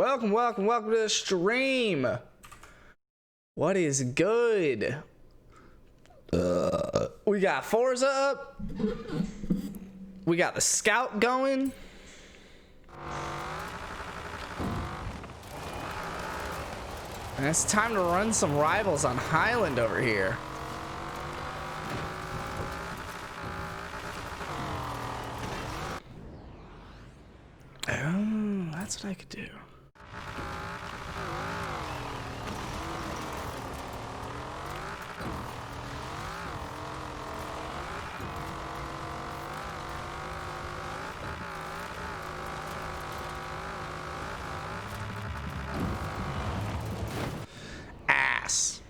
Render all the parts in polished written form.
Welcome to the stream. What is good? We got Forza up. We got the Scout going. And it's time to run some rivals on Highland over here. Oh, that's what I could do. Ass.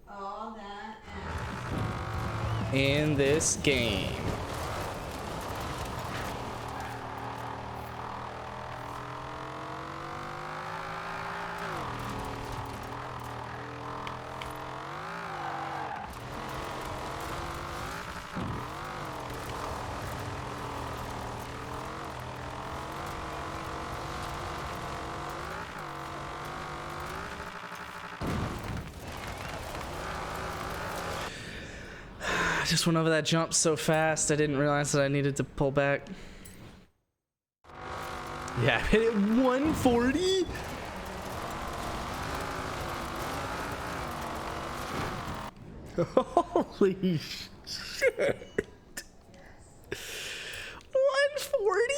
All that ass. In this game. I just went over that jump so fast I didn't realize that I needed to pull back. Yeah, I hit it 140. Holy shit. 140?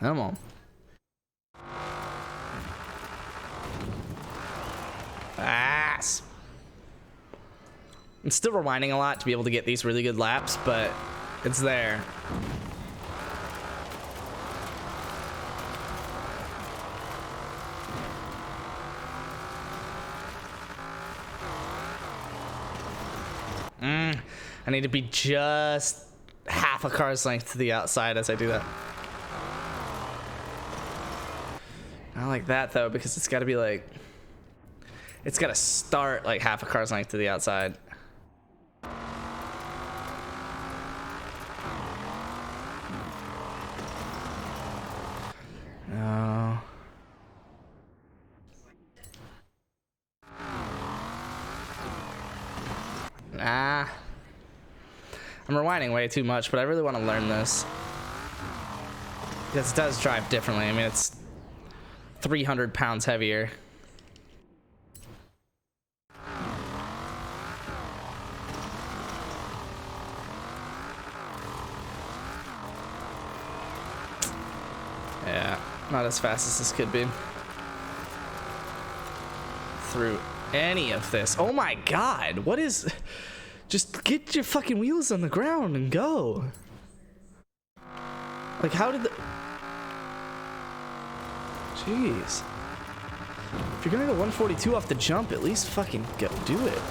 Come on. Ass. I'm still rewinding a lot to be able to get these really good laps, but it's there. I need to be just half a car's length to the outside as I do that. Not like that though, because it's got to be like, it's got to start like half a car's length to the outside. No. Nah. I'm rewinding way too much, but I really want to learn this. Because it does drive differently. I mean, it's 300 pounds heavier. Yeah, not as fast as this could be. Through any of this. Oh my god, what is... Just get your fucking wheels on the ground and go. Like, how did the... Jeez. If you're gonna go 142 off the jump, at least fucking go do it.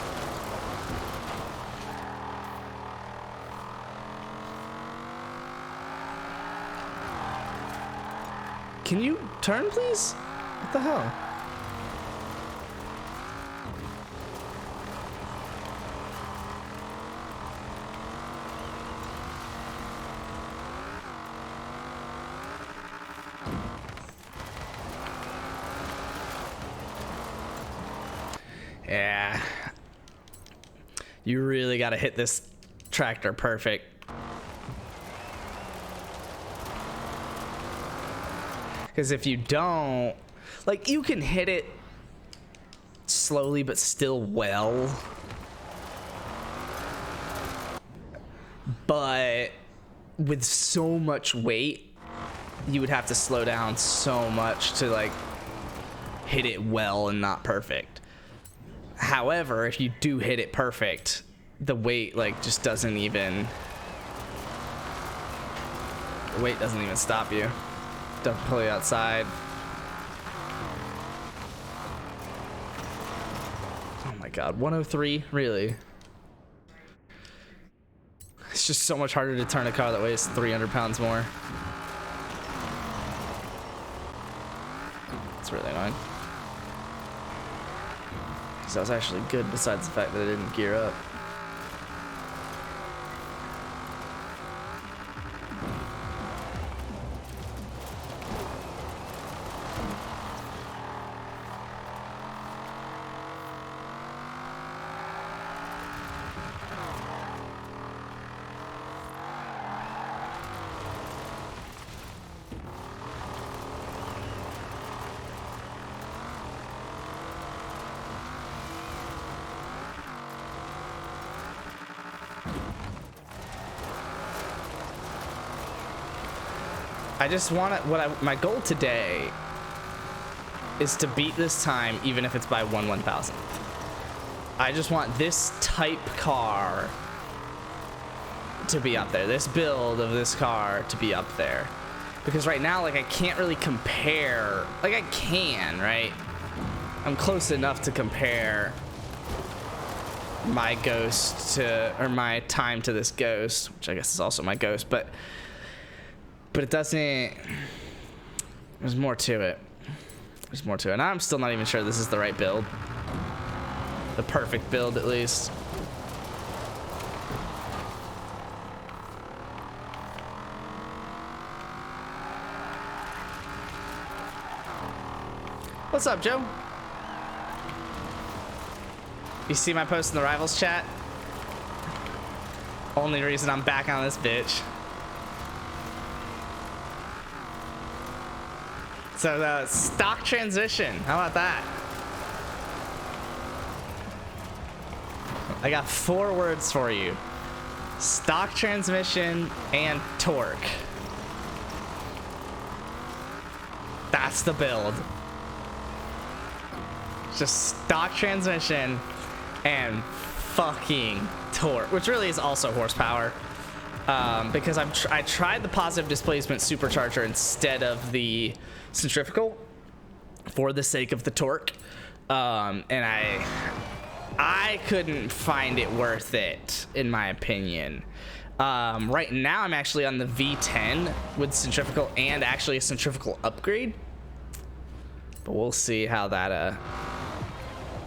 Can you turn, please? What the hell? Yeah. You really got to hit this tractor perfect. Because if you don't, like, you can hit it slowly but still well. But with so much weight, you would have to slow down so much to, like, hit it well and not perfect. However, if you do hit it perfect, the weight, like, just doesn't even... The weight doesn't even stop you. Doesn't pull you outside. Oh my god, 103? Really? It's just so much harder to turn a car that weighs 300 pounds more. It's really annoying. 'Cause that was actually good besides the fact that it didn't gear up. I just want to, my goal today is to beat this time, even if it's by 1/1000th. I just want this type car to be up there. This build of this car to be up there. Because right now, like, I can't really compare, like, I can, right? I'm close enough to compare my Ghost to, or my time to this Ghost, which I guess is also my Ghost, but it doesn't, there's more to it. There's more to it. And I'm still not even sure this is the right build. The perfect build, at least. What's up, Joe? You see my post in the Rivals chat? Only reason I'm back on this bitch. So the stock transmission, how about that? I got 4 words for you. Stock transmission and torque. That's the build. Just stock transmission and fucking torque, which really is also horsepower. Because I tried the positive displacement supercharger instead of the centrifugal for the sake of the torque, and I couldn't find it worth it, in my opinion. Right now I'm actually on the V10 with centrifugal and actually a centrifugal upgrade, but we'll see how that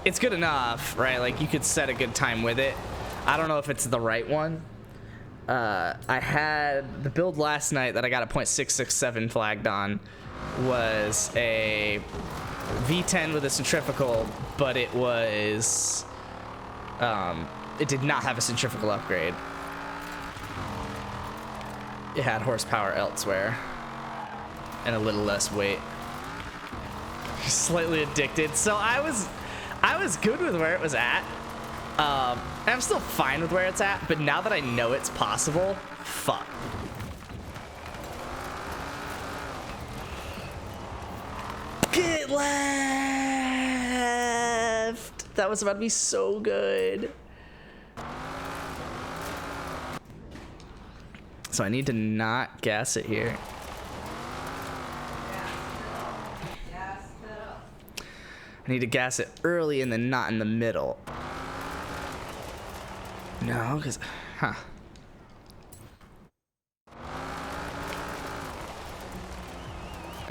it's good enough, right? Like, you could set a good time with it. I don't know if it's the right one. I had the build last night that I got a .667 flagged on was a V10 with a centrifugal, but it was it did not have a centrifugal upgrade. It had horsepower elsewhere and a little less weight. Slightly addicted. So I was good with where it was at. And I'm still fine with where it's at, but now that I know it's possible, fuck. Get left! That was about to be so good. So I need to not gas it here. I need to gas it early and then not in the middle. No, because, huh.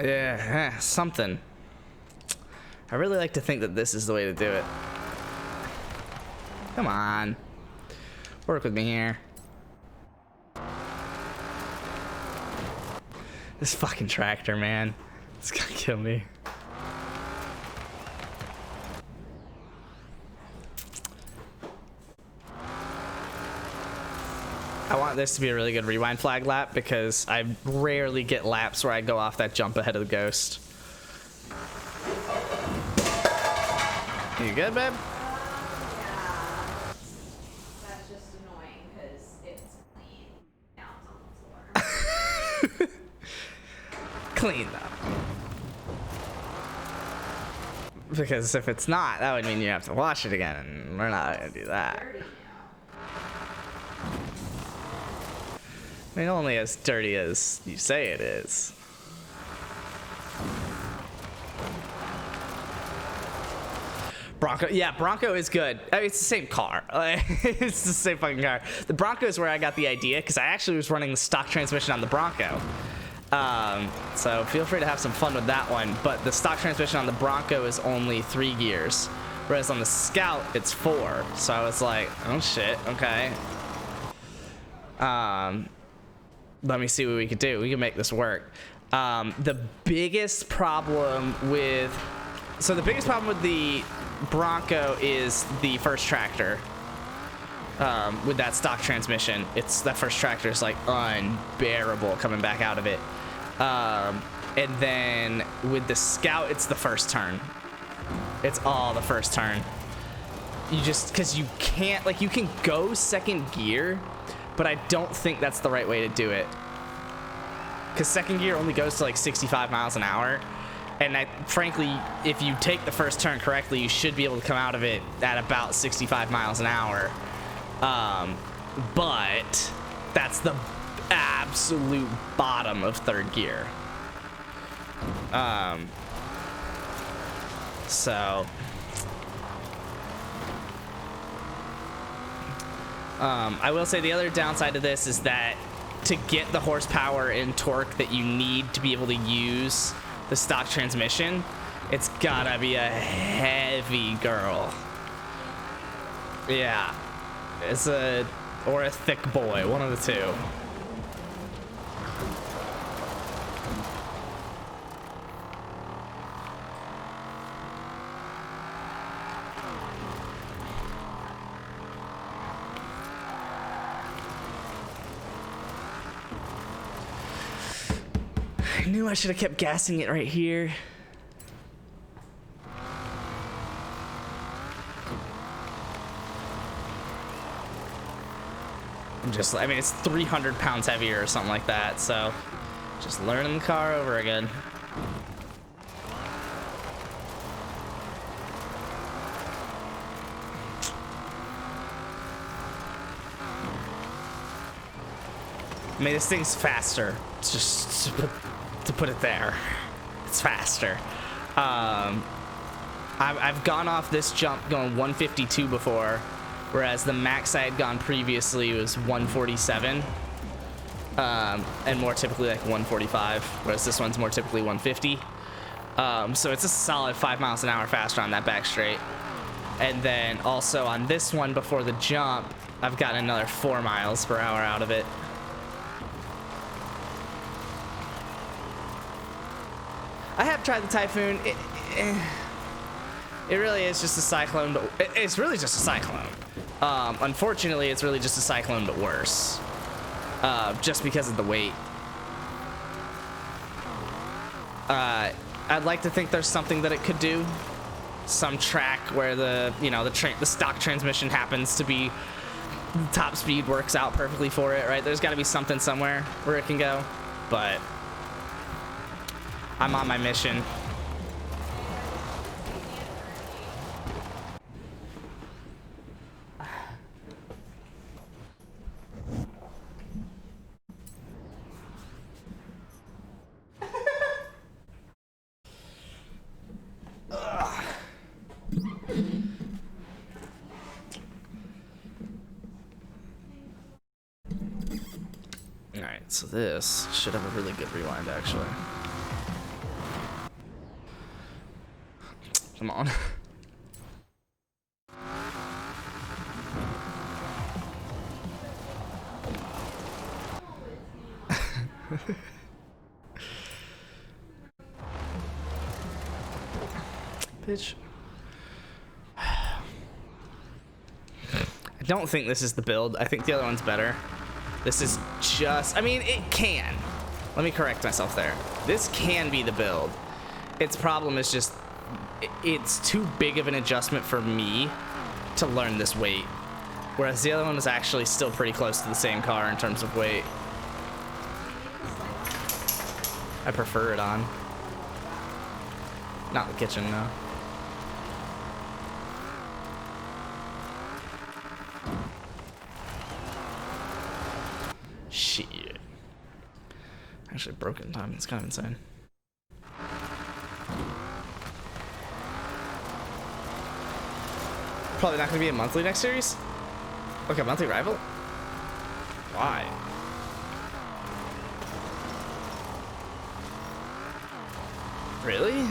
Yeah, something. I really like to think that this is the way to do it. Come on. Work with me here. This fucking tractor, man. It's gonna kill me. I want this to be a really good rewind flag lap because I rarely get laps where I go off that jump ahead of the Ghost. You good, babe? Yeah. That's just annoying because it's clean. Now it's on the floor. Clean, though. Because if it's not, that would mean you have to wash it again, and we're not going to do that. Dirty now. I mean, only as dirty as you say it is. Bronco, yeah, Bronco is good. I mean, it's the same car. It's the same fucking car. The Bronco is where I got the idea, because I actually was running the stock transmission on the Bronco. So feel free to have some fun with that one. But the stock transmission on the Bronco is only 3 gears, Whereas on the Scout, it's 4. So I was like, oh shit, okay. Let me see what we could do. We can make this work. The biggest problem with the Bronco is the first tractor. With that stock transmission, that first tractor is like unbearable coming back out of it. And then with the Scout, it's the first turn. It's all the first turn. Because you can't, like, you can go second gear, but I don't think that's the right way to do it. Because second gear only goes to like 65 miles an hour. And frankly, if you take the first turn correctly, you should be able to come out of it at about 65 miles an hour. But that's the absolute bottom of third gear. So I will say the other downside of this is that to get the horsepower and torque that you need to be able to use the stock transmission, it's gotta be a heavy girl. Yeah, or a thick boy, one of the two. I knew I should have kept gassing it right here. I mean, it's 300 pounds heavier or something like that, so just learning the car over again. I mean, this thing's faster. It's just to put it there. It's faster. I've gone off this jump going 152 before, whereas the max I had gone previously was 147, and more typically like 145, whereas this one's more typically 150. So it's a solid 5 miles an hour faster on that back straight. And then also on this one before the jump, I've gotten another 4 miles per hour out of it. I have tried the Typhoon. It really is just a Cyclone, but it's really just a Cyclone. Unfortunately, it's really just a Cyclone, but worse. Just because of the weight. I'd like to think there's something that it could do. Some track where the stock transmission happens to be top speed works out perfectly for it, right? There's got to be something somewhere where it can go, but I'm on my mission. Alright, so this should have a really good rewind, actually. Come on. Bitch. I don't think this is the build. I think the other one's better. This is just, I mean, it can. Let me correct myself there. This can be the build. Its problem is just, it's too big of an adjustment for me to learn this weight. Whereas the other one was actually still pretty close to the same car in terms of weight. I prefer it on. Not the kitchen, no. Shit. Actually broke it in time. It's kind of insane. Probably not going to be a monthly next series? Like a monthly rival? Why? Really?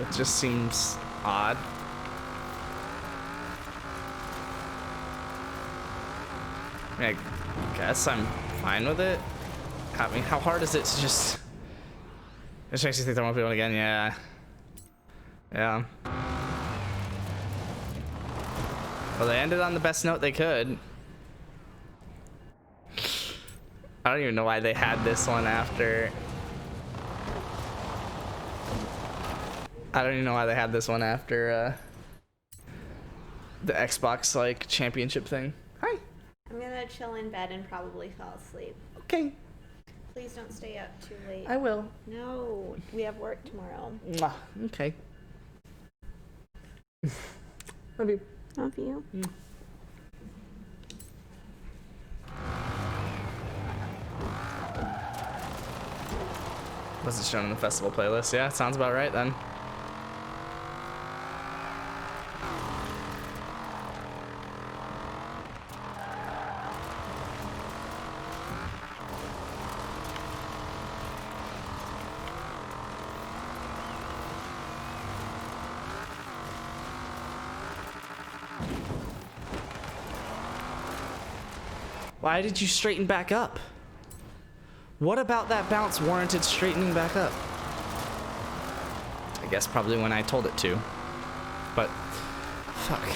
It just seems odd. I mean, I guess I'm fine with it. I mean, how hard is it to just... It makes you think there won't be one again, yeah. Yeah. Well, they ended on the best note they could. I don't even know why they had this one after... I don't even know why they had this one after the Xbox like championship thing. Hi. I'm gonna chill in bed and probably fall asleep. Okay. Please don't stay up too late. I will. No, we have work tomorrow. Mwah. Okay. Love you. Love you. Was it shown in the festival playlist? Yeah, sounds about right then. Why did you straighten back up? What about that bounce warranted straightening back up? I guess probably when I told it to. But, fuck.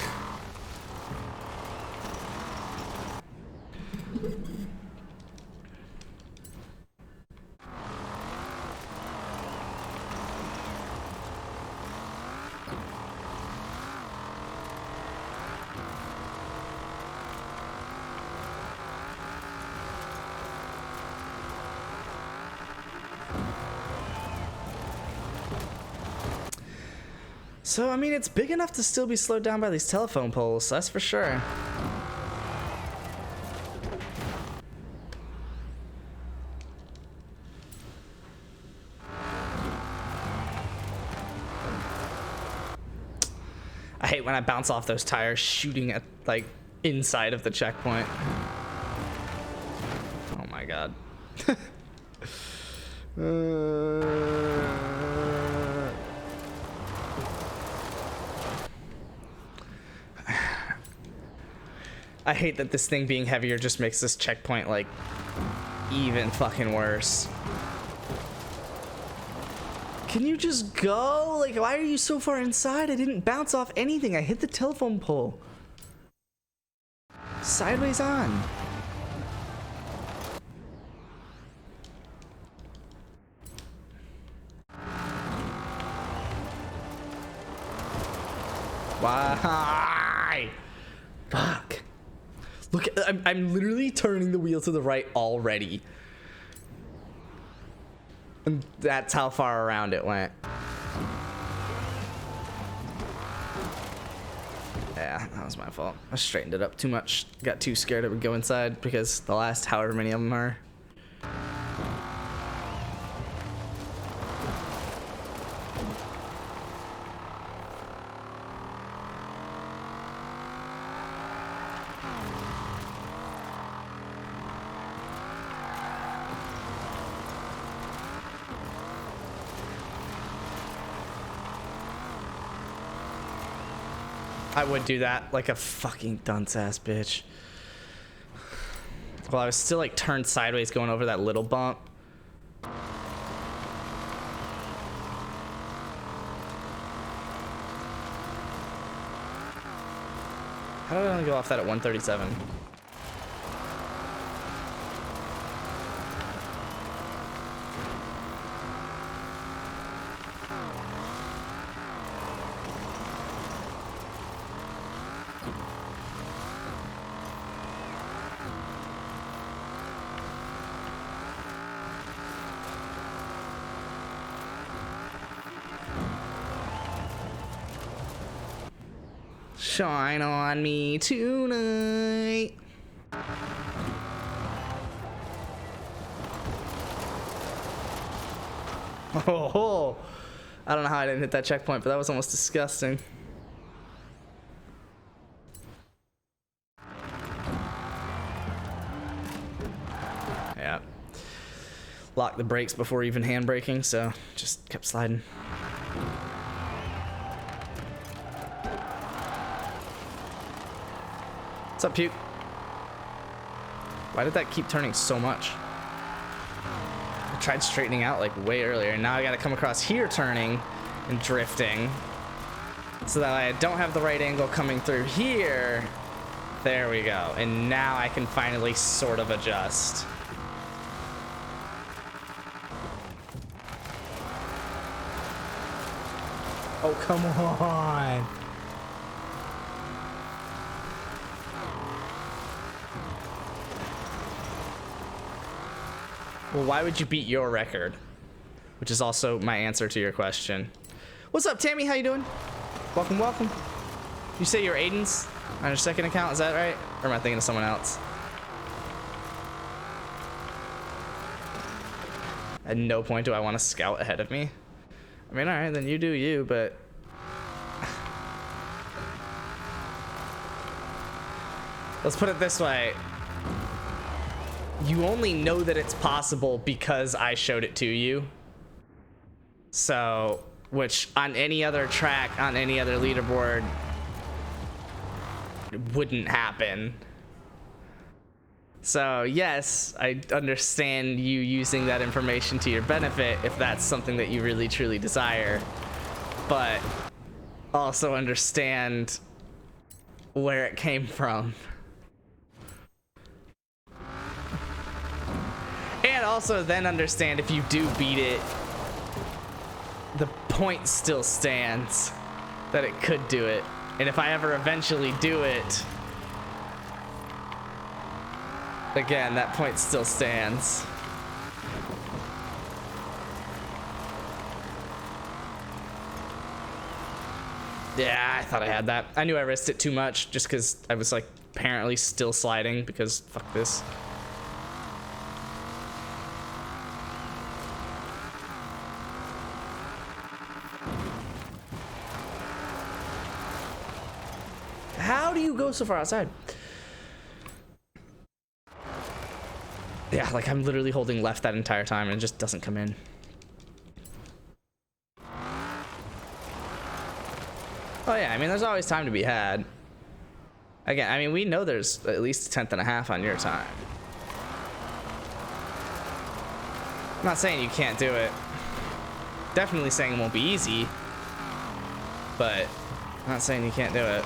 So, I mean, it's big enough to still be slowed down by these telephone poles, that's for sure. I hate when I bounce off those tires shooting at, like, inside of the checkpoint. Oh my god. I hate that this thing being heavier just makes this checkpoint, like, even fucking worse. Can you just go? Like, why are you so far inside? I didn't bounce off anything. I hit the telephone pole. Sideways on. Why? Fuck. Look, I'm literally turning the wheel to the right already. And that's how far around it went. Yeah, that was my fault. I straightened it up too much. Got too scared it would go inside because the last however many of them are. I would do that like a fucking dunce ass bitch. Well, I was still like turned sideways going over that little bump. How did I only go off that at 137? Shine on me tonight. Oh, I don't know how I didn't hit that checkpoint, but that was almost disgusting. Yeah. Locked the brakes before even handbraking, so just kept sliding. What's up, Puke? Why did that keep turning so much? I tried straightening out like way earlier, and now I gotta come across here turning and drifting so that I don't have the right angle coming through here. There we go. And now I can finally sort of adjust. Oh, come on. Well, why would you beat your record? Which is also my answer to your question. What's up, Tammy? How you doing? Welcome, welcome. You say you're Aiden's on your second account, is that right? Or am I thinking of someone else? At no point do I want to scout ahead of me. I mean, alright, then you do you, but... Let's put it this way. You only know that it's possible because I showed it to you. So, which on any other track, on any other leaderboard, wouldn't happen. So yes, I understand you using that information to your benefit if that's something that you really truly desire, but also understand where it came from. And also then understand if you do beat it, the point still stands that it could do it. And if I ever eventually do it, again, that point still stands. Yeah, I thought I had that. I knew I risked it too much just because I was like apparently still sliding because fuck this. How do you go so far outside? Yeah, like I'm literally holding left that entire time and it just doesn't come in. Oh yeah, I mean, there's always time to be had. Again, I mean, we know there's at least a tenth and a half on your time. I'm not saying you can't do it. Definitely saying it won't be easy, but I'm not saying you can't do it.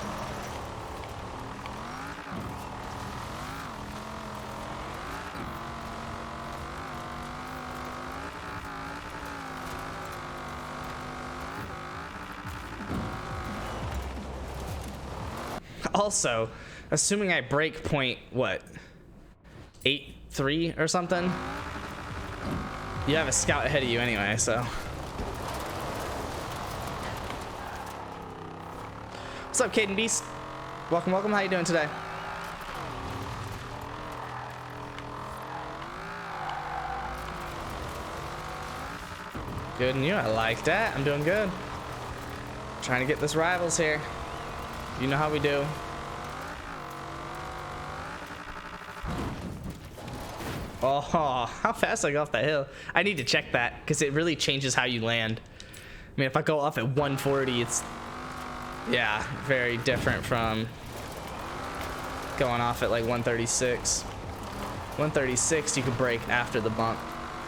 Also, assuming I break point, what, 8-3 or something? You have a scout ahead of you anyway, so. What's up, Caden Beast? Welcome, welcome. How you doing today? Good and you. I like that. I'm doing good. Trying to get this rivals here. You know how we do. Oh, how fast I go off that hill. I need to check that because it really changes how you land. I mean, if I go off at 140, it's, yeah, very different from going off at like 136. 136, you could brake after the bump.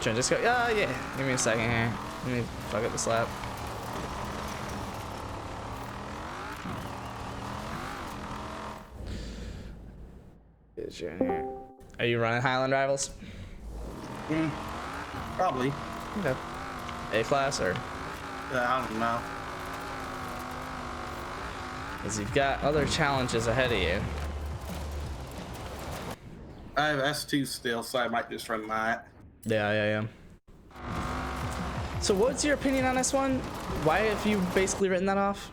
Should I just go? Oh, yeah. Give me a second here. Let me fuck up the slap. Are you running Highland Rivals? Probably. Okay. A class or? I don't know. Because you've got other challenges ahead of you. I have S2 still, so I might just run that. Yeah. So what's your opinion on S1? Why have you basically written that off?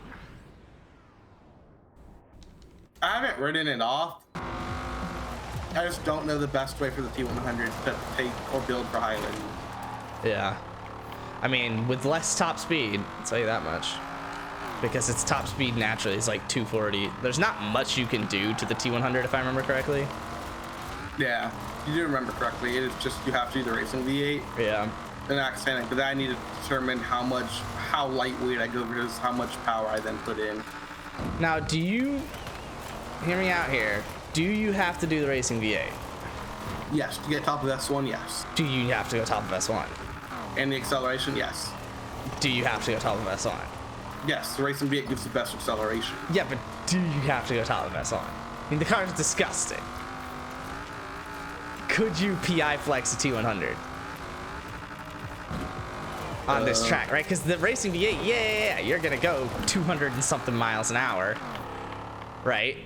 I haven't written it off. I just don't know the best way for the T100 to take or build for Highland. Yeah. I mean, with less top speed, I'll tell you that much. Because its top speed naturally is like 240. There's not much you can do to the T100 if I remember correctly. Yeah, you do remember correctly. It is just you have to do the racing V8. Yeah. And accident, but then I need to determine how lightweight I go versus how much power I then put in. Now, do you, hear me out here, do you have to do the racing V8? Yes, to get top of S1, yes. Do you have to go top of S1? And the acceleration, yes. Do you have to go top of S1? Yes, the Racing V8 gives the best acceleration. Yeah, but do you have to go top of S1? I mean, the car is disgusting. Could you PI flex a T100 on this track, right? Because the Racing V8, yeah, you're gonna go 200 and something miles an hour, right?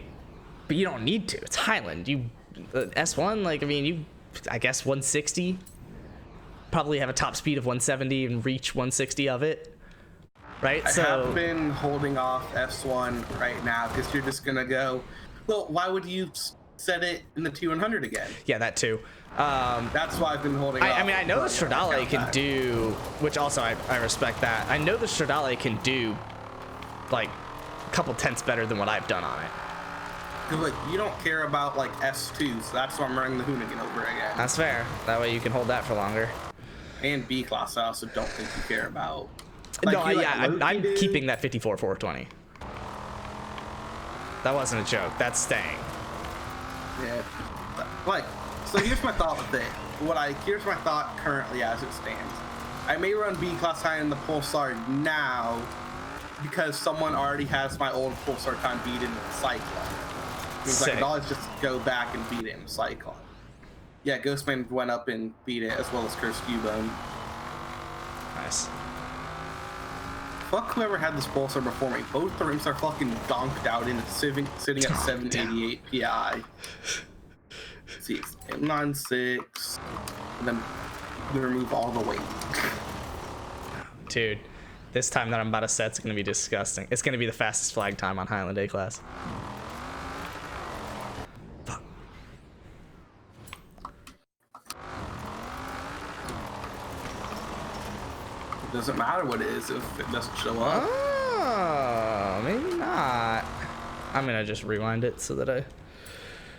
But you don't need to. It's Highland. You S1, like, I mean, you, I guess 160. Probably have a top speed of 170 and reach 160 of it, right? I have been holding off S1 right now because you're just gonna go, well, why would you set it in the T100 again? Yeah, that too. That's why I've been holding off. I mean, I know the Stradale can do, which also I respect that. I know the Stradale can do like a couple tenths better than what I've done on it. Like, you don't care about like S2, so that's why I'm running the Hoonigan over again. That's fair. That way you can hold that for longer. And B class, I also don't think you care about. Like, No, you, yeah, like, I'm did. keeping that 54 420. That wasn't a joke. That's staying. Yeah. Like, so here's my thought with it. Here's my thought currently as it stands. I may run B class high in the Pulsar now because someone already has my old Pulsar time beat in the Cyclone. Because I could always just go back and beat it in Cyclone. Yeah, Ghostman went up and beat it as well as Cursed Cubone. Nice. Fuck whoever had this Pulsar before me. Both the rims are fucking donked out and it's sitting at 788 PI. Let's see, it's M96, and then we remove all the weight. Dude, this time that I'm about to set's gonna be disgusting. It's gonna be the fastest flag time on Highland A class. Fuck. It doesn't matter what it is if it doesn't show up. Oh, maybe not. I'm gonna just rewind it so that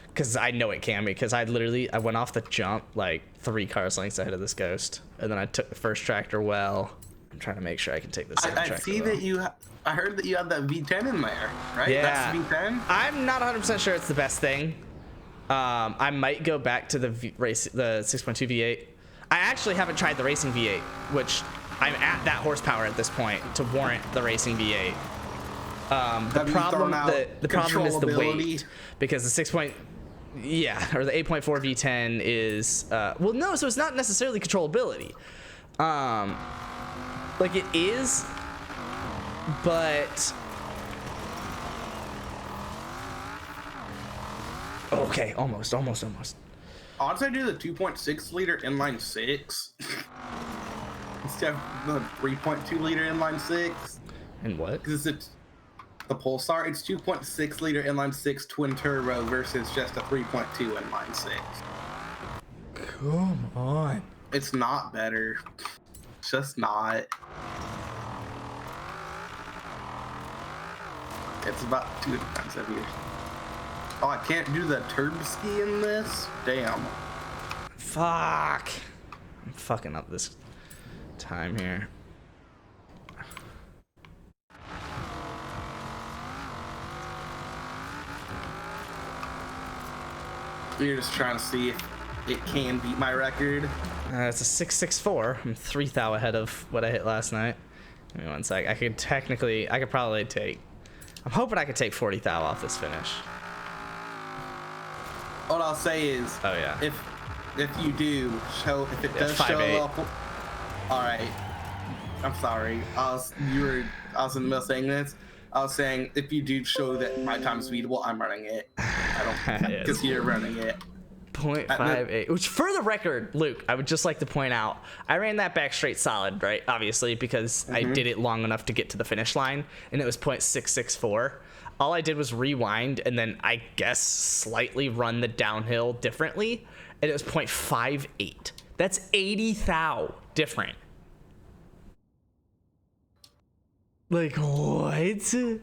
because I know it can be, because I went off the jump like 3 cars lengths ahead of this Ghost, and then I took the first tractor well. I'm trying to make sure I can take the second I tractor see well. that I heard that you had that V10 in there, right? Yeah. That's the V10? I'm not 100% sure it's the best thing. I might go back to the 6.2 V8. I actually haven't tried the racing V8, which I'm at that horsepower at this point to warrant the racing V8. The problem is the weight, because the 6. Yeah, or the 8.4 V10 is well, no, so it's not necessarily controllability. Like it is, but okay, almost. Odds I do the 2.6 liter inline 6 instead of the 3.2 liter inline 6. And what? Because it's the Pulsar, it's 2.6 liter inline 6 twin turbo versus just a 3.2 inline 6. Come on. It's not better. It's just not. It's about 2 times heavier. Oh, I can't do the turb ski in this? Damn. Fuck. I'm fucking up this time here. You're just trying to see if it can beat my record. It's a 664. I'm 3 thou ahead of what I hit last night. Give me one sec. I could probably take. I'm hoping I could take 40 thou off this finish. What I'll say is, Oh yeah. if you do show, if it does 5'8". show up, all right. I'm sorry. I was in the middle of saying this. I was saying if you do show that my time is beatable, I'm running it. I don't because you're running it. 0.58, which for the record, Luke, I would just like to point out, I ran that back straight solid, right? Obviously, because I did it long enough to get to the finish line, and it was 0.664. All I did was rewind and then I guess slightly run the downhill differently, and it was 0.58. That's 80 thou different. Like, what? You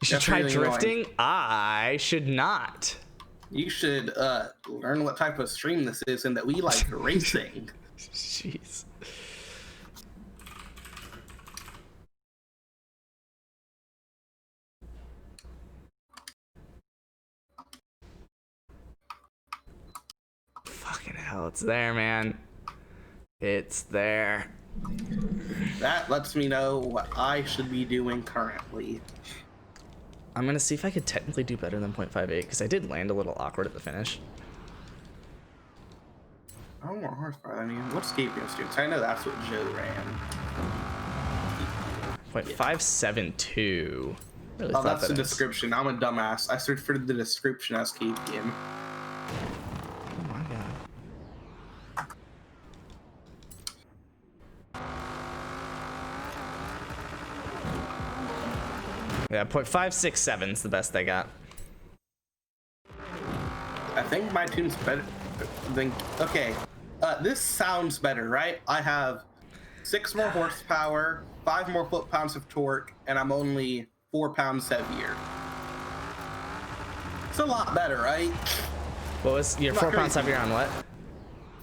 should try really drifting? annoying. I should not. You should learn what type of stream this is and that we like racing. Jeez. hell, it's there, man. It's there. That lets me know what I should be doing currently. I'm gonna see if I could technically do better than 0.58 because I did land a little awkward at the finish. I don't want horsepower. I mean, what's Gabriel students? I know that's what Joe ran. 0.572. Really Oh, thought that's that the is. description. I'm a dumbass. I searched for the description as KPM. Oh my god. Yeah, 0.567 is the best I got. I think my tune's better than. Okay, this sounds better, right? I have 6 more horsepower, 5 more foot-pounds of torque, and I'm only 4 pounds heavier. It's a lot better, right? What was your Not 4 pounds crazy. heavier on what?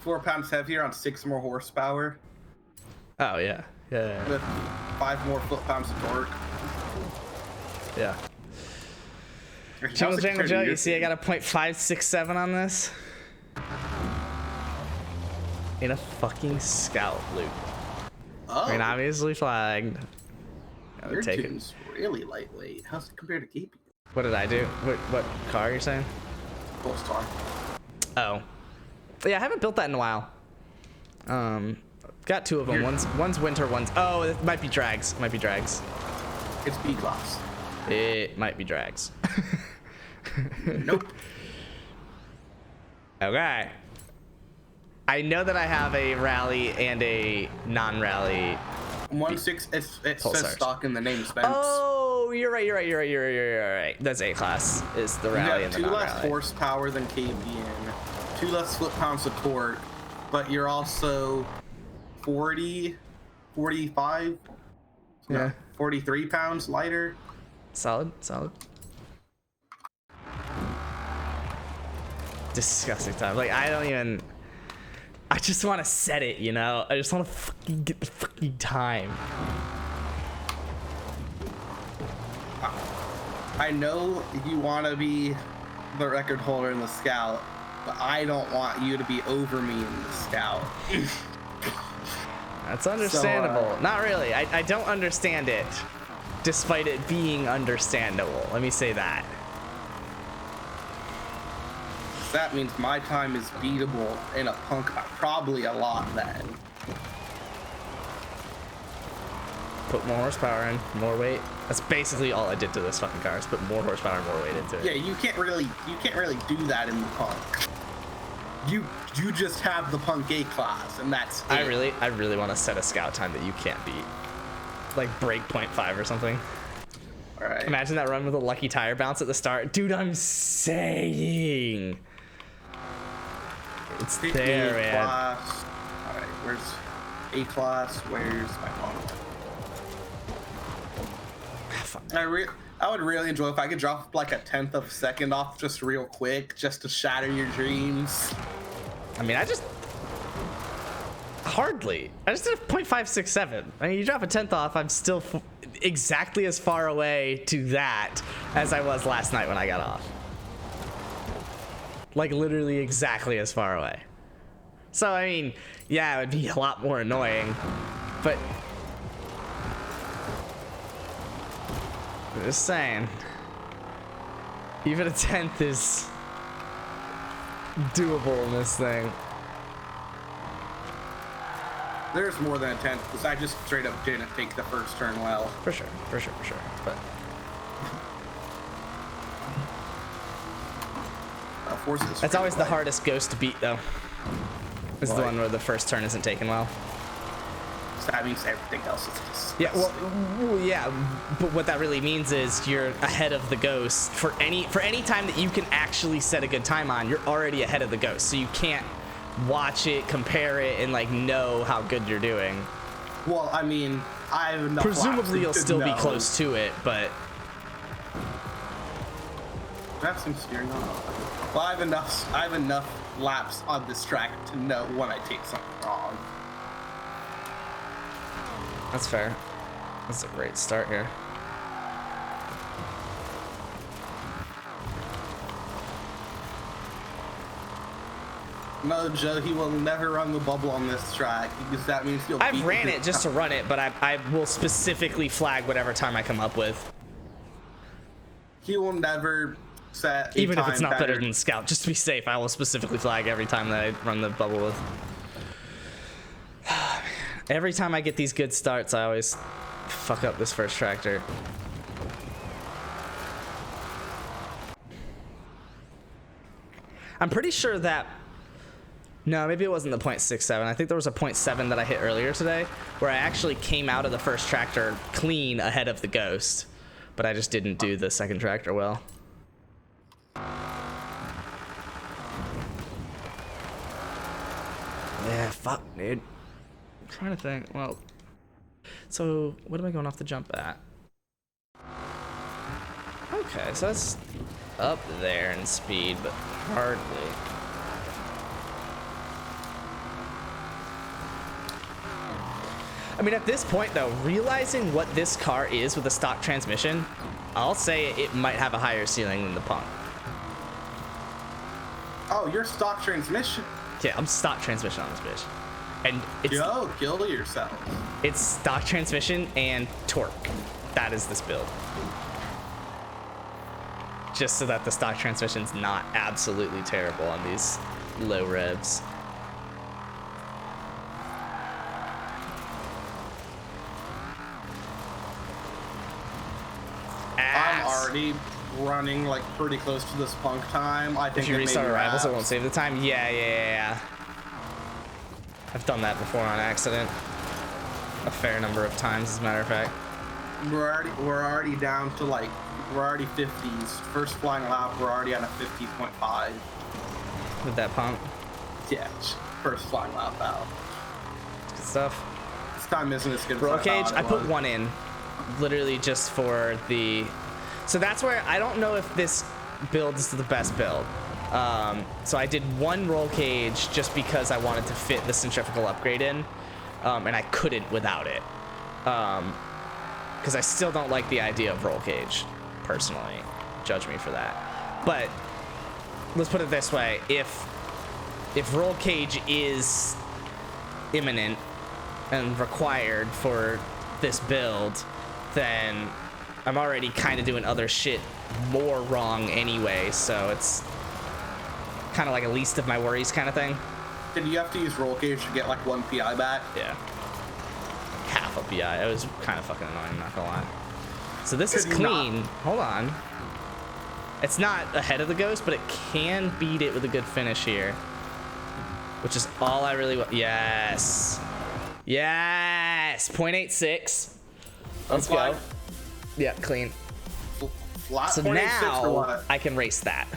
4 pounds heavier on 6 more horsepower Oh yeah, yeah, with 5 more foot-pounds of torque. yeah. That Jungle was Jangle pretty Joe, you good. see I got a 0.567 on this? In a fucking scout loop. Oh, I mean, obviously flagged. Gotta your take it. tune's really lightweight. How's it compared to KP? What did I do? What car are you saying? Polestar. Oh. Yeah, I haven't built that in a while. Got 2 of them. One's winter, one's... Oh, it might be drags. Might be drags. It's B-Class. It might be drags. Nope. Okay. I know that I have a rally and a non-rally. 1.6. It says Pulsars. stock in the name, Spence. Oh, you're right. That's A-class. Is the You rally have and the 2 less non-rally. horsepower than KBN, 2 less foot-pounds of torque, but you're also 40, 45, Yeah. no, 43 pounds lighter. Solid. Disgusting time. Like, I just want to set it, you know? I just want to fucking get the fucking time. I know you want to be the record holder in the Scout, but I don't want you to be over me in the Scout. That's understandable. Not really. I don't understand it, despite it being understandable. Let me say that. That means my time is beatable in a punk probably a lot then. Put more horsepower in, more weight. That's basically all I did to this fucking car, is put more horsepower and more weight into it. Yeah, you can't really do that in the punk. You just have the punk A class, and that's it. I really want to set a scout time that you can't beat. Like break 0.5 or something. All right. Imagine that run with a lucky tire bounce at the start. Dude, I'm saying. It's Pick there, A man. class. All right, where's A class? Where's my punk? Fuck. I would really enjoy if I could drop like a 1/10 of a second off just real quick, just to shatter your dreams. I mean, I just did a 0.567. I mean, you drop a 10th off, I'm still exactly as far away to that as I was last night when I got off. Like literally exactly as far away. So I mean, yeah, it would be a lot more annoying, but I'm just saying, even a 10th is doable in this thing. There's more than a 10th because I just straight up didn't take the first turn well. For sure. But Forces. that's always the hardest ghost to beat, though. Is the Why? one where the first turn isn't taken well. So that means everything else is just. Yeah, well, yeah, but what that really means is you're ahead of the ghost for any time that you can actually set a good time on. You're already ahead of the ghost, so you can't watch it, compare it, and like know how good you're doing. Well, I mean, I have enough. Presumably, you'll laps to still be know. close to it, but Do I have some steering on? Well, I have enough laps on this track to know when I take something wrong. that's fair. That's a great start here. No, Joe, he will never run the bubble on this track because that means he'll. I've ran it just to run it, but I will specifically flag whatever time I come up with. He will never set. Even if it's not better than Scout, just to be safe, I will specifically flag every time that I run the bubble with. Every time I get these good starts, I always fuck up this first tractor. I'm pretty sure that... No, maybe it wasn't the .67. I think there was a .7 that I hit earlier today where I actually came out of the first tractor clean ahead of the Ghost, but I just didn't do the second tractor well. Yeah, fuck, dude. I'm trying to think. Well, so what am I going off the jump at? Okay, so that's up there in speed, but hardly. I mean, at this point, though, realizing what this car is with a stock transmission, I'll say it might have a higher ceiling than the Punk. Oh, you're stock transmission. Yeah, I'm stock transmission on this bitch. And it's, Yo, kill yourself. it's stock transmission and torque. That is this build. Just so that the stock transmission's not absolutely terrible on these low revs. I'm already running like pretty close to this Punk time. I think If you it restart maybe arrivals, it wraps. won't save the time. Yeah. I've done that before on accident. A fair number of times, as a matter of fact. We're already down to like we're already 50s. First flying lap, we're already on a 50.5. With that Punk. Yeah, first flying lap out. Good stuff. This time isn't as good as Roll I cage, thought I it put was. one in. Literally just for the... So that's where I don't know if this build is the best build. So I did one roll cage just because I wanted to fit the centrifugal upgrade in. And I couldn't without it. Because I still don't like the idea of roll cage, personally. Judge me for that. But let's put it this way. If roll cage is imminent and required for this build, then I'm already kind of doing other shit more wrong anyway, so it's kind of like a least of my worries kind of thing. Did you have to use roll cage to get like 1 PI back? Yeah. Half a PI. It was kind of fucking annoying, I'm not gonna lie. So this is Could you not- clean. Hold on. It's not ahead of the Ghost, but it can beat it with a good finish here. Which is all I really want. Yes. Yes. 0.86. Let's go. Flat- Yeah, clean. Flat So 0.86 or now what? I can race that.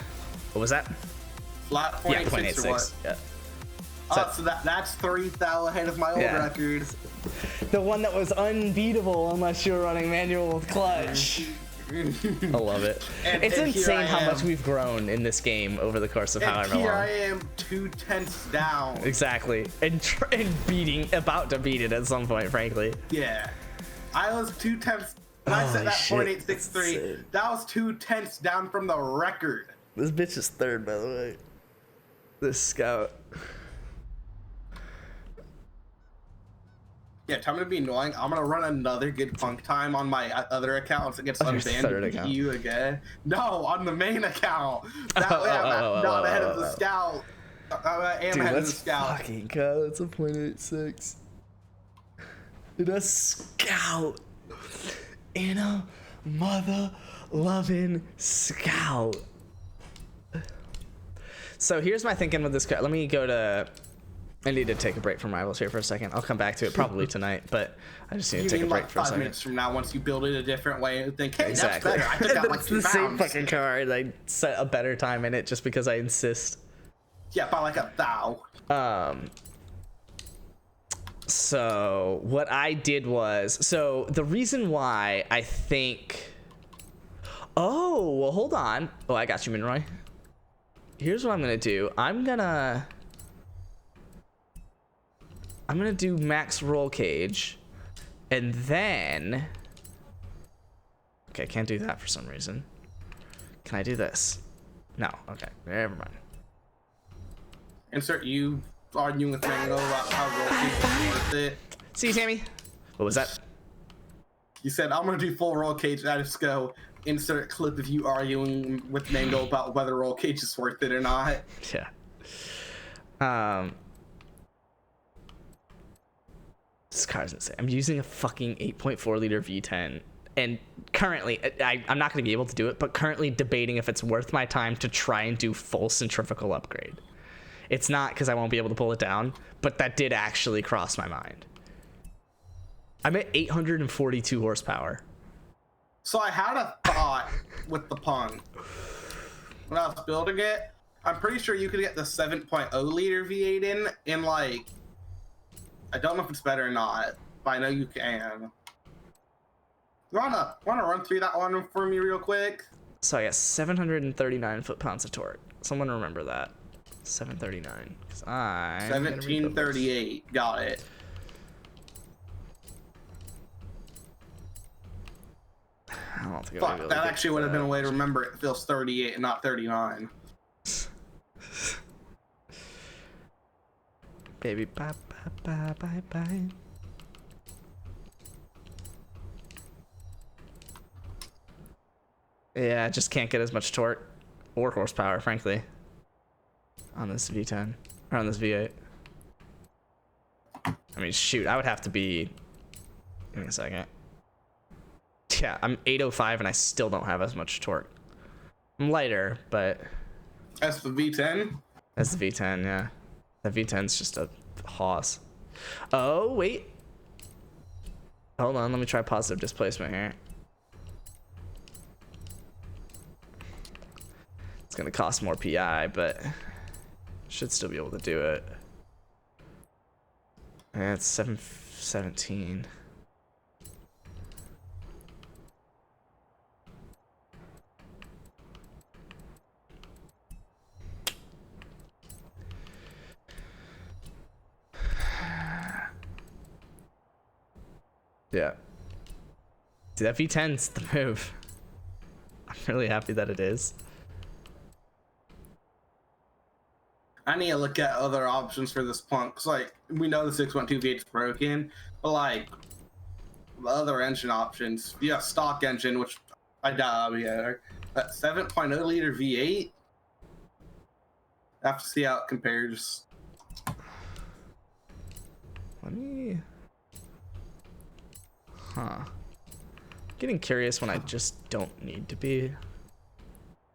What was that? Flat Yeah, 0.86 or what? 0.86. Yeah. So that's 3 thou ahead of my old Yeah. record. The one that was unbeatable unless you were running manual with clutch. I love it. It's and here insane I how much am. we've grown in this game over the course of And however here long. I am 2/10 down. Exactly. And about to beat it at some point, frankly. Yeah. I was 2/10. When I Holy said that shit, 0.863, that's insane. that was 2/10 down from the record. This bitch is third, by the way. This Scout. Yeah, time to be annoying. I'm gonna run another good Punk time on my other account once it gets On your unbanned third to beat account. you again. No, on the main account. That way I'm not ahead of the Scout. I am ahead of the Scout. fucking go. It's a 0.86. In a Scout. In a mother-loving Scout. So here's my thinking with this car. Let me go to... I need to take a break from Rivals here for a second. I'll come back to it probably tonight, but I just need to You take a mean break like for a 5 second. minutes from now once you build it a different way and think, hey, Exactly. that's better. I took out like It's 2 the same pounds. fucking car, and I set a better time in it just because I insist. Yeah, by like a thou. So what I did was, so the reason why I think, oh, well, hold on. Oh, I got you, Minroy. Here's what I'm gonna do. I'm gonna do max roll cage, and then, okay, can't do that for some reason. Can I do this? No, okay, never mind. Insert you arguing with Mango about how roll cage is worth it. See you, Sammy. What was that? You said, I'm gonna do full roll cage. I just go insert clip of you arguing with Mango about whether roll cage is worth it or not. Yeah. This car's insane. I'm using a fucking 8.4 liter V10, and currently, I'm not going to be able to do it, but currently debating if it's worth my time to try and do full centrifugal upgrade. It's not because I won't be able to pull it down, but that did actually cross my mind. I'm at 842 horsepower. So I had a thought with the Punk. When I was building it, I'm pretty sure you could get the 7.0 liter V8 in like, I don't know if it's better or not, but I know you can. You wanna run through that one for me real quick? So I got 739 foot-pounds of torque. Someone remember that. 739. 'Cause I 1738. Got it. I don't think Fuck, that actually would have been a way to remember it feels 38 and not 39. Baby, bye, bye, bye, bye, bye. Yeah, I just can't get as much torque or horsepower, frankly, on this V10 or on this V8. I mean, shoot, I would have to be. Give me a second. Yeah, I'm 805 and I still don't have as much torque. I'm lighter, but That's the V10? that's the V10, yeah. The V10's just a hoss. Oh, wait. Hold on, let me try positive displacement here. It's gonna cost more PI, but should still be able to do it. Yeah, it's 717. Yeah. See, that V10's the move. I'm really happy that it is. I need to look at other options for this Punk. Cause like, we know the 612 V8 is broken, but like, the other engine options, you have stock engine, which I doubt I'll be there. That 7.0 liter V8, I have to see how it compares. Let me... Huh. Getting curious when I just don't need to be.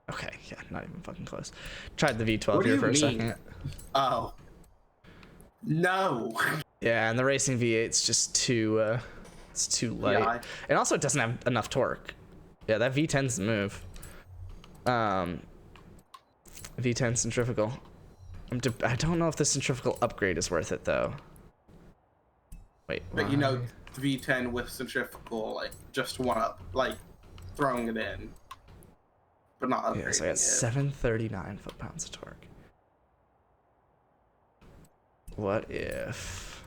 Okay, yeah, not even fucking close. Tried the V12 What do here you for a mean? second. Oh. No. Yeah, and the racing V8's just too, it's too light. Yeah, And also it doesn't have enough torque. Yeah, that V10's the move. V10 centrifugal. I don't know if the centrifugal upgrade is worth it though. Wait, But you know, why? V10 with centrifugal, like, just one up, like, throwing it in. But not upgrading Yeah, so I got it. 739 foot-pounds of torque. What if...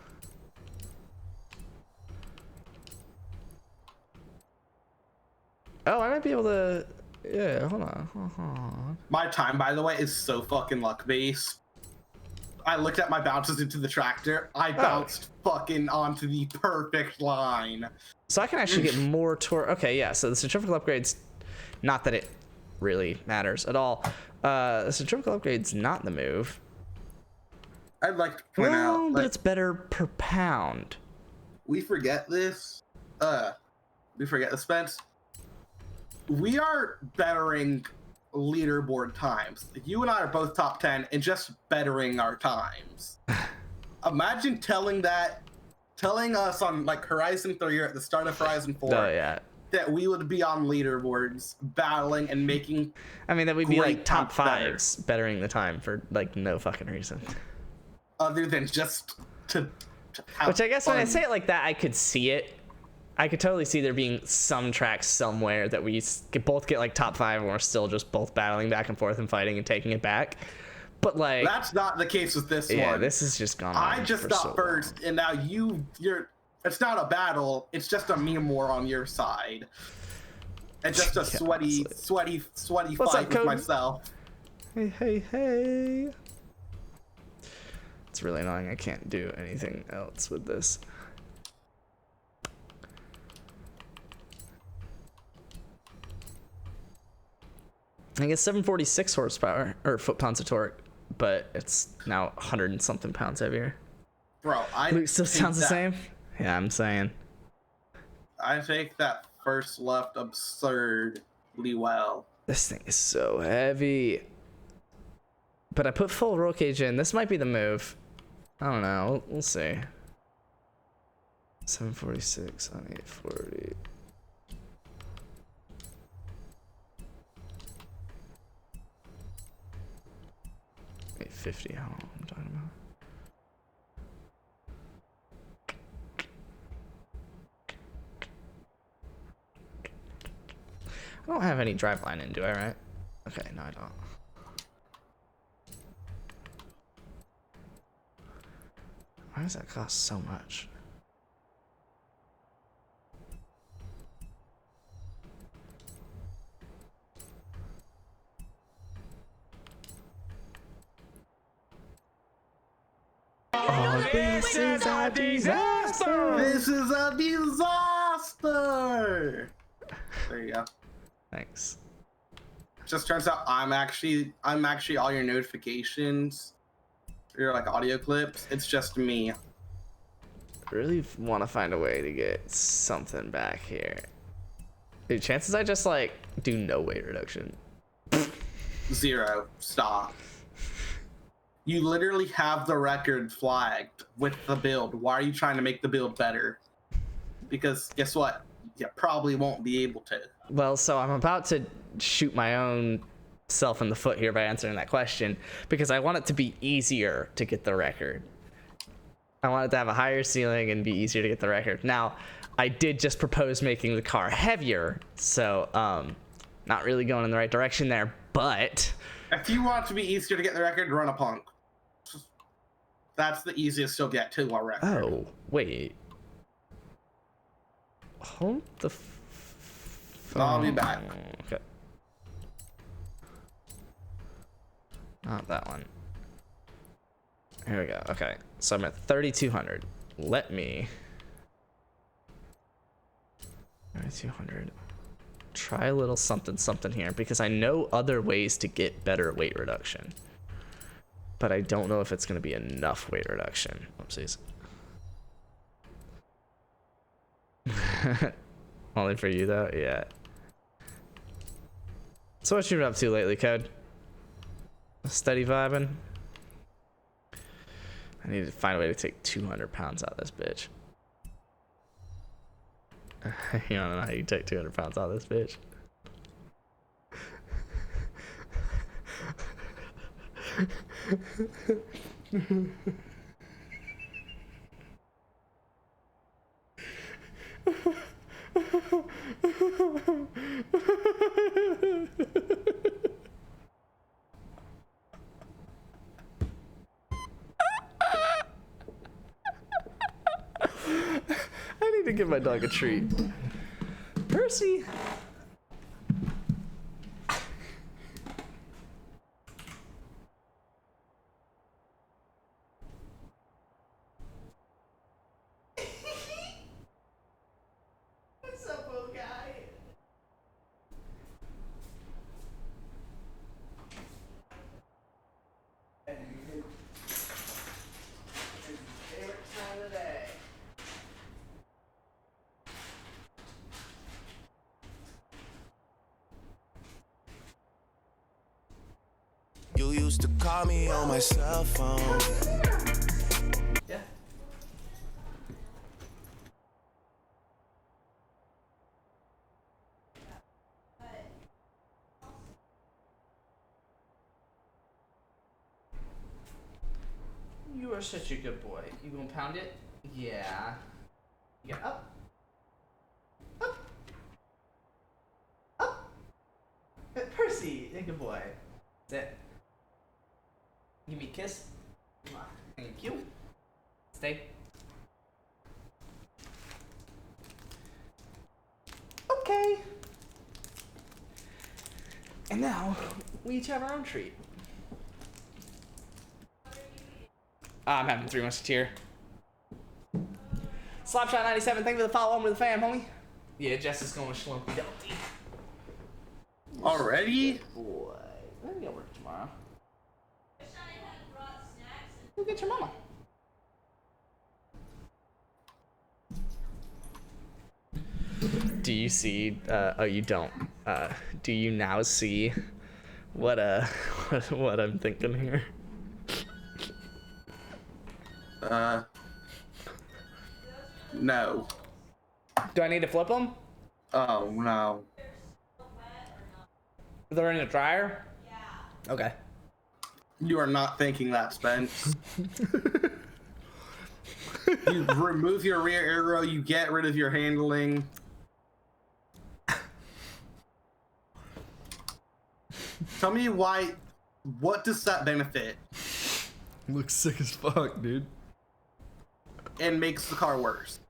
Oh, I might be able to... Yeah, hold on. My time, by the way, is so fucking luck-based. I looked at my bounces into the tractor. I bounced fucking onto the perfect line. So I can actually get more torque. Okay, yeah, so the centrifugal upgrade's... Not that it really matters at all. The centrifugal upgrade's not the move. I'd like to point Well, out, but like, it's better per pound. we forget this. We forget this, Spence. We are bettering leaderboard times. You and I are both top 10 and just bettering our times. Imagine telling us on like Horizon 3 or at the start of Horizon 4 Oh, yeah. that we would be on leaderboards battling and making, I mean, that would be Great like top times better. fives, bettering the time for like no fucking reason. other than just to have Which I guess when I fun. say it like that, I could see it. I could totally see there being some tracks somewhere that we could both get like top five and we're still just both battling back and forth and fighting and taking it back. But like, That's not the case with this yeah, one. this has just gone on. I just for got so long. first, and now you're. It's not a battle. It's just a meme war on your side, and just a Yeah, sweaty What's fight up, with Cody? myself. Hey. It's really annoying. I can't do anything else with this. I guess 746 horsepower or foot-pounds of torque, but it's now 100 and something pounds heavier. Bro, Luke still sounds the same? Yeah, I'm saying. I take that first left absurdly well. This thing is so heavy. But I put full roll cage in. This might be the move. I don't know. We'll see. 746 on 840. $850. How long I'm talking about? I don't have any driveline in, do I, right? Okay, no, I don't. Why does that cost so much? Oh, this is a disaster! This is a disaster! There you go. Thanks. Just turns out I'm actually all your notifications, your like audio clips. It's just me. I really want to find a way to get something back here. Dude, chances I just like do no weight reduction. 0. Stop. You literally have the record flagged with the build. Why are you trying to make the build better? Because guess what? You probably won't be able to. Well, so I'm about to shoot my own self in the foot here by answering that question because I want it to be easier to get the record. I want it to have a higher ceiling and be easier to get the record. Now, I did just propose making the car heavier, so not really going in the right direction there, but If you want it to be easier to get the record, run a punk. That's the easiest you'll get to a record. oh, wait. Hold the I'll be back. Okay. Not that one. Here we go. Okay. So I'm at 3,200. Let me 3,200. Try a little something here because I know other ways to get better weight reduction. But I don't know if it's going to be enough weight reduction. Oopsies. Only for you though? Yeah. So what you been up to lately, Code? Steady vibing? I need to find a way to take 200 pounds out of this bitch. You don't know how you take 200 pounds out of this bitch. I need to give my dog a treat. Percy! What's up, old guy? Favorite time of day. You used to call me on my cell phone. Yeah. You are such a good boy. You gonna pound it? Yeah. You got up. Up. Up. Percy, you're a good boy. That's it. Give me a kiss. Mwah. Thank you. Stay. Okay. And now we each have our own treat. I'm having 3 Musketeer. Slapshot97, thank you for the follow on with the fam, homie. Yeah, Jess is going with Schlumpy Dumpty. Already? Boy, maybe I'll work tomorrow. Go get your mama. Do you see? Oh, you don't. Do you now see what what I'm thinking here? No. Do I need to flip them? Oh, no. They're in the dryer? Yeah. Okay. You are not thinking that, Spence. You remove your rear arrow, you get rid of your handling. Tell me why, what does that benefit Looks sick as fuck, dude. and makes the car worse?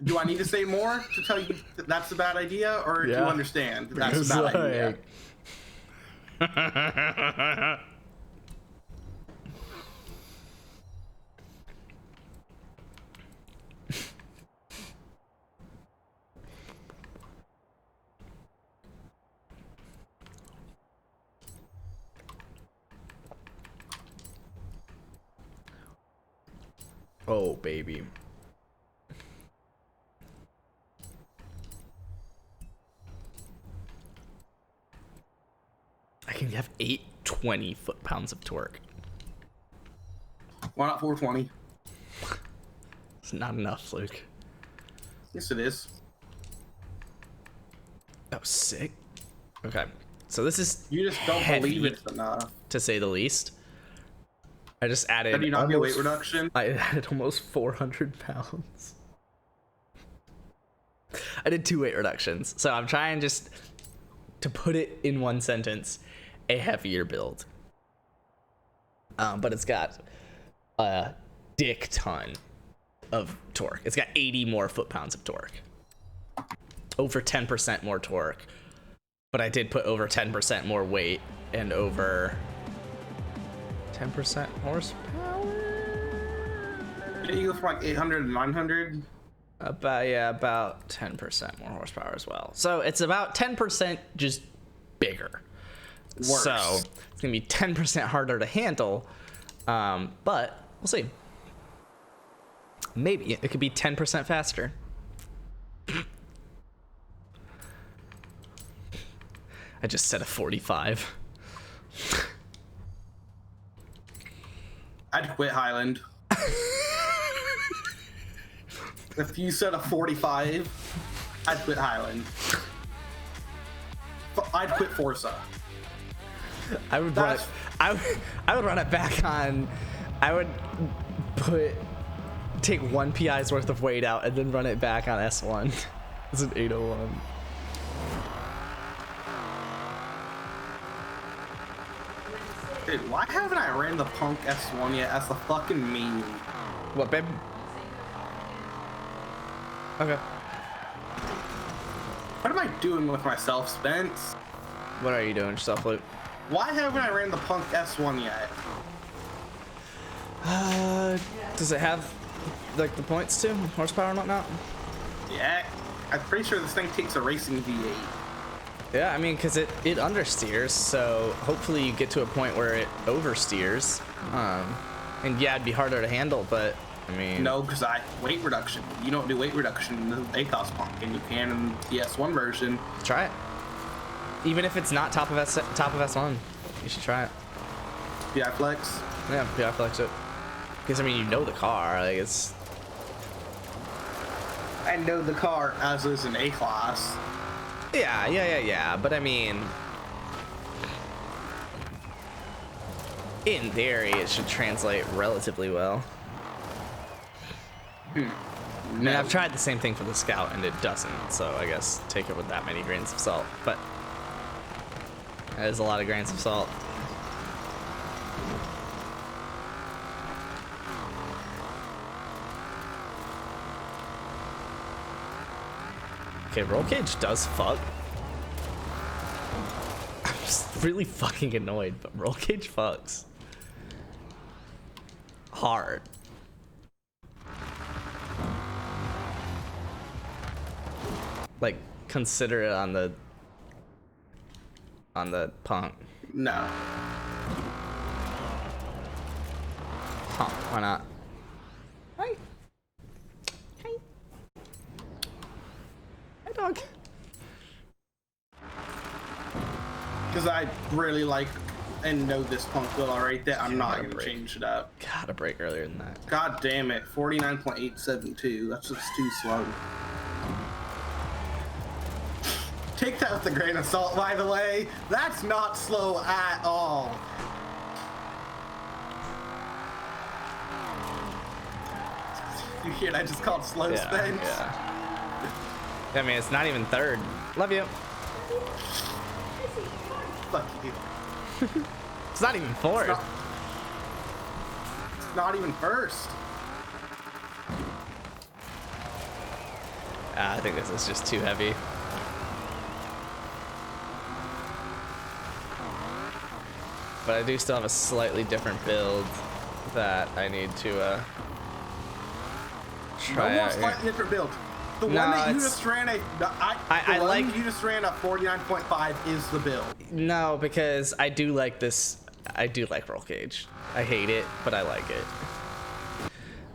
Do I need to say more to tell you that that's a bad idea, or do you Yeah. understand that that's a bad idea? Oh, baby. I can have 820 foot-pounds of torque. Why not 420? It's not enough, Luke. Yes, it is. That was sick. Okay, so this is You just don't heavy, believe it's enough. to say the least. I just added. Have you not do weight almost- reduction? I added almost 400 pounds. I did 2 weight reductions, so I'm trying just to put it in one sentence: a heavier build. But it's got a dick ton of torque. It's got 80 more foot-pounds of torque. Over 10% more torque. But I did put over 10% more weight and over 10% horsepower. You go from like 800 to 900. About 10% more horsepower as well. So it's about 10% just bigger. Worse. So it's gonna be 10% harder to handle. But we'll see. Maybe it could be 10% faster. I just set a 45. I'd quit Highland. If you said a 45, I'd quit Highland. I'd quit Forza. I would run it, That's- I would run it back on. I would take 1 PI's worth of weight out and then run it back on S1. It's an 801. Dude, why haven't I ran the Punk S1 yet? That's the fucking meme. What, babe? Okay. What am I doing with myself, Spence? What are you doing yourself, Luke? Why haven't I ran the Punk S1 yet? Does it have like the points too? Horsepower and whatnot? Yeah, I'm pretty sure this thing takes a racing V8. Yeah, I mean, because it understeers, so hopefully you get to a point where it oversteers. And yeah, it'd be harder to handle, but I mean... No, because weight reduction. You don't do weight reduction in the ACOS Punk, and you can in the S1 version. Try it. Even if it's not top of S1, you should try it. PI Flex. Yeah, PI Flex it. Because I mean, you know the car, like it's... I know the car as is an A-Class. Yeah, but I mean... In theory, it should translate relatively well. I mean, I've tried the same thing for the Scout, and it doesn't, so I guess take it with that many grains of salt, but... That is a lot of grains of salt. Okay, roll cage does fuck. I'm just really fucking annoyed, but roll cage fucks. Hard. Like, consider it on the punk. No. Huh, why not? Hi. Hi. Hi, dog. Because I really like and know this punk build already that I'm not Gotta going to break. change it up. Gotta break earlier than that. God damn it. 49.872. That's just too slow. Take that with a grain of salt, by the way. That's not slow at all. You hear that? I just called slow Spence. Yeah. I mean, it's not even third. Love you. Fuck you. It's not even fourth. It's not even first. I think this is just too heavy. But I do still have a slightly different build that I need to try No more out here. slightly different build. The No, one that you it's- just ran I like- you just ran a 49.5 is the build. No, because I do like this. I do like roll cage. I hate it, but I like it.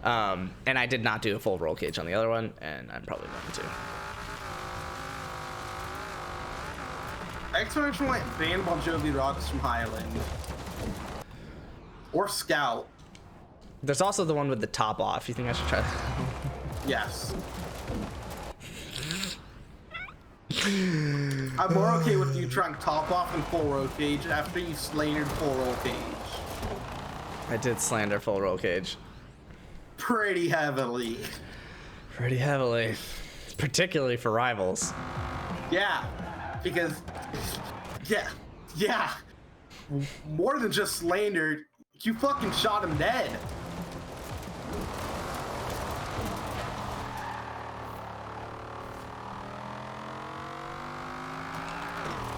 And I did not do a full roll cage on the other one, and I'm probably going to. Expedition went ban Bon Jovi Rocks from Highland. Or Scout. There's also the one with the top off. You think I should try that? Yes. I'm more okay with you trying top off and full roll cage after you slandered full roll cage. I did slander full roll cage. Pretty heavily. Pretty heavily. Particularly for rivals. Yeah. Because, yeah. More than just slandered, you fucking shot him dead.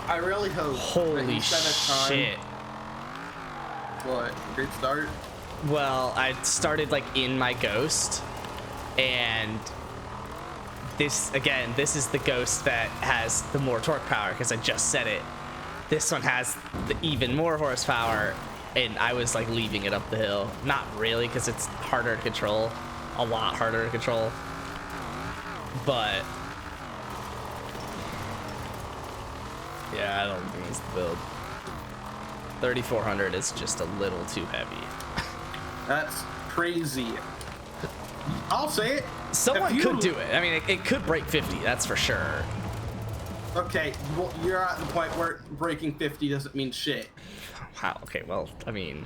I really hope that Holy you set a time. shit. What? Great start? Well, I started like in my ghost, and this is the ghost that has the more torque power because I just said it. This one has the even more horsepower, and I was like leaving it up the hill. Not really, because it's harder to control, a lot harder to control. But yeah, I don't think it's the build. 3400 is just a little too heavy. That's crazy. I'll say it. Someone If you- could do it. I mean, it could break 50, that's for sure. Okay, well, you're at the point where breaking 50 doesn't mean shit. Wow, okay, well, I mean.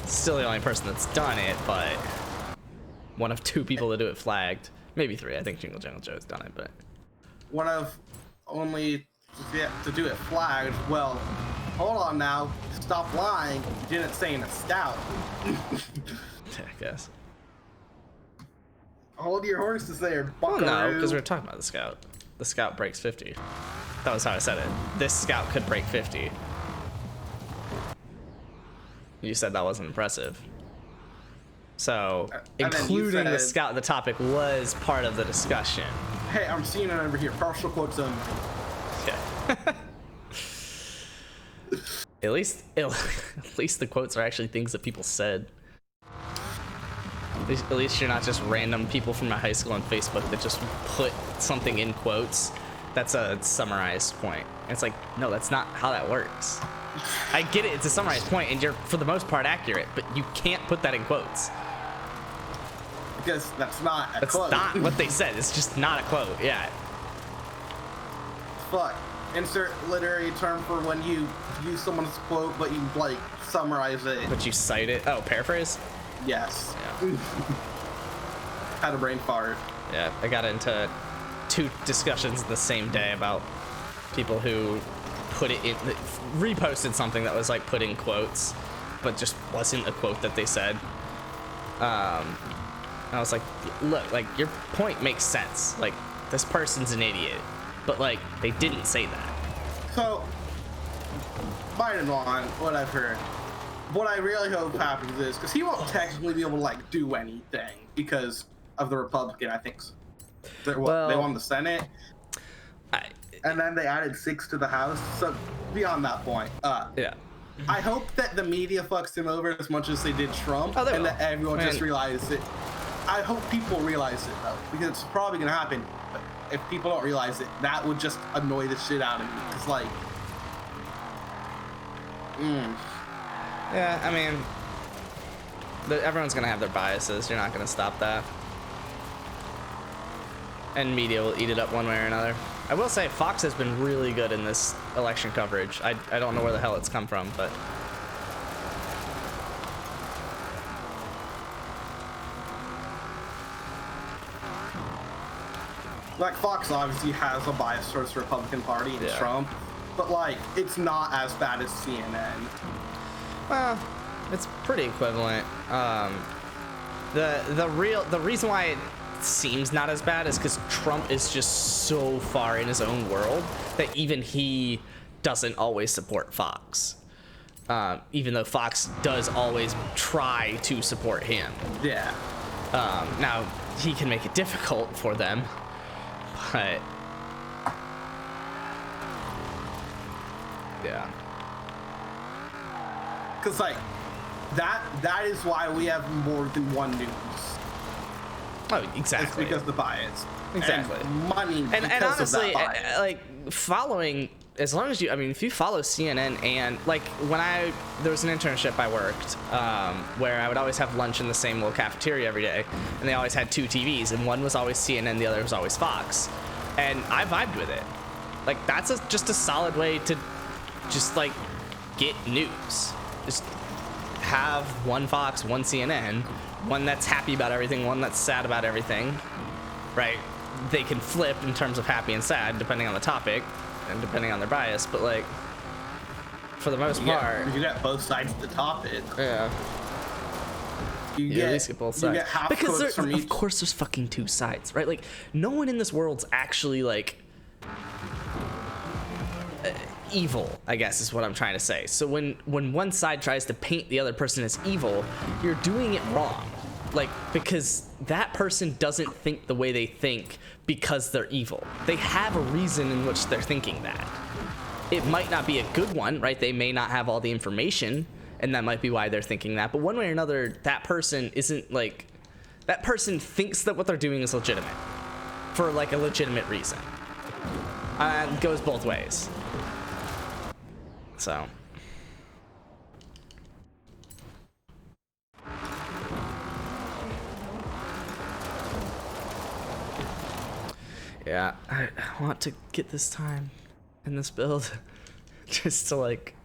Still the only person that's done it, but one of two people to do it flagged. Maybe three. I think Jingle Jangle Joe's done it, but One of only to do it flagged. Well, hold on now. Stop lying. You didn't say in a scout. I guess. Hold your horses there, Well, buckaroo. no, because we're talking about the Scout. The Scout breaks 50. That was how I said it. This Scout could break 50. You said that wasn't impressive. So, And then you including the said- Scout, the topic was part of the discussion. Hey, I'm seeing it over here. Partial quotes only. Yeah. at least the quotes are actually things that people said. At least you're not just random people from my high school on Facebook that just put something in quotes. That's a summarized point. And it's like, no, that's not how that works. I get it, it's a summarized point, and you're for the most part accurate, but you can't put that in quotes. Because that's not a That's quote. not what they said. It's just not a quote. Yeah. Fuck. Insert literary term for when you use someone's quote, but you, like, summarize it. But you cite it. Oh, paraphrase? Yes. Yeah. Had a brain fart. Yeah, I got into 2 discussions the same day about people who put it in, reposted something that was like put in quotes, but just wasn't a quote that they said. I was like, look, like your point makes sense. Like this person's an idiot, but like they didn't say that. So, Biden on what I've heard, what I really hope happens is, because he won't technically be able to like do anything because of the Republican, I think. They won the Senate, and then they added 6 to the House. So beyond that point, Yeah. I hope that the media fucks him over as much as they did Trump, Oh, they and will. that everyone just realizes it. I hope people realize it though, because it's probably gonna happen. But if people don't realize it, that would just annoy the shit out of me. It's like, Yeah, I mean, everyone's gonna have their biases. You're not gonna stop that. And media will eat it up one way or another. I will say Fox has been really good in this election coverage. I don't know where the hell it's come from, but like Fox obviously has a bias towards the Republican Party and Yeah. Trump, but like it's not as bad as CNN. well, it's pretty equivalent. The reason why it seems not as bad is because Trump is just so far in his own world that even he doesn't always support Fox. Even though Fox does always try to support him. Yeah. Now, he can make it difficult for them, but yeah. Because like that is why we have more than one news. Oh, It's exactly. because of the bias. Exactly. And money And because honestly, of that bias. like following, as long as you, I mean, if you follow CNN and like when there was an internship I worked where I would always have lunch in the same little cafeteria every day, and they always had 2 TVs, and one was always CNN, the other was always Fox, and I vibed with it. Like that's just a solid way to just like get news. Just have one Fox, one CNN, one that's happy about everything, one that's sad about everything, right? They can flip in terms of happy and sad depending on the topic and depending on their bias, but like for the most part, you get both sides of the topic. yeah, You at get least get both you sides. get half Because quotes from of each. course there's fucking 2 sides, right? Like no one in this world's actually like evil, I guess is what I'm trying to say. So when one side tries to paint the other person as evil, you're doing it wrong. Like, because that person doesn't think the way they think because they're evil. They have a reason in which they're thinking that. It might not be a good one, right? They may not have all the information, and that might be why they're thinking that. But one way or another, that person isn't like, that person thinks that what they're doing is legitimate for like a legitimate reason. It goes both ways. So. Yeah, I want to get this time in this build just to like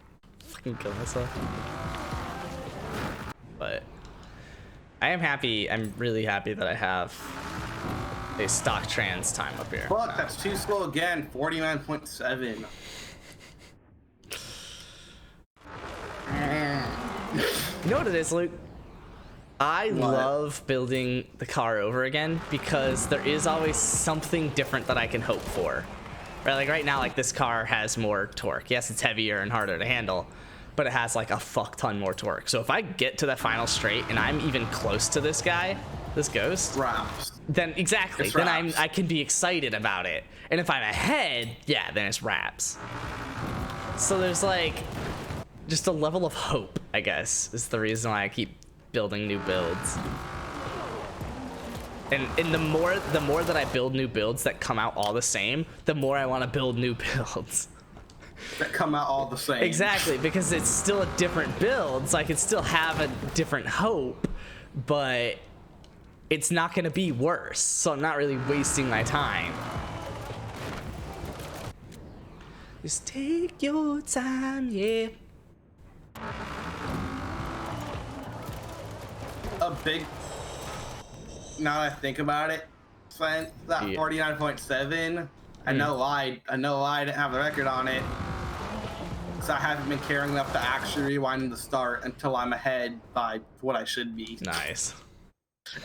fucking kill myself. But I am happy, I'm really happy that I have a stock trans time up here. Fuck, that's too slow again. 49.7. You know what it is, Luke? I What? love building the car over again because there is always something different that I can hope for. Right, like right now, like this car has more torque. Yes, it's heavier and harder to handle, but it has like a fuck ton more torque. So if I get to that final straight and I'm even close to this guy, this ghost, Raps. then exactly, It's then wraps. I can be excited about it. And if I'm ahead, yeah, then it's wraps. So there's like just a level of hope, I guess, is the reason why I keep building new builds. And the more that I build new builds that come out all the same, the more I want to build new builds. That come out all the same. Exactly, because it's still a different build, so I can still have a different hope, but it's not going to be worse, so I'm not really wasting my time. Just take your time, yeah. A big. Now that I think about it, Sven, that Yeah. 49.7. I know why. I know why I didn't have the record on it. Because I haven't been caring enough to actually rewind the start until I'm ahead by what I should be. Nice.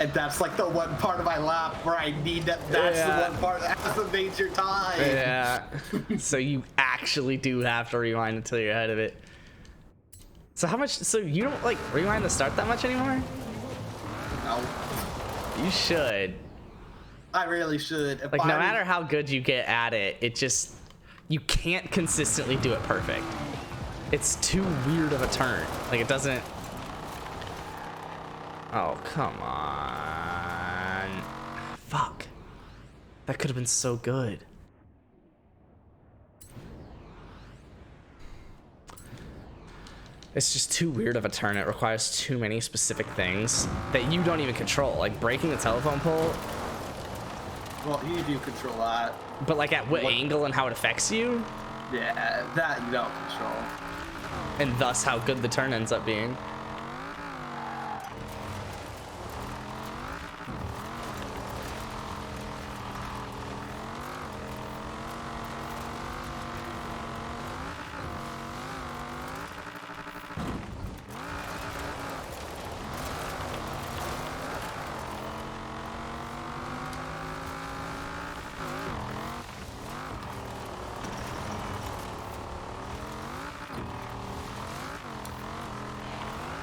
And that's like the one part of my lap where I need that. That's Yeah. the one part that has the major time. Yeah. So you actually do have to rewind until you're ahead of it. So how much? So you don't like rewind the start that much anymore? No, You should. I really should. If Like no I was- matter how good you get at it, it just you can't consistently do it perfect. It's too weird of a turn. Like it doesn't. Oh come on! Fuck. That could have been so good. It's just too weird of a turn. It requires too many specific things that you don't even control. Like breaking the telephone pole, Well, you do control that. but like at what angle and how it affects you, Yeah, that you don't control. and thus how good the turn ends up being.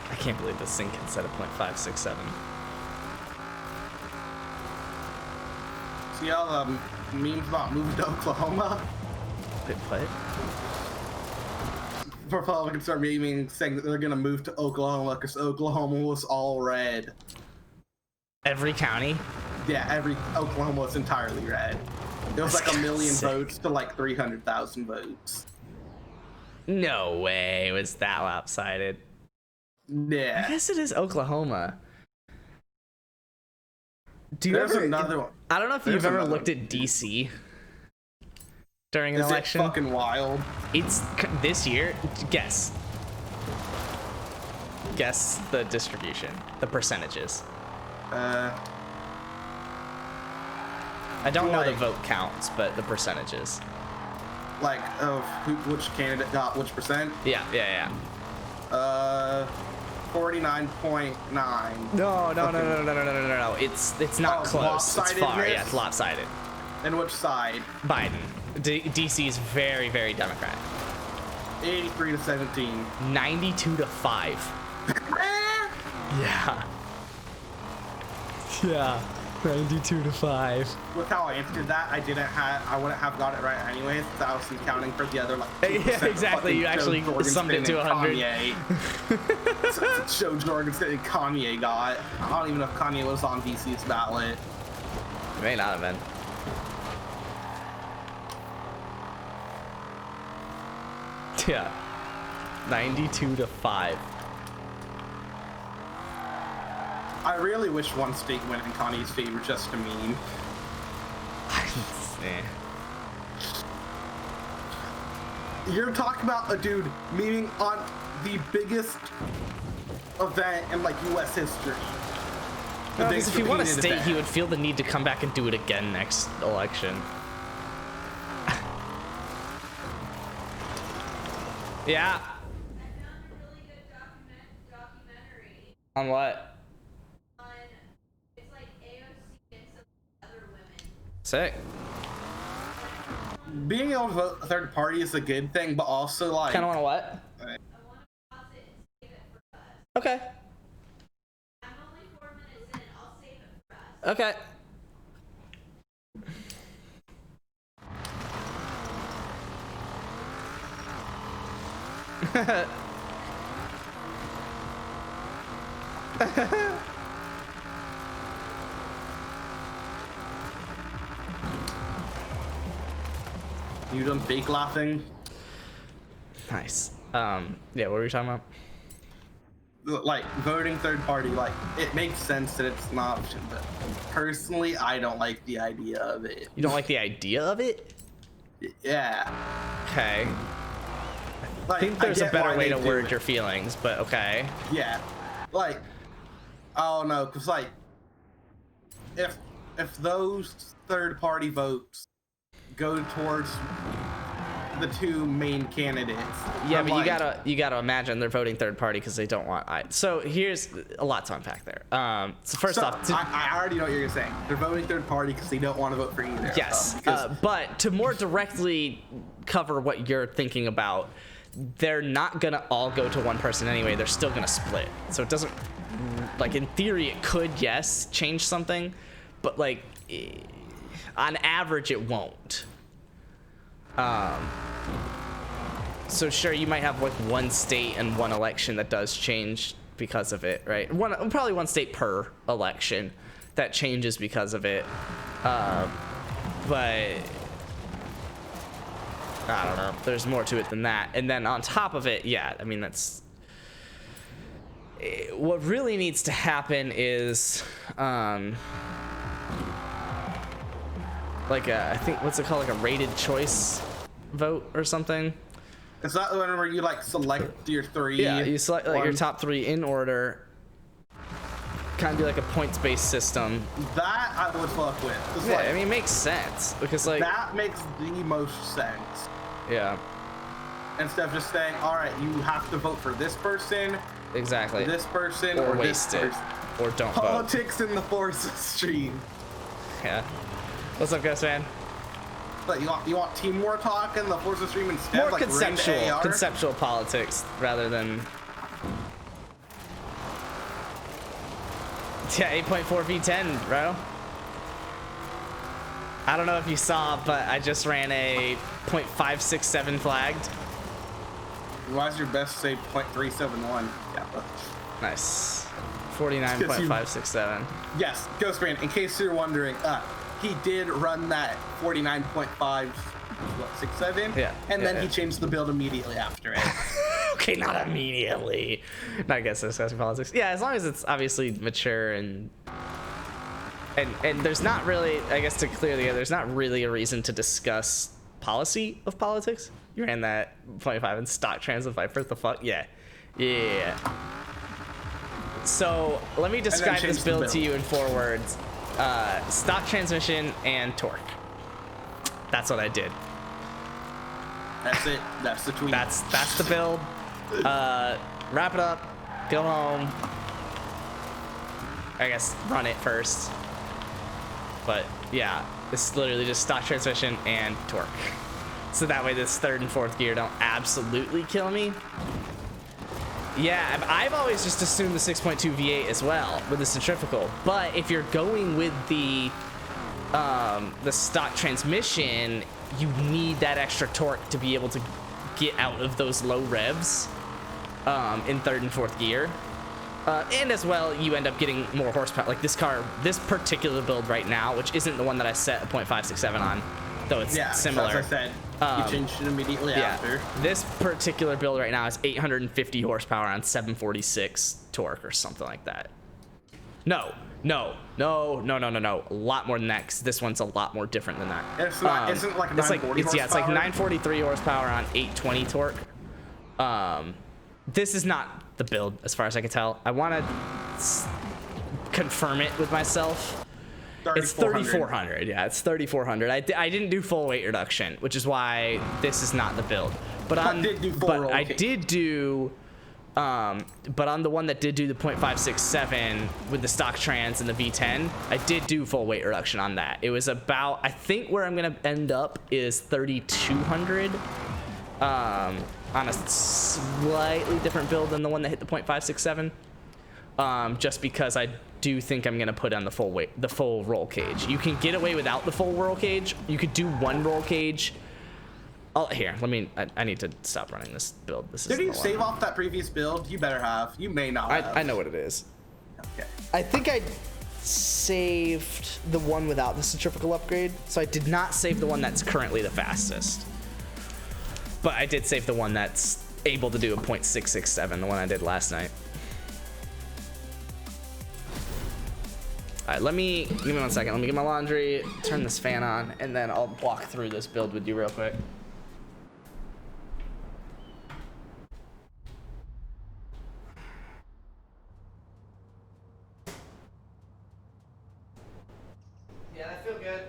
I can't believe this thing can set a .567. See all the memes about moving to Oklahoma? Wait, what? Republicans are memeing saying that they're gonna move to Oklahoma because Oklahoma was all red. Every county? Yeah, every Oklahoma was entirely red. It was That's like 1 million sick. votes to like 300,000 votes. No way it was that lopsided. I Yeah. guess it is Oklahoma. Do you There's ever? another one. I don't know if There's you've ever another looked one. at DC during an Is it election. fucking wild? It's this year. Guess. Guess the distribution, the percentages. I don't know the like- vote counts, but the percentages. Like of which candidate got which percent? Yeah, yeah, yeah. 49.9. No. It's not Oh, close. It's far. Yeah, lopsidedness? it's lopsided. And which side? Biden. DC is very, very Democrat. 83 to 17. 92 to 5. Yeah. Yeah. 92 to 5. With how I answered that, I wouldn't have got it right anyways, because I was counting for the other like 2% Yeah, of exactly. You fucking actually Joe summed it to Jorgensen 100. and Kanye. So Joe Jorgensen and Kanye got. I don't even know if Kanye was on DC's ballot. It may not have been. Yeah. 92 to 5. I really wish one state went in Kanye's favor just to meme. Eh. You're talking about a dude memeing on the biggest event in like U.S. history. The No, biggest because if he won a opinion state, event. he would feel the need to come back and do it again next election. Yeah. I found a really good documentary On what? on, it's like AOC and some other women. Sick. Being able to vote a third party is a good thing, but also like Kind of want to what? I want to pause it and save it for us. Okay. I'm only 4 minutes in. I'll save it for us. Okay. you done fake laughing. Nice. Yeah, what were we talking about? Like voting third party, like it makes sense that it's an option, but personally, I don't like the idea of it. You don't like the idea of it? Yeah, Okay. like, I think there's a get better why way they to do word it. your feelings, but okay. Yeah, like I don't know, cause like if those third party votes go towards the two main candidates. Yeah, I'm but like, you gotta imagine they're voting third party because they don't want I. So here's a lot to unpack there. So first So, off, I already know what you're saying. They're voting third party because they don't want to vote for either. yes, Because but to more directly cover what you're thinking about, they're not gonna all go to one person anyway. They're still gonna split. So it doesn't, like, in theory it could, yes, change something, but like on average it won't. So sure, you might have like one state and one election that does change because of it, right? Probably one state per election that changes because of it. But I don't know. There's more to it than that. And then on top of it, yeah, I mean, that's what really needs to happen is like I think, what's it called, like a rated choice vote or something. it's not the one where you like select your three. Yeah, you select like your ones. top three in order. Kind of be like a points-based system. That I would fuck with. 'Cause, Yeah, like, I mean, it makes sense because like, that makes the most sense. yeah, Instead of just saying, all right, you have to vote for this person, exactly. this person, or or this waste it, person. or don't vote. Politics in the Forces stream. Yeah. What's up, Ghost Man? But you want team war talk in the Forces stream instead? More like conceptual, AR? conceptual politics rather than. Yeah, 8.4 V10, bro. I don't know if you saw, but I just ran a .567 flagged. Why is your best say .371? Yeah. Nice. 49.567. Yes, Ghostman. In case you're wondering, he did run that 49.567. Yeah, And then yeah. he changed the build immediately after it. Okay, not immediately. I guess discussing politics. Yeah, as long as it's obviously mature and there's not really, I guess to clear the air, there's not really a reason to discuss policy of politics. You ran that 0.5 in stock trans of Viper. The fuck? Yeah. Yeah. So let me describe change this the build build. to you in 4 words. Stock transmission and torque. That's what I did. That's it. That's the tweet. That's the build. Wrap it up. Go home. I guess run it first. But yeah, this is literally just stock transmission and torque. So that way this 3rd and 4th gear don't absolutely kill me. Yeah, I've always just assumed the 6.2 V8 as well with the centrifugal. But if you're going with the stock transmission, you need that extra torque to be able to get out of those low revs in 3rd and 4th gear. And as well, you end up getting more horsepower. Like this car, this particular build right now, which isn't the one that I set a .567 on, though it's similar. As I said, you changed it immediately after. This particular build right now is 850 horsepower on 746 torque or something like that. No. A lot more than that, 'cause this one's a lot more different than that. It's not, isn't like 940 it's like horsepower? 943 horsepower on 820 torque. This is not the build as far as I can tell. I want to confirm it with myself. It's 3400. Yeah, it's 3400. I didn't do full weight reduction, which is why this is not the build. But I did do full roll I cage. did do but on the one that did do the .567 with the stock trans and the V10, I did do full weight reduction on that. It was about, I think where I'm gonna end up is 3200 on a slightly different build than the one that hit the .567. Just because I do think I'm gonna put on the full roll cage. You can get away without the full roll cage. You could do one roll cage. Here, I need to stop running this build. This Did is you save off that previous build? You better have. You may not have. I know what it is. Okay. I think I saved the one without the centrifugal upgrade, so I did not save the one that's currently the fastest. But I did save the one that's able to do a .667, the one I did last night. All right, give me 1 second. Let me get my laundry, turn this fan on, and then I'll walk through this build with you real quick. Yeah, I feel good.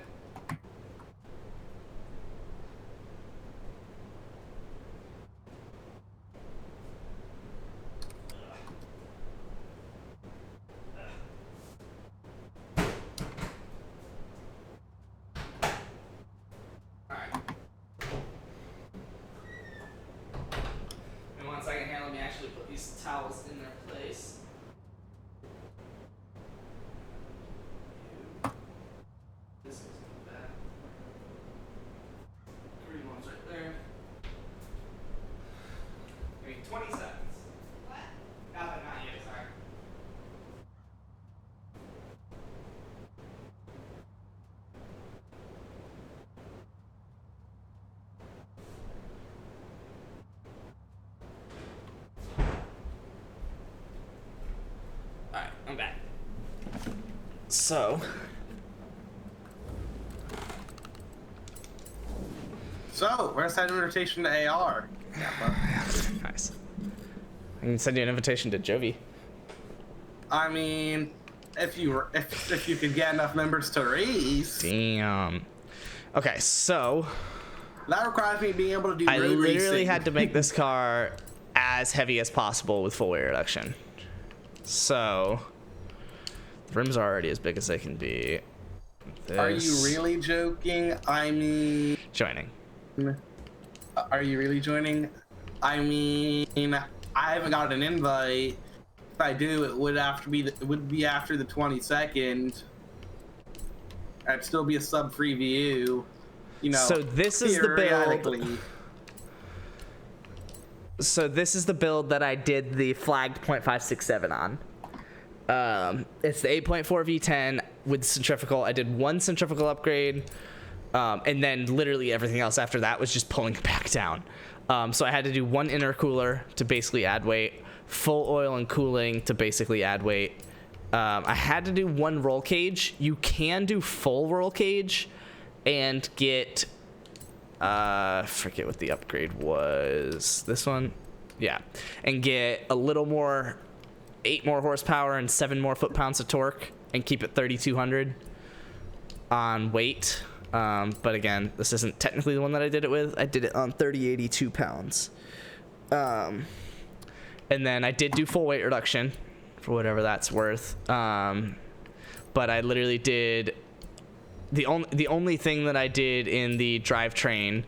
these towels in their place. This isn't bad. Green one's right there. Give me 20 seconds. What? Nothing, not yet, sorry. Alright, I'm back. So, So, we're gonna send an invitation to AR. nice. I can send you an invitation to Jovi. I mean, if you could get enough members to raise, Damn. Okay, so that requires me being able to do I road literally racing. had to make this car as heavy as possible with full weight reduction. So the rims are already as big as they can be. Are you This- really joking? I mean, joining? are you really joining? I mean, I haven't got an invite. If I do, it would be after the 22nd. I'd still be a sub-free view. You know. So this is the build. theoretically. So this is the build that I did the flagged .567 on. It's the 8.4 V10 with centrifugal. I did one centrifugal upgrade, and then literally everything else after that was just pulling it back down. So I had to do one intercooler to basically add weight, full oil and cooling to basically add weight. I had to do one roll cage. You can do full roll cage and get forget what the upgrade was. This one? Yeah. And get a little more, 8 more horsepower and 7 more foot-pounds of torque and keep it 3,200 on weight. But again, this isn't technically the one that I did it with. I did it on 3,082 pounds. And then I did do full weight reduction for whatever that's worth. But I literally did the only thing that I did in the drivetrain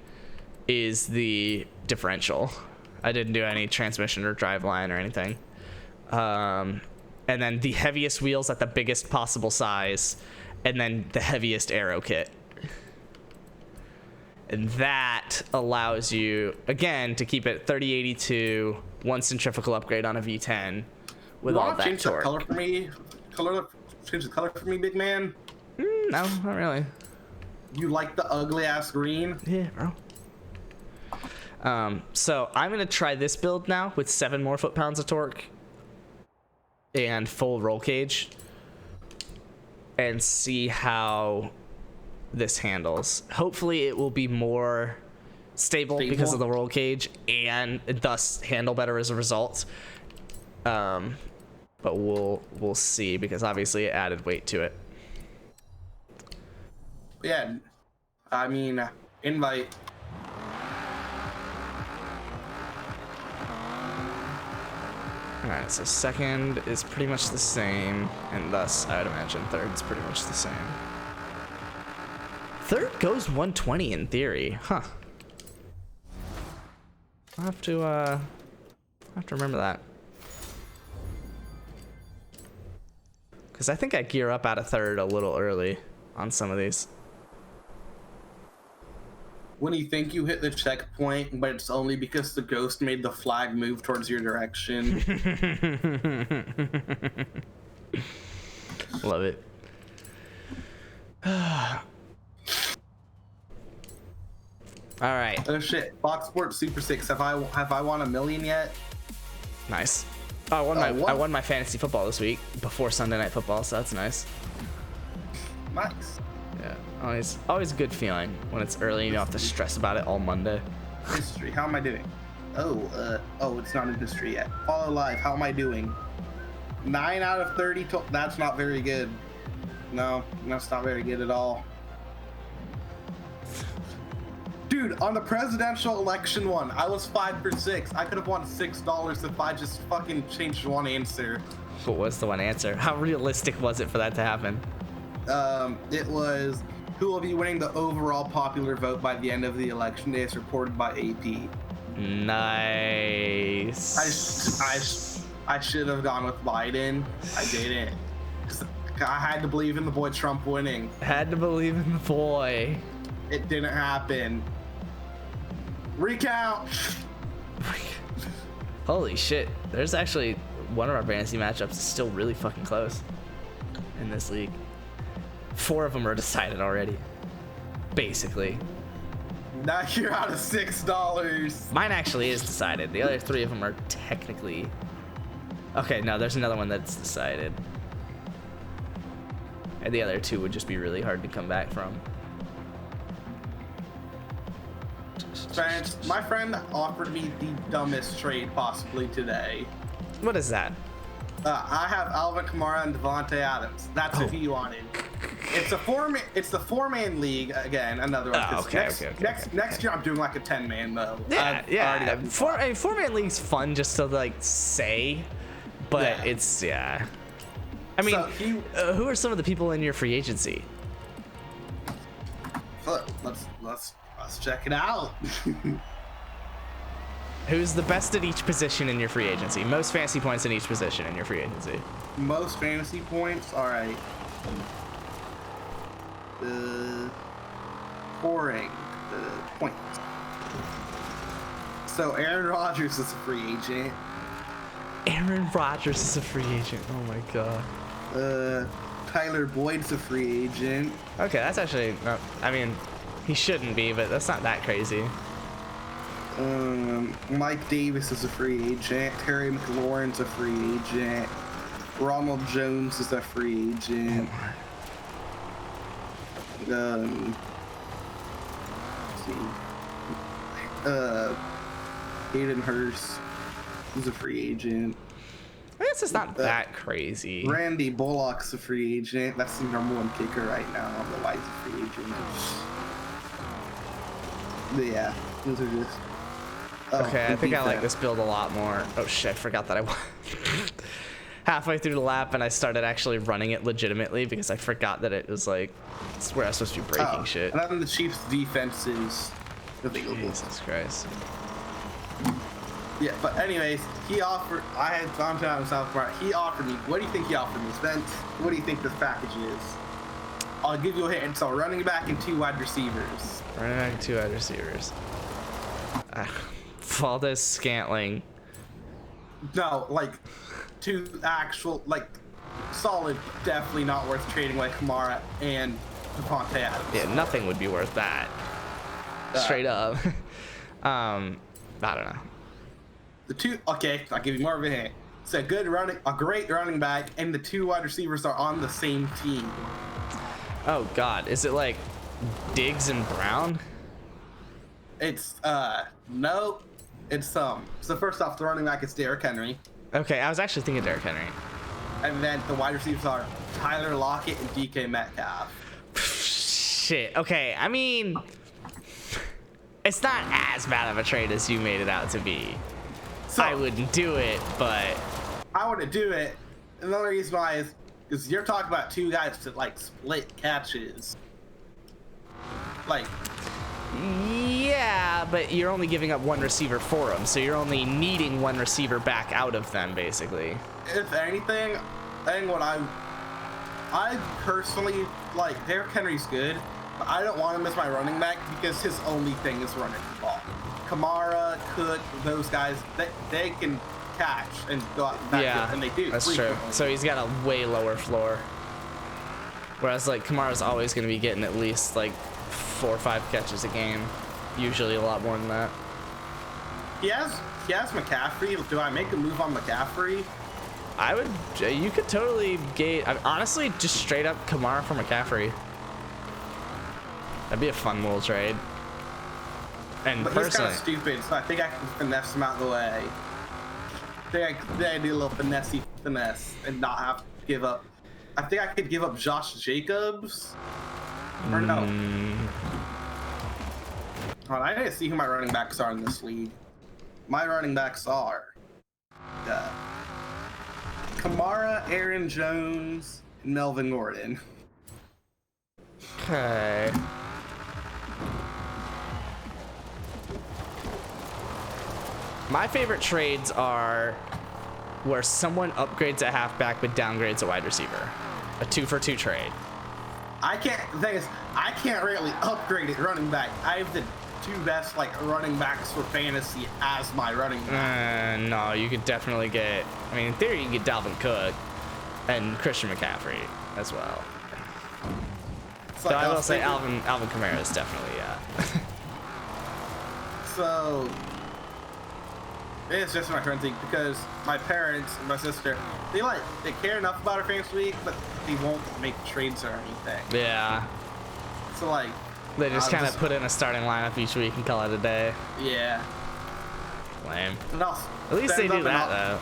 is the differential. I didn't do any transmission or driveline or anything. And then the heaviest wheels at the biggest possible size, and then the heaviest aero kit. And that allows you, again, to keep it 3082, one centrifugal upgrade on a V10 with You all wanna that change the torque. color for me? Change the color for me, big man. No, not really. You like the ugly ass green? Yeah, bro. So I'm gonna try this build now with 7 more foot-pounds of torque and full roll cage, and see how this handles. Hopefully, it will be more stable because of the roll cage and thus handle better as a result. But we'll see, because obviously it added weight to it. Yeah. I mean, invite. Alright, so second is pretty much the same, and thus I would imagine third's pretty much the same. Third goes 120 in theory, huh? I'll have to remember that. Because I think I gear up out of third a little early on some of these. When you think you hit the checkpoint, but it's only because the ghost made the flag move towards your direction. Love it. All right, Oh shit! Fox Sports Super 6. Have I won $1 million yet? nice. I won my fantasy football this week before Sunday Night Football, so that's nice. Nice. Yeah, always a good feeling when it's early and you don't have to stress about it all Monday. History. How am I doing? Oh, it's not in history yet. Follow live. How am I doing? 9 out of 30. That's not very good. No, that's not very good at all. Dude, on the presidential election one, I was 5 for 6. I could have won $6 if I just fucking changed one answer. What was the one answer? How realistic was it for that to happen? It was, who will be winning the overall popular vote by the end of the election day as reported by AP. Nice. I should have gone with Biden. I didn't. 'Cause I had to believe in the boy Trump winning. Had to believe in the boy. It didn't happen. Recount. Holy shit. There's actually one of our fantasy matchups is still really fucking close in this league. 4 of them are decided already. Basically. Now you're out of $6. Mine actually is decided. The other 3 of them are technically... Okay, no, there's another one that's decided. And the other 2 would just be really hard to come back from. Friends, my friend offered me the dumbest trade possibly today. What is that? I have Alvin Kamara and Devontae Adams. That's who he wanted. It's a 4-man. It's the 4-man league again. Another one. Oh, okay, Next year I'm doing like a 10-man though. Yeah, I've already yeah. got- 4-man league's fun just to like say, but Yeah. it's yeah. I mean, So who are some of the people in your free agency? Let's check it out. Who's the best at each position in your free agency? Most fantasy points in each position in your free agency. Most fantasy points. All right. Scoring points. So Aaron Rodgers is a free agent. Aaron Rodgers is a free agent. Oh my god. Tyler Boyd's a free agent. Okay, that's actually not, I mean, he shouldn't be, but that's not that crazy. Mike Davis is a free agent. Terry McLaurin's a free agent. Ronald Jones is a free agent. Let's see. Hayden Hurst is a free agent. I guess it's not that crazy. Randy Bullock's a free agent. That's the #1 kicker right now. I don't know why he's a free agent. But yeah, those are just. Okay, I think I like this build a lot more. Oh shit, I forgot that I won. Halfway through the lap and I started actually running it legitimately because I forgot that it was like, it's where I was supposed to be breaking shit. And then the Chiefs' defense is available. Jesus Christ. Yeah, but anyways, he offered. I had gone to South Park. He offered me. What do you think he offered me, Spence? What do you think this package is? I'll give you a hint. It's a running back and 2 wide receivers. Running back, 2 wide receivers. Valdez Scantling. No, like 2 actual, like solid. Definitely not worth trading like Kamara and Devontae Adams. Yeah, nothing would be worth that. Straight up. I don't know. The 2. Okay, I'll give you more of a hint. It's a great running back, and the 2 wide receivers are on the same team. Oh god, is it like Diggs and Brown? It's no. It's so first off, the running back is Derrick Henry. Okay, I was actually thinking Derrick Henry. And then the wide receivers are Tyler Lockett and DK Metcalf. Shit. Okay, I mean, it's not as bad of a trade as you made it out to be. So, I wouldn't do it, but I want to do it. Another reason why is because you're talking about 2 guys to like split catches. Like, yeah, but you're only giving up 1 receiver for them, so you're only needing 1 receiver back out of them, basically. if anything, I think what I personally like, Derrick Henry's good, but I don't want him as my running back because his only thing is running the ball. Kamara, Cook, those guys, they can catch and go out back Yeah, and they do. that's true. frequently. So he's got a way lower floor. Whereas like Kamara's always going to be getting at least like 4 or 5 catches a game. Usually a lot more than that. He has McCaffrey. Do I make a move on McCaffrey? I would. You could totally get. Honestly, just straight up Kamara for McCaffrey. That'd be a fun little trade. And But he's kind personally, of stupid, so I think I can finesse him out of the way. I think I do a little finesse and not have to give up. I think I could give up Josh Jacobs. Or no. Hold on, I need to see who my running backs are in this league. My running backs are Kamara, Aaron Jones, and Melvin Gordon. okay. My favorite trades are where someone upgrades a halfback but downgrades a wide receiver. A 2-for-2 trade. The thing is, I can't really upgrade it running back. I have the 2 best like running backs for fantasy as my running back. No, you could definitely get. I mean, in theory, you can get Dalvin Cook and Christian McCaffrey as well. It's So like I will was say thinking- Alvin Kamara is definitely So it's just my friend thing because my parents and my sister, they care enough about our fantasy league, but they won't make trades or anything. yeah. So like They just I'll kind of put in a starting lineup each week and call it a day. yeah. Lame. And I'll At least they send do them that and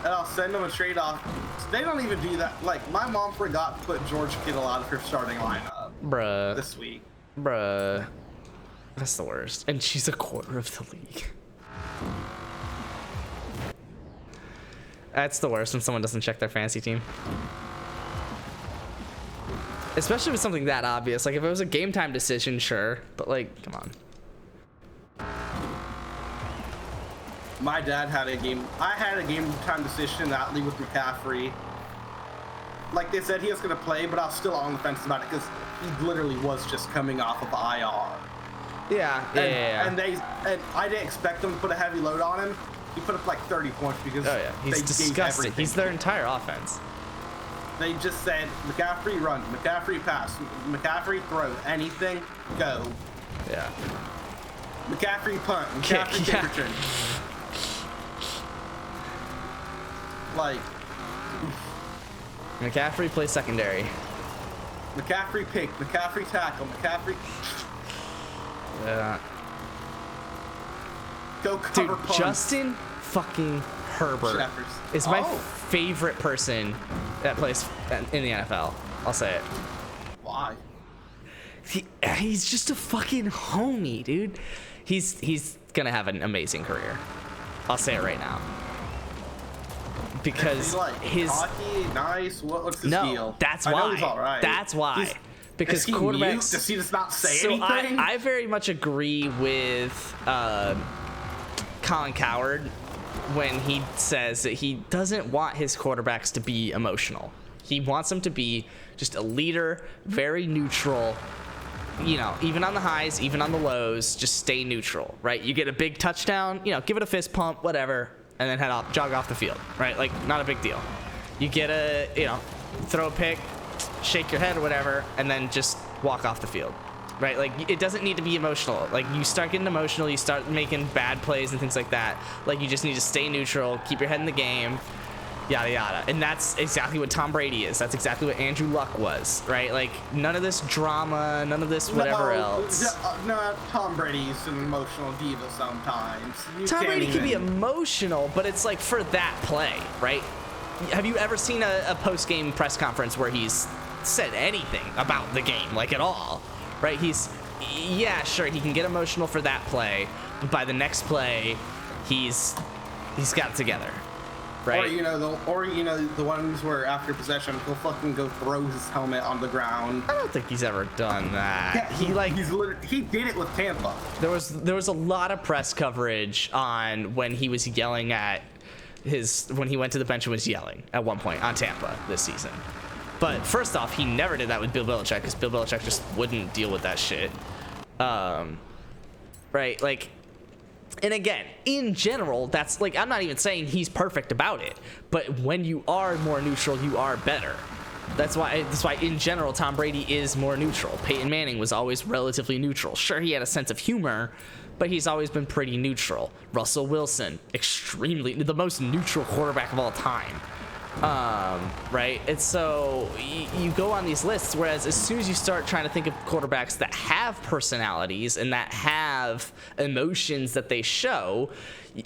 though. I'll send them a trade off. So they don't even do that. Like my mom forgot to put George Kittle out of her starting lineup Bruh. this week. Bruh. That's the worst. And she's a quarter of the league. That's the worst when someone doesn't check their fantasy team. Especially with something that obvious. Like if it was a game time decision, sure. But like, come on. My dad had a game. I had a game time decision in that league with McCaffrey. Like they said he was gonna play, but I was still on the fence about it because he literally was just coming off of IR. Yeah, And I didn't expect them to put a heavy load on him. He put up like 30 points because Oh yeah, he's they gave disgusting. everything. He's their entire offense. They just said McCaffrey run, McCaffrey pass, McCaffrey throw, anything, go. Yeah. McCaffrey punt, Kick, McCaffrey kick yeah. return. Like McCaffrey plays secondary. McCaffrey pick, McCaffrey tackle, McCaffrey Yeah. go Dude, cover punt. Justin fucking Herbert Jeffers. is my Oh. favorite person that plays in the NFL. I'll say it. Why? He's just a fucking homie, dude. He's gonna have an amazing career. I'll say it right now. Because Is he like his cocky, nice. What's his no, deal? that's I know why. he's all right. That's why. Is Because he mute? quarterbacks. Does he just not say So anything? I very much agree with Colin Cowherd when he says that he doesn't want his quarterbacks to be emotional. He wants them to be just a leader, very neutral. You know, even on the highs, even on the lows, just stay neutral, right? You get a big touchdown, you know, give it a fist pump, whatever, and then jog off the field, right? Like, not a big deal. You get a, you know, throw a pick, shake your head or whatever, and then just walk off the field, right? Like, it doesn't need to be emotional. Like, you start getting emotional, you start making bad plays and things like that. Like, you just need to stay neutral, keep your head in the game, yada yada. And that's exactly what Tom Brady is. That's exactly what Andrew Luck was, right? Like, none of this drama, none of this whatever else. No, Tom Brady's an emotional diva sometimes. You Tom can't Brady can be even- emotional, but it's like for that play, right? Have you ever seen a post-game press conference where he's said anything about the game, like at all, right? Yeah, sure, he can get emotional for that play, but by the next play, he's got it together, right? Or the ones where after possession he'll fucking go throw his helmet on the ground. I don't think he's ever done that. Yeah, he did it with Tampa. There was a lot of press coverage on when he was yelling at when he went to the bench and was yelling at one point on Tampa this season. But first off, he never did that with Bill Belichick because Bill Belichick just wouldn't deal with that shit. Right? Like, and again, in general, that's like, I'm not even saying he's perfect about it, but when you are more neutral, you are better. That's why in general, Tom Brady is more neutral. Peyton Manning was always relatively neutral. Sure, he had a sense of humor, but he's always been pretty neutral. Russell Wilson, the most neutral quarterback of all time. Right? And so you go on these lists, whereas as soon as you start trying to think of quarterbacks that have personalities and that have emotions that they show,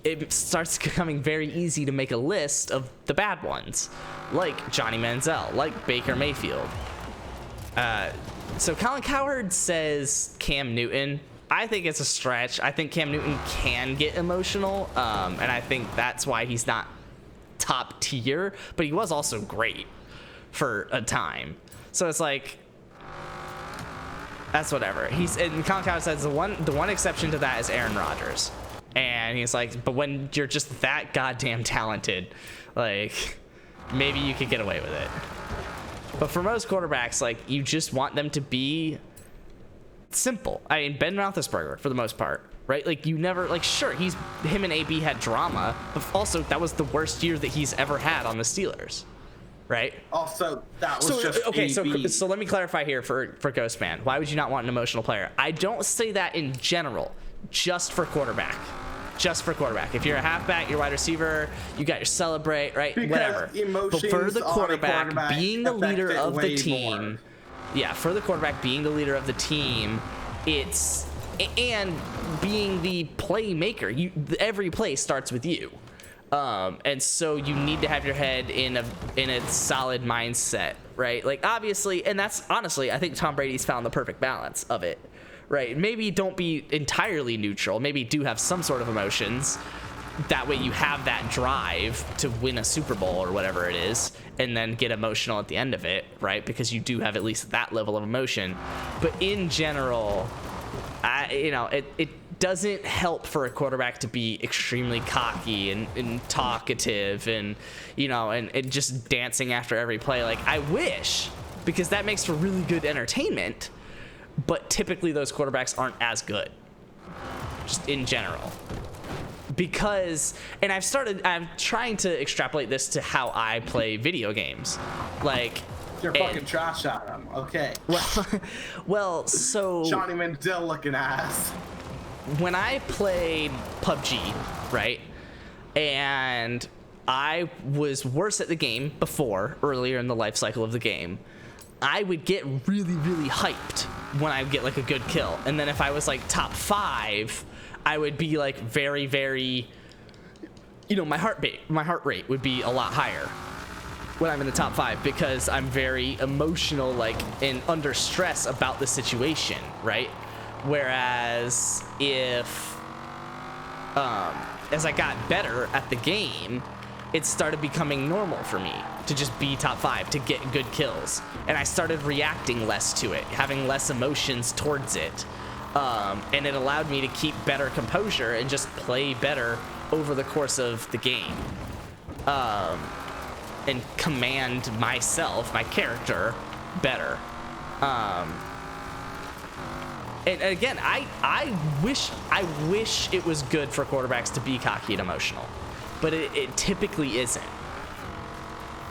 it starts becoming very easy to make a list of the bad ones, like Johnny Manziel, like Baker Mayfield. So Colin Cowherd says Cam Newton. I think it's a stretch. I think Cam Newton can get emotional, and I think that's why he's not top tier, but he was also great for a time. So it's like, that's whatever. And Colin Cowherd says the one exception to that is Aaron Rodgers. And he's like, but when you're just that goddamn talented, like, maybe you could get away with it. But for most quarterbacks, like, you just want them to be simple. I mean, Ben Roethlisberger, for the most part, right? Like, you never, like, sure, him and AB had drama, but also that was the worst year that he's ever had on the Steelers, right? Also, that was just okay. AB. So let me clarify here for Ghostman. Why would you not want an emotional player? I don't say that in general, just for quarterback. Just for quarterback. If you're a halfback, you're a wide receiver, you got your celebrate, right? Because whatever. But for the quarterback being the leader of the team, yeah, for the quarterback being the leader of the team, and being the playmaker. Every play starts with you. And so you need to have your head in a solid mindset, right? Like, obviously, and that's honestly, I think Tom Brady's found the perfect balance of it, right? Maybe don't be entirely neutral. Maybe do have some sort of emotions. That way you have that drive to win a Super Bowl or whatever it is, and then get emotional at the end of it, right? Because you do have at least that level of emotion. But in general, it doesn't help for a quarterback to be extremely cocky and talkative and just dancing after every play. Like, I wish, because that makes for really good entertainment, but typically those quarterbacks aren't as good, just in general. Because, and I'm trying to extrapolate this to how I play video games. Like, you're fucking trash at them. Okay. Well, so Johnny Manziel looking ass. When I played PUBG, right, and I was worse at the game earlier in the life cycle of the game, I would get really, really hyped when I would get like a good kill. And then if I was like top 5, I would be like very, very, my heart rate would be a lot higher when I'm in the top 5, because I'm very emotional, like, and under stress about the situation, right? Whereas if, as I got better at the game, it started becoming normal for me to just be top 5, to get good kills. And I started reacting less to it, having less emotions towards it. And it allowed me to keep better composure and just play better over the course of the game. And command myself, my character, better. And again, I wish it was good for quarterbacks to be cocky and emotional, but it typically isn't.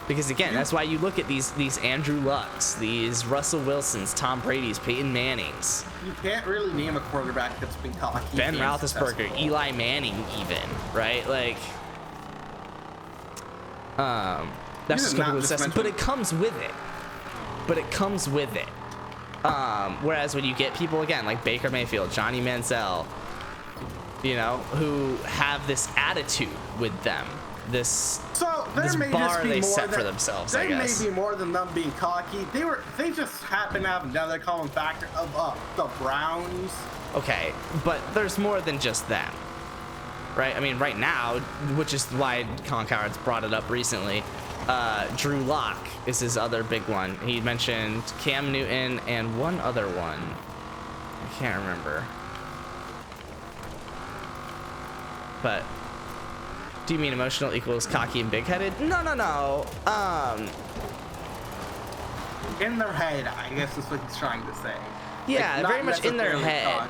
Because again, that's why you look at these Andrew Lucks, these Russell Wilsons, Tom Brady's, Peyton Mannings. You can't really name a quarterback that's been cocky. Ben Roethlisberger, Eli Manning, even, right? Like, that's just going to assess, but it comes with it. Whereas when you get people, again, like Baker Mayfield, Johnny Manziel, who have this attitude with them, this bar they set for themselves, I guess. There may be more than them being cocky. They just happen to have another common factor of the Browns. Okay, but there's more than just them, right? I mean, right now, which is why Colin Cowherd's brought it up recently, Drew Lock is his other big one. He mentioned Cam Newton and one other one. I can't remember. But do you mean emotional equals cocky and big-headed? No. In their head, I guess is what he's trying to say. Yeah, like, very much in their head.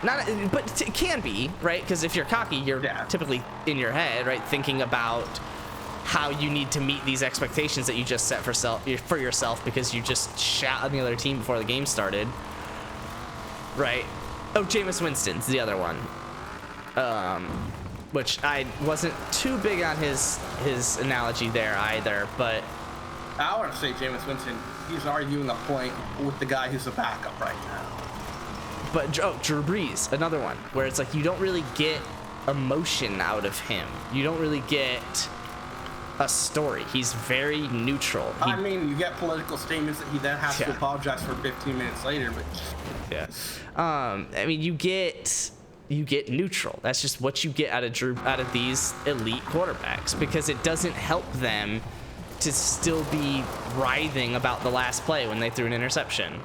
Cocky. But it can be, right? Because if you're cocky, you're typically in your head, right? Thinking about how you need to meet these expectations that you just set for yourself because you just shot on the other team before the game started, right? Oh, Jameis Winston's the other one, which I wasn't too big on his analogy there either, but I want to say Jameis Winston, he's arguing a point with the guy who's a backup right now. But Drew Brees, another one, where it's like you don't really get emotion out of him. You don't really get a story. He's very neutral. I mean, you get political statements that he then has to apologize for 15 minutes later, but yeah. I mean, you get neutral. That's just what you get out of these elite quarterbacks, because it doesn't help them to still be writhing about the last play when they threw an interception.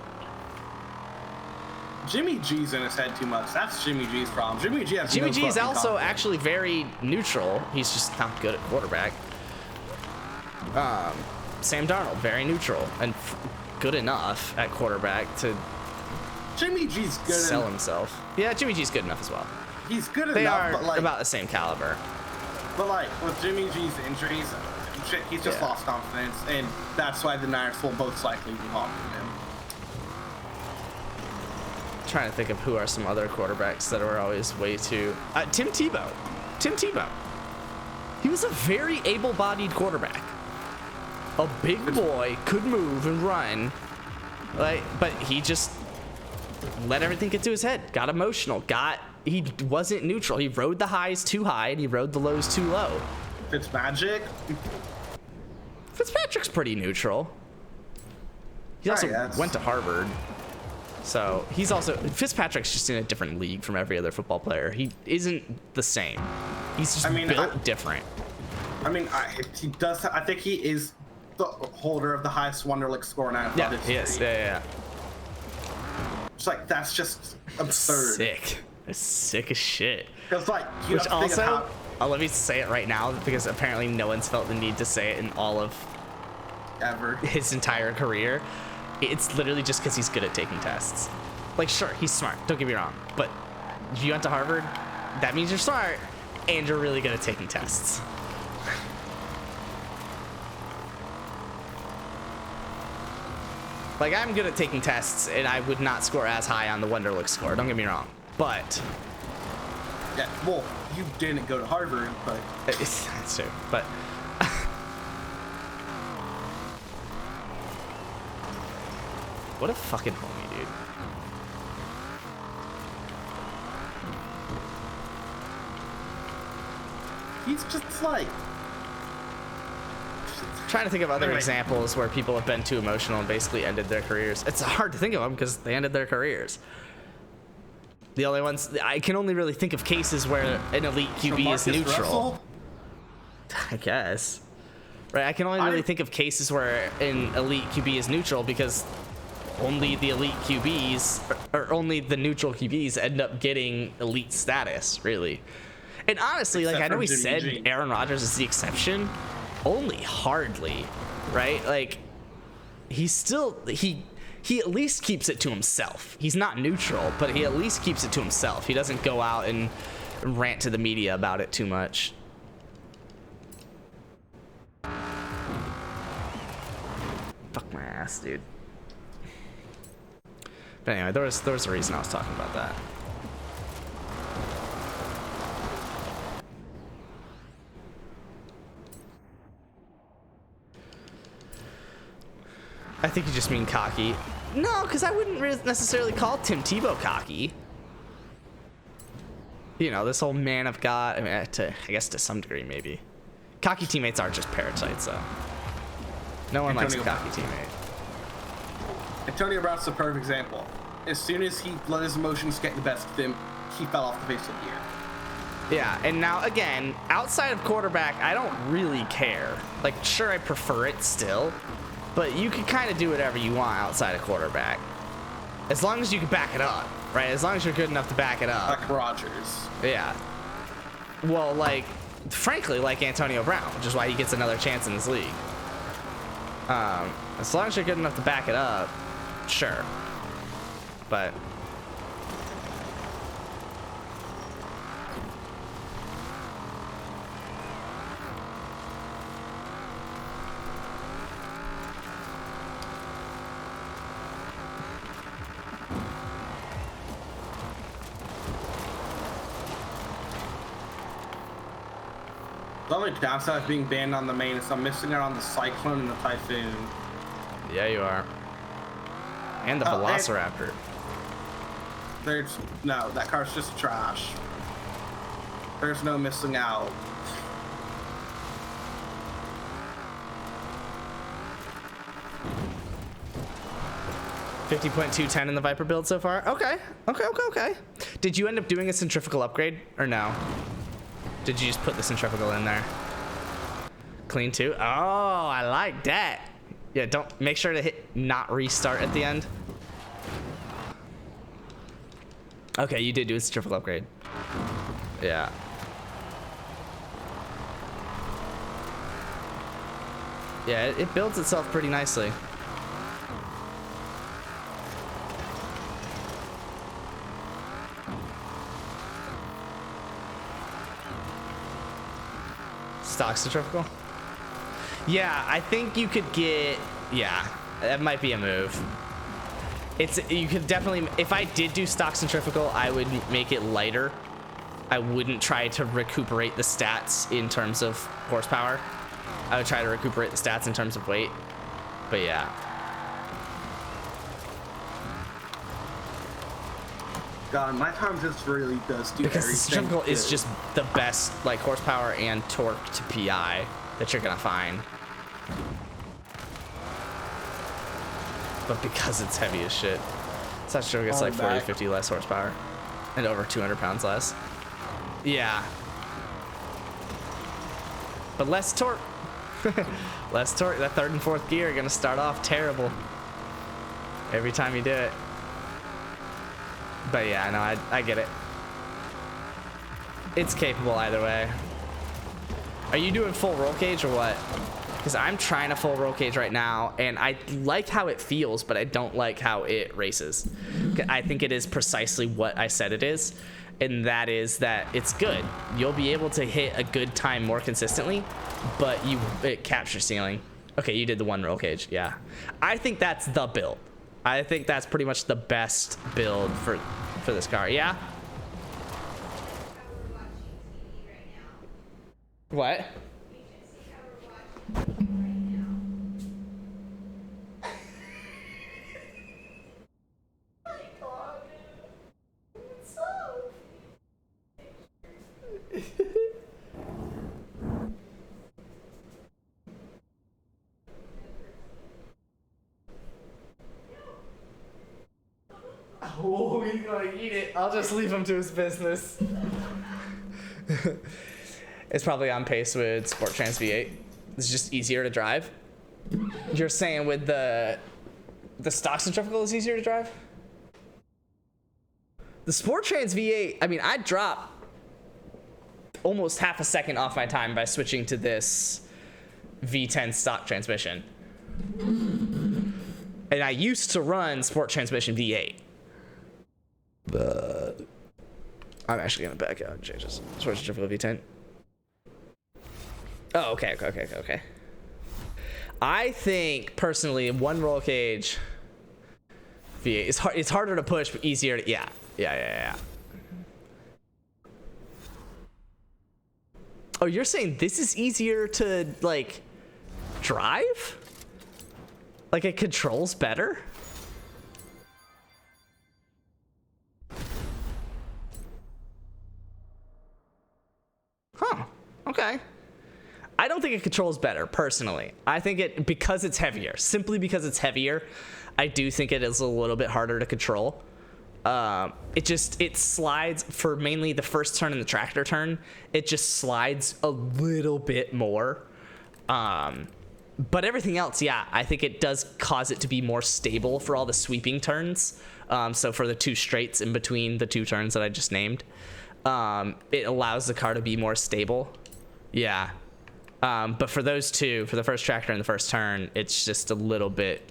Jimmy G's in his head too much. That's Jimmy G's problem. Jimmy G has Jimmy no G is fucking also confidence. actually very neutral. He's just not good at quarterback. Sam Darnold, very neutral and good enough at quarterback to Jimmy G's good. sell himself. Yeah, Jimmy G's good enough as well. He's good They enough, are but like, about the same caliber. with Jimmy G's injuries, shit, he's just Yeah. lost confidence, and that's why the Niners will most likely move on from him. Trying to think of who are some other quarterbacks that are always way too. Tim Tebow. Tim Tebow. He was a very able-bodied quarterback. A big boy, could move and run, but he just let everything get to his head. Got emotional. He wasn't neutral. He rode the highs too high and he rode the lows too low. Fitzmagic. Fitzpatrick's pretty neutral. He also yes. went to Harvard. So he's also Fitzpatrick's just in a different league from every other football player. He isn't the same. He's just built different. I mean, he does. I think he is the holder of the highest Wonderlic score in NFL Yeah, history. he is. Yeah. It's like that's just absurd. Sick. It's sick as shit. Because like, you Which have to think of also, let me say it right now because apparently no one's felt the need to say it in all of how ever. his entire career. It's literally just because he's good at taking tests. Like, sure, he's smart. Don't get me wrong. But if you went to Harvard, that means you're smart and you're really good at taking tests. Like, I'm good at taking tests, and I would not score as high on the Wonderlic score. Don't get me wrong. But Yeah. Well, you didn't go to Harvard, but that's true. But what a fucking homie, dude. he's just like. Trying to think of other Anyway. examples where people have been too emotional and basically ended their careers. It's hard to think of them because they ended their careers. The only ones I can only really think of cases where an elite QB is Marcus neutral. Russell? I guess. Right, I can only really think of cases where an elite QB is neutral because only the elite QBs or only the neutral QBs end up getting elite status, really. And honestly, like Except I know for we Jimmy said G. Aaron Rodgers is the exception, only hardly, right? Like he at least keeps it to himself. He's not neutral, but he at least keeps it to himself. He doesn't go out and rant to the media about it too much. Fuck my ass, dude. But anyway, there was a reason I was talking about that. I think you just mean cocky. No, because I wouldn't necessarily call Tim Tebow cocky. You know, this whole man of God. I mean, I guess to some degree, maybe. Cocky teammates are just parasites, though. No one likes a Antonio cocky teammate. Antonio Brown's the perfect example. As soon as he let his emotions get the best of him, he fell off the face of the earth. Yeah, and now again, outside of quarterback, I don't really care. Like, sure, I prefer it still, but you can kind of do whatever you want outside of quarterback, as long as you can back it up, right? As long as you're good enough to back it up. Like Rodgers. Yeah. Well, like, frankly, like Antonio Brown, which is why he gets another chance in this league. As long as you're good enough to back it up, sure. But The only downside of being banned on the main is I'm missing out on the Cyclone and the Typhoon. yeah, you are. And the Oh, and- Velociraptor. There's no, that car's just trash. There's no missing out. $50.210 in the Viper build so far. Okay. Did you end up doing a centrifugal upgrade or no? Did you just put the centrifugal in there? Clean too? Oh, I like that. Yeah, don't make sure to hit not restart at the end. Okay, you did do a centrifugal upgrade. Yeah. Yeah, it builds itself pretty nicely. Stock centrifugal? Yeah, I think you could get, yeah, that might be a move. You could definitely, if I did do stock centrifugal, I would make it lighter. I wouldn't try to recuperate the stats in terms of horsepower. I would try to recuperate the stats in terms of weight. But yeah. God, my time just really does do Because the everything centrifugal is good. just the best like horsepower and torque to PI that you're gonna find. But because it's heavy as shit, Stock centrifugal gets like 40, 50 less horsepower and over 200 pounds less. Yeah. But less torque. Less torque. That third and fourth gear are gonna start off terrible every time you do it. But yeah, no, I get it. It's capable either way. Are you doing full roll cage or what? Because I'm trying a full roll cage right now, and I like how it feels, but I don't like how it races. I think it is precisely what I said it is, and that is that it's good. You'll be able to hit a good time more consistently, but it captures ceiling. Okay, you did the one roll cage, yeah. I think that's the build. I think that's pretty much the best build for this car, yeah? We're watching TV right now. What? You can see how we're watching TV right now. Oh, he's gonna eat it. I'll just leave him to his business. It's probably on pace with Sport Trans V8. It's just easier to drive. You're saying with the stock centrifugal is easier to drive? The Sport Trans V8, I mean, I drop almost half a second off my time by switching to this V10 stock transmission. And I used to run Sport Transmission V8. But I'm actually gonna back out and change this. Switch to V10. Oh, okay. I think personally, one roll cage V8 is hard. It's harder to push, but easier to yeah. Oh, you're saying this is easier to like drive? Like it controls better? Huh. Okay. I don't think it controls better, personally. I think it, because it's heavier, simply because it's heavier, I do think it is a little bit harder to control. It slides for mainly the first turn and the tractor turn. It just slides a little bit more. But everything else, yeah, I think it does cause it to be more stable for all the sweeping turns. So for the two straights in between the two turns that I just named, it allows the car to be more stable. Yeah. But for those two, for the first tractor and the first turn, it's just a little bit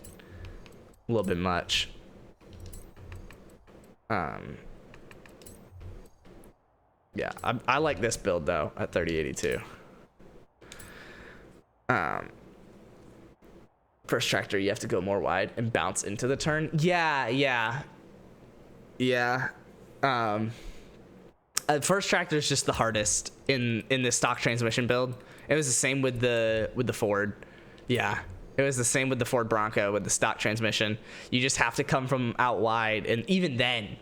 much. Yeah, I like this build though at 3082. First tractor, you have to go more wide and bounce into the turn. Yeah. First tractor is just the hardest in this stock transmission build. It was the same with the Ford. Yeah, it was the same with the Ford Bronco with the stock transmission. You just have to come from out wide, and even then,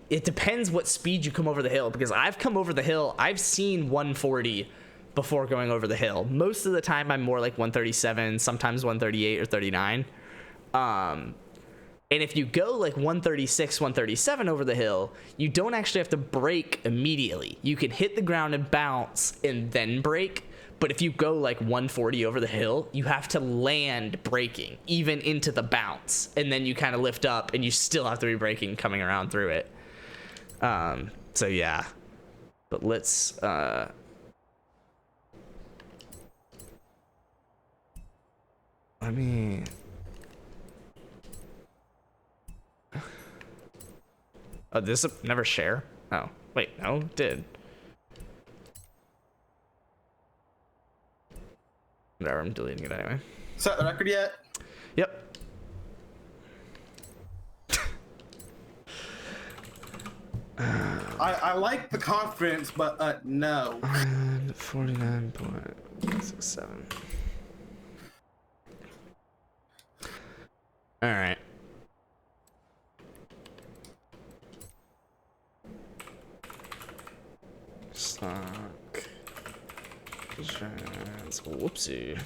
it depends what speed you come over the hill. Because I've come over the hill, I've seen 140 before going over the hill. Most of the time, I'm more like 137, sometimes 138 or 39. And if you go like 136, 137 over the hill, you don't actually have to brake immediately. You can hit the ground and bounce and then brake. But if you go like 140 over the hill, you have to land braking even into the bounce. And then you kind of lift up and you still have to be braking coming around through it. So yeah, but let's let me. Oh, this never share? Oh, wait, no, it did. Whatever, I'm deleting it anyway. Set the record yet? Yep. I like the confidence, but no. 49.67. All right. Stock. Trans. Whoopsie.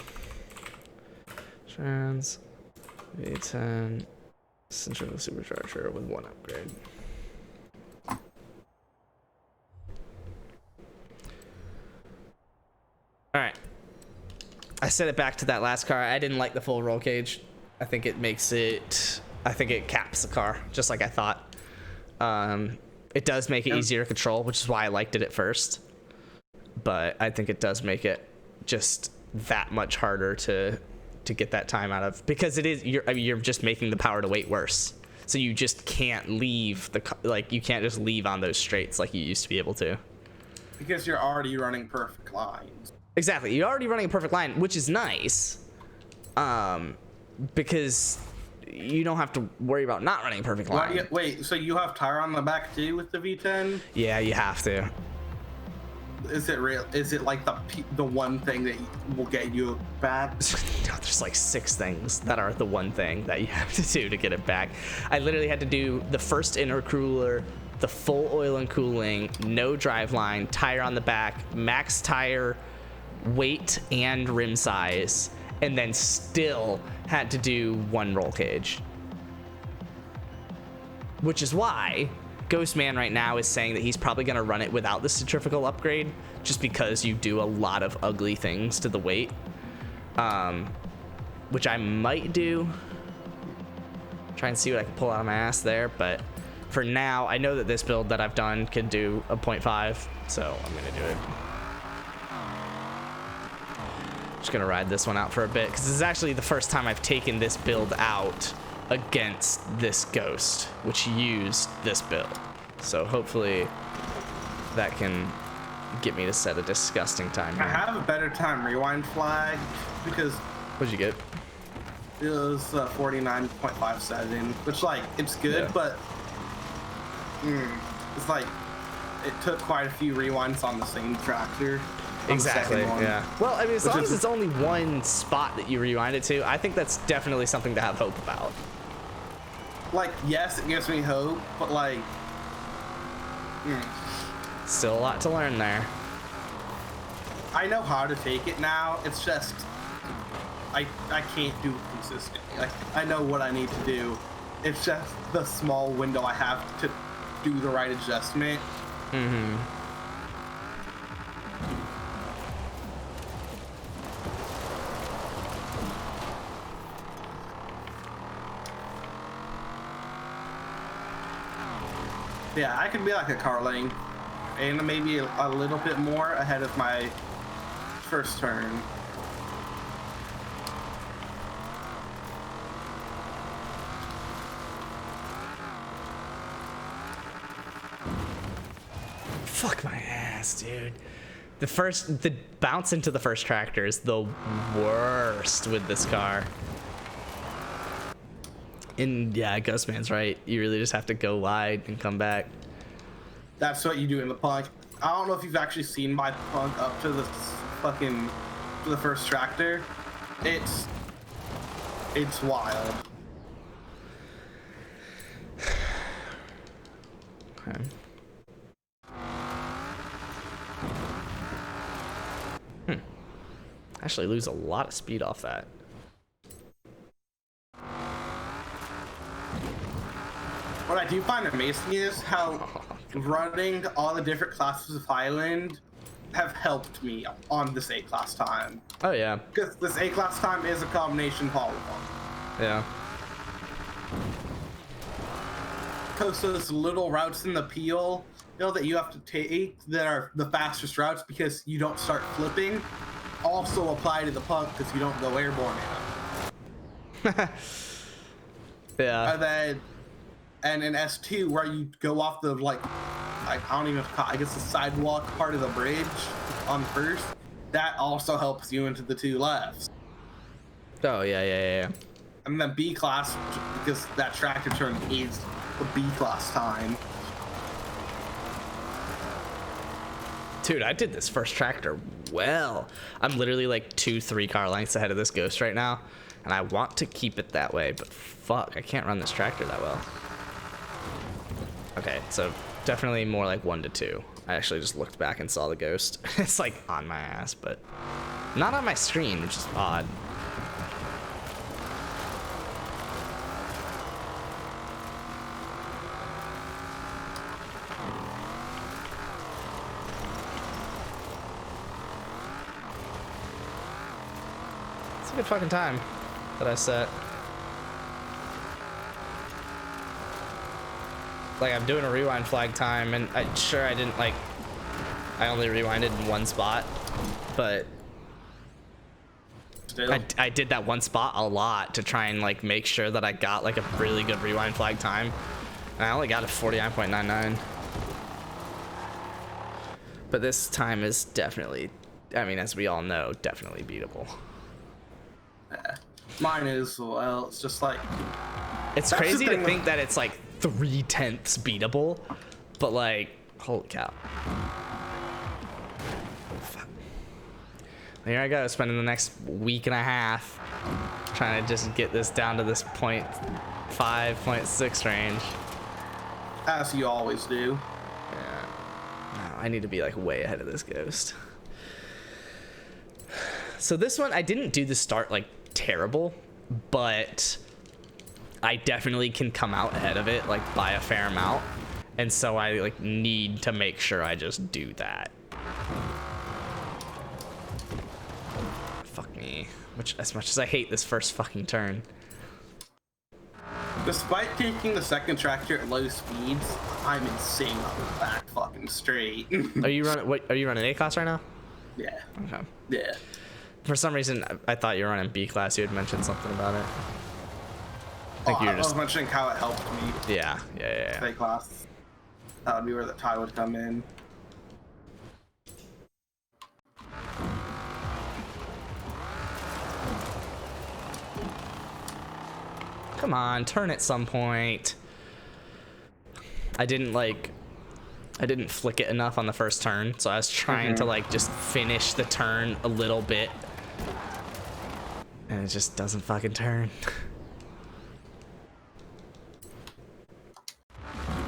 Trans. V10. Central supercharger with 1 upgrade. All right. I set it back to that last car. I didn't like the full roll cage. I think it makes it. I think it caps the car just like I thought. It does make it easier to control, which is why I liked it at first. But I think it does make it just that much harder to get that time out of, because it is you're just making the power to weight worse. So you just can't leave you can't just leave on those straights like you used to be able to. Because you're already running perfect lines. Exactly. You're already running a perfect line, which is nice. Because you don't have to worry about not running a perfect line. Wait, so you have tire on the back too with the V10? Yeah, you have to. Is it real? Is it like the one thing that will get you back? God, there's like 6 things that are the one thing that you have to do to get it back. I literally had to do the first intercooler, the full oil and cooling, no driveline, tire on the back, max tire weight and rim size, and then still had to do 1 roll cage. Which is why Ghostman right now is saying that he's probably going to run it without the centrifugal upgrade, just because you do a lot of ugly things to the weight, which I might do. Try and see what I can pull out of my ass there, but for now, I know that this build that I've done can do a 0.5, so I'm going to do it. Just going to ride this one out for a bit, because this is actually the first time I've taken this build out against this Ghost, which used this build. So hopefully that can get me to set a disgusting time here. I have a better time rewind flag because What'd you get? it was 49.57, which like it's good, Yeah. but it's like it took quite a few rewinds on the same tractor. on the Exactly, second one. yeah. Well, I mean, as Which long is- as it's only one spot that you rewind it to, I think that's definitely something to have hope about. Like, yes, it gives me hope, but like, Still a lot to learn there. I know how to take it now. It's just I can't do it consistently. Like, I know what I need to do. It's just the small window I have to do the right adjustment. Yeah, I could be like a car lane and maybe a little bit more ahead of my first turn. Fuck my ass, dude. The bounce into the first tractor is the worst with this car. And yeah, Ghostman's right. You really just have to go wide and come back. That's what you do in the punk. I don't know if you've actually seen my punk up to the first tractor. It's wild. Okay. Actually lose a lot of speed off that. What I do find amazing is how running all the different classes of Highland have helped me on this A-class time. Oh yeah, Because this A-class time is a combination polygon. yeah. post those little routes in the peel, that you have to take that are the fastest routes because you don't start flipping, also apply to the punk because you don't go airborne in them. Yeah. And then, and in S2 where you go off the like I don't even call, I guess the sidewalk part of the bridge on first, that also helps you into the two lefts. Oh yeah. And then B class, because that tractor turn is the B class time. Dude, I did this first tractor well. I'm literally like 2-3 car lengths ahead of this Ghost right now, and I want to keep it that way, but fuck, I can't run this tractor that well. Okay, so definitely more like 1 to 2. I actually just looked back and saw the Ghost. It's like on my ass, but not on my screen, which is odd. It's a good fucking time that I set. Like, I'm doing a rewind flag time, and I didn't like, I only rewinded in one spot, but Still. I did that one spot a lot to try and like make sure that I got like a really good rewind flag time, and I only got a 49.99. But this time is definitely, I mean, as we all know, definitely beatable. Mine is, well, it's just like, It's That's crazy the to thing think that it's like 3/10 beatable, but like, holy cow. Fuck. Here I go, spending the next week and a half trying to just get this down to this 0.5, 0.6 range. as you always do. Yeah. No, I need to be like way ahead of this Ghost. So this one, I didn't do the start like terrible, but I definitely can come out ahead of it like by a fair amount, and so I like need to make sure I just do that. Fuck me. Which, as much as I hate this first fucking turn. Despite taking the second tractor at low speeds, I'm insane on the back fucking straight. Are you running? What are you running? A class right now? Yeah. Okay. Yeah. For some reason, I thought you were running B class. You had mentioned something about it. I think you were I was just. mentioning how it helped me. Yeah. Say class. That would be where the tie would come in. Come on, turn at some point. I didn't flick it enough on the first turn, so I was trying to like just finish the turn a little bit, and it just doesn't fucking turn.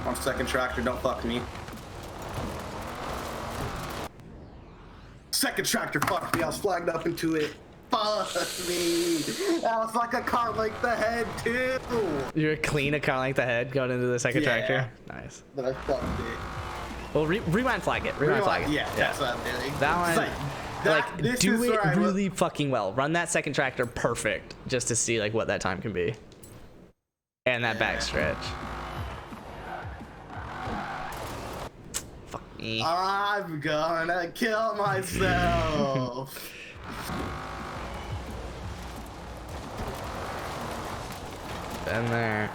On second tractor, don't fuck me. Second tractor fucked me. I was flagged up into it. Fuck me. That was like a car like the head too. You were clean a car like the head going into the second Yeah. tractor. Nice. But I fucked it. Well, rewind flag it. Rewind flag it. Yeah, that's what I'm doing. That one, This like, do is it where I really fucking well. Run that second tractor perfect, just to see like what that time can be. And that backstretch. Fuck me. I'm gonna kill myself. Been there.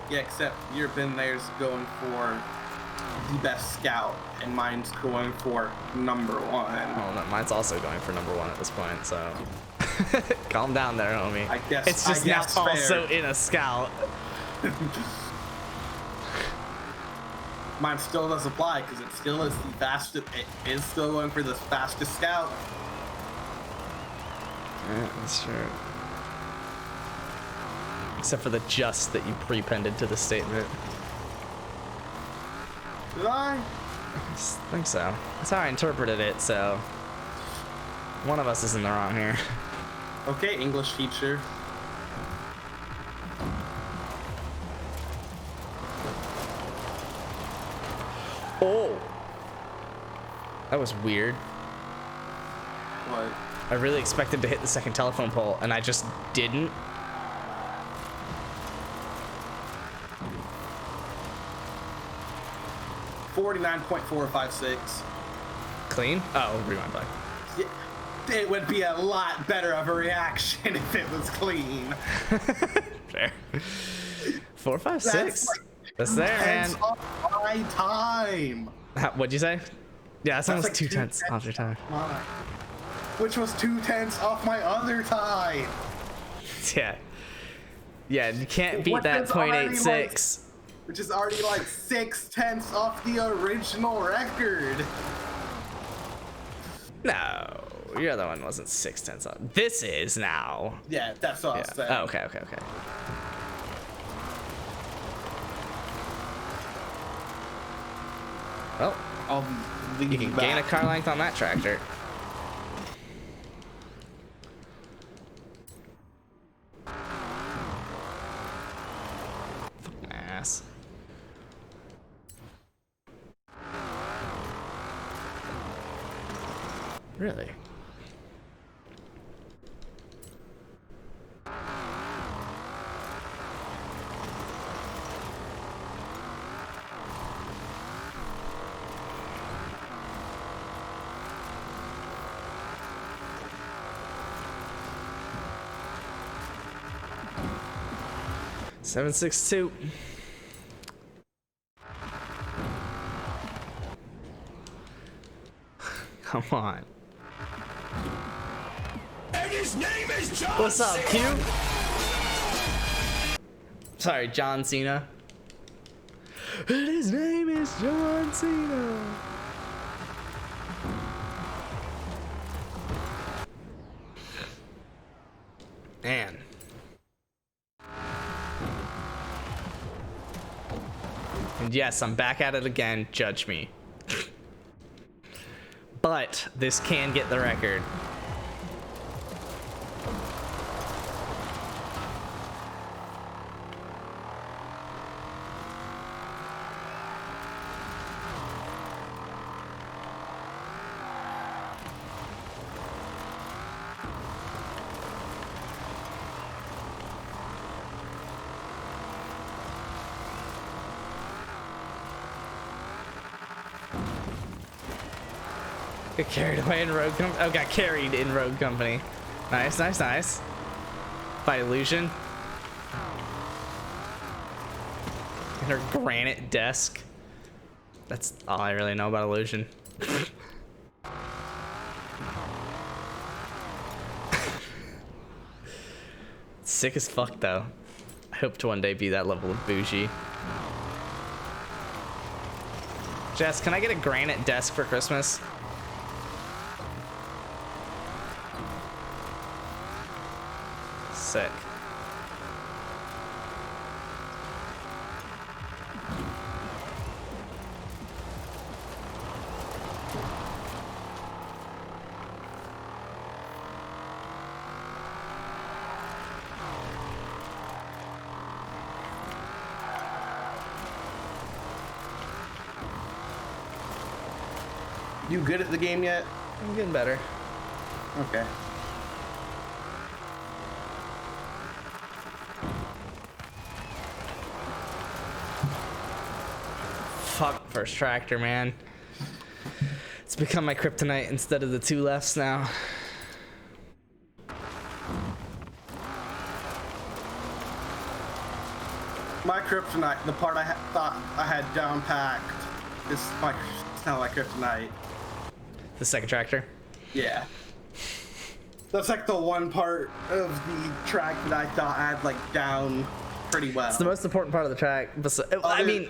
Yeah, except your bin there's going for the best scout, and mine's going for number one. Oh, no, mine's also going for number 1 at this point, so calm down there, homie. I guess- it's just I guess now fair. also in a scout. Mine still does apply because it still is the fastest. It is still going for the fastest scout. Yeah, that's true. Except for the just that you prepended to the statement. Did I? I think so. That's how I interpreted it, so one of us is in the wrong here. Okay, English teacher. Oh! That was weird. What? I really expected to hit the second telephone pole, and I just didn't. 49.456. Clean? Oh, rewind play. Yeah, it would be a lot better of a reaction if it was clean. Fair. 4, 5, 6. That's That's there, man. Tenths off my time. What'd you say? Yeah, that's almost like 2 2 tenths off your time. Mine. Which was 2 tenths off my other time. Yeah. Yeah, you can't beat What that is already, 0.86. Which is already like 6 tenths off the original record. No, your other one wasn't 6 tenths off. This is now. Yeah, that's what I was saying. Oh, okay, okay, okay. Well, I'll leave you can back. gain a car length on that tractor. Fucking ass. Really? Seven, 6, 2. Come on. And his name is John What's up, Cena. Q? Sorry, John Cena. And his name is John Cena. Man. And yes, I'm back at it again. Judge me. But this can get the record. Got carried away in Road Company. Oh, got carried in Road Company. Nice, nice, nice. By Illusion. And her granite desk. That's all I really know about Illusion. Sick as fuck, though. I hope to one day be that level of bougie. Jess, can I get a granite desk for Christmas? Sick. You good at the game yet? I'm getting better. Okay. Fuck first tractor, man. It's become my kryptonite instead of the 2 lefts now. My kryptonite, the part I thought I had down packed, is my kind of like kryptonite. The second tractor. Yeah. That's like the one part of the track that I thought I had like down pretty well. It's the most important part of the track. I mean,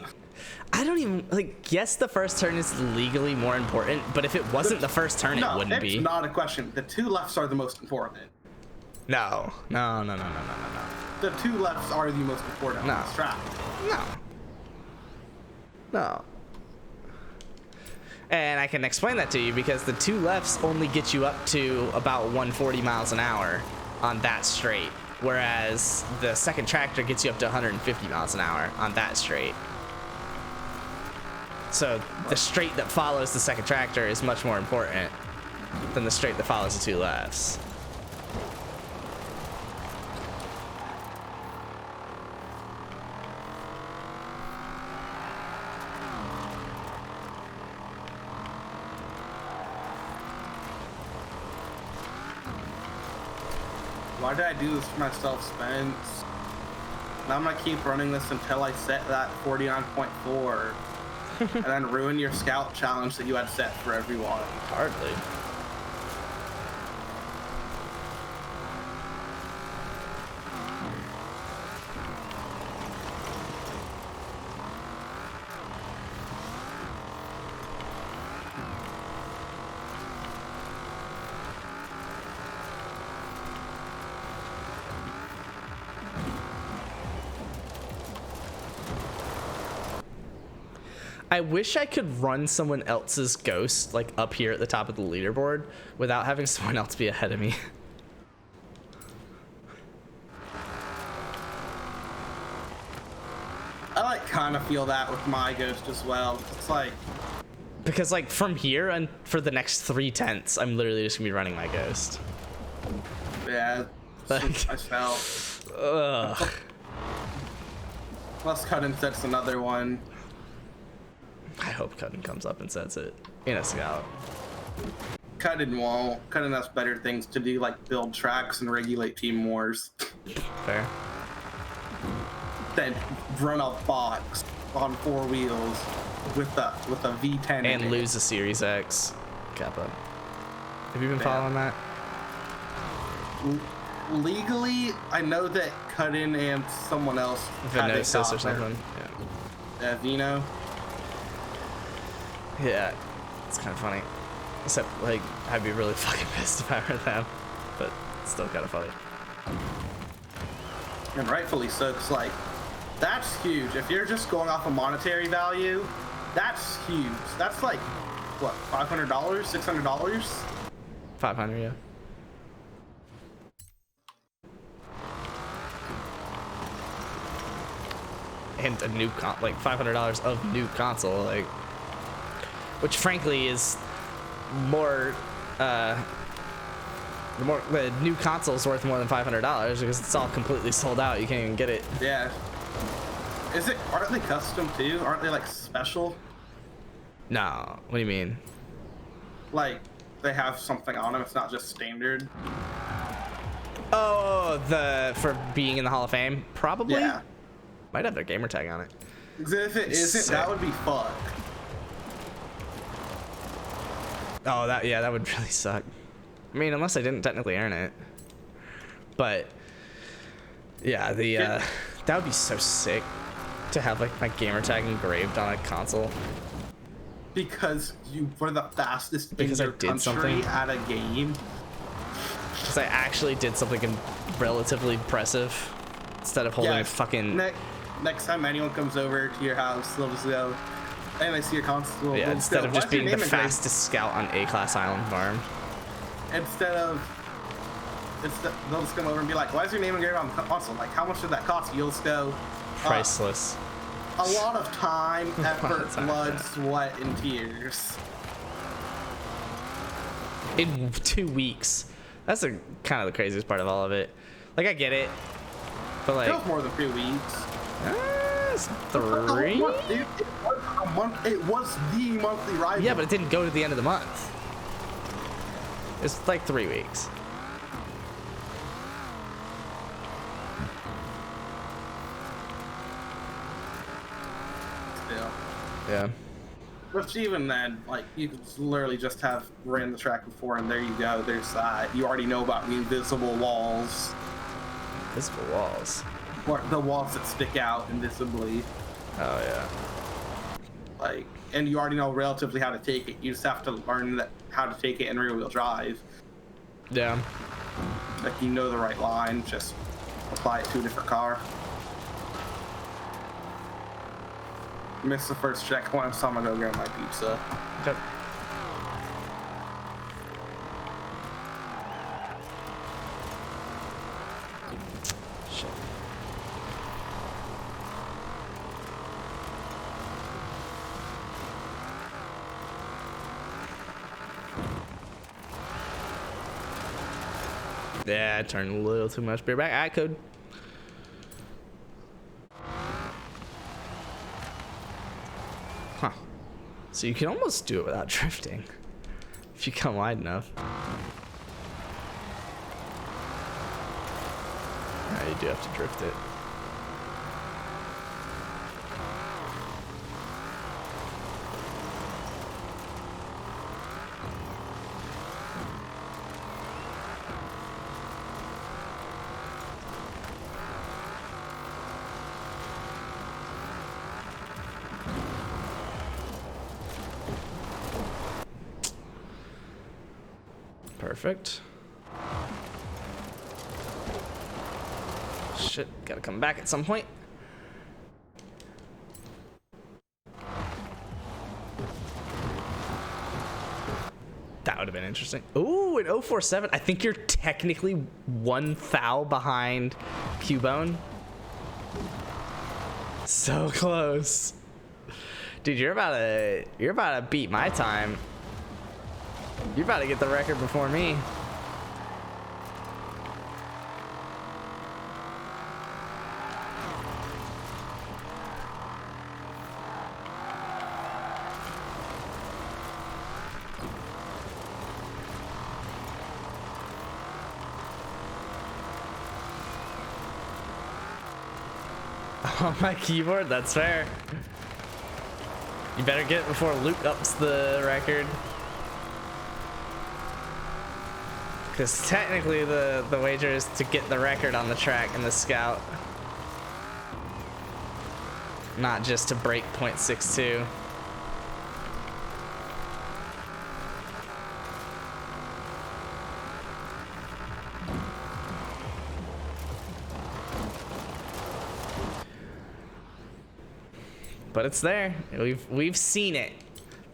I don't even like. Yes, the first turn is legally more important, but if it wasn't the first turn, it wouldn't be. It's not a question. The 2 lefts are the most important. No, no, no, no, no, no, no, no. The 2 lefts are the most important No. on this track. No. No. And I can explain that to you because the 2 lefts only get you up to about 140 miles an hour on that straight, whereas the second tractor gets you up to 150 miles an hour on that straight. So the straight that follows the second tractor is much more important than the straight that follows the 2 lefts. Why did I do this to myself, Spence? Now I'm gonna keep running this until I set that 49.4 and then ruin your scout challenge that you had set for everyone. Hardly. I wish I could run someone else's ghost like up here at the top of the leaderboard without having someone else be ahead of me. I like kind of feel that with my ghost as well. It's like, Because like from here and for the next 3 tenths, I'm literally just gonna be running my ghost. yeah, Like- I felt. Ugh. Plus, Cutting sets another one. I hope Cutting comes up and sets it in a scout. Cutting won't. Cutting has better things to do, like build tracks and regulate team wars. Fair. Then run a box on 4 wheels with a V10 in And it. lose a Series X. Kappa. Have you been Yeah. following that? Legally, I know that Cutting and someone else had it Venosis or got their- something. Vino. Yeah, it's kind of funny. Except, like, I'd be really fucking pissed if I were them. But still kind of funny. And rightfully so, because, like, that's huge. If you're just going off a monetary value, that's huge. That's like, what, $500? $600? 500, yeah. And a new like $500 of new console, like, which frankly is more, the new console is worth more than $500 because it's all completely sold out. You can't even get it. Yeah. Aren't they custom too? Aren't they like special? No, what do you mean? Like, they have something on them, it's not just standard? Oh, for being in the Hall of Fame, probably. Yeah. Might have their gamer tag on it. 'Cause if it isn't, Sick. that would be fucked. Oh, that would really suck. I mean, unless I didn't technically earn it. But yeah, that would be so sick to have like my gamer tag engraved on a console. Because you were the fastest Because in I your did country something. at a game. Because I actually did something relatively impressive instead of holding a fucking Next time anyone comes over to your house, they'll just go, and they see your console. yeah. they'll Instead go, of just "Why's your being the name engraved?" fastest scout on A-class Island Farm. They'll just come over and be like, "Why is your name engraved on the console? Like, how much did that cost?" You'll just go, Priceless. a lot of time, effort, time, blood, yeah. sweat, and tears. In 2 weeks. That's the kind of the craziest part of all of it. Like, I get it, but like, It was more than 2 weeks. it's 3. It was the monthly rival. Yeah, but it didn't go to the end of the month. It's like 3 weeks. Still. Yeah. Which even then, like, you could literally just have ran the track before, and there you go. There's you already know about the invisible walls, Visible walls. or the walls that stick out invisibly. Oh yeah. Like, and you already know relatively how to take it. You just have to learn how to take it in rear-wheel drive. Yeah. Like, you know the right line, just apply it to a different car. Missed the first checkpoint, so I'm gonna go get my pizza. Okay. Shit. Yeah, I turned a little too much beer back. I could. Huh. So you can almost do it without drifting if you come wide enough. Yeah, you do have to drift it. Perfect. Shit, gotta come back at some point. That would have been interesting. Ooh, an 047. I think you're technically 1 foul behind Cubone. So close. Dude, you're about to beat my time. You're about to get the record before me. On my keyboard, that's fair. You better get it before Luke ups the record. Because technically the wager is to get the record on the track in the Scout. Not just to break .62. But it's there. We've seen it.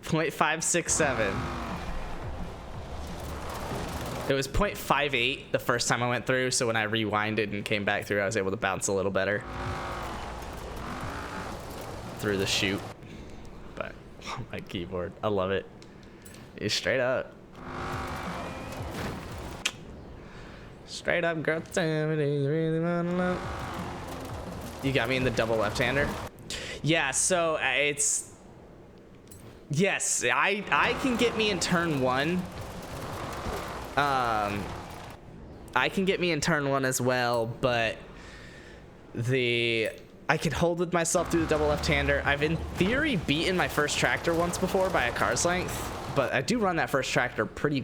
.567. It was .58 the first time I went through, so when I rewinded and came back through, I was able to bounce a little better through the chute. But oh, my keyboard, I love it. It's straight up. Straight up, girl. You got me in the double left-hander. Yeah, so it's yes, I can get me in turn 1. I can get me in turn 1 as well, but I could hold with myself through the double left-hander. I've in theory beaten my first tractor once before by a car's length, but I do run that first tractor pretty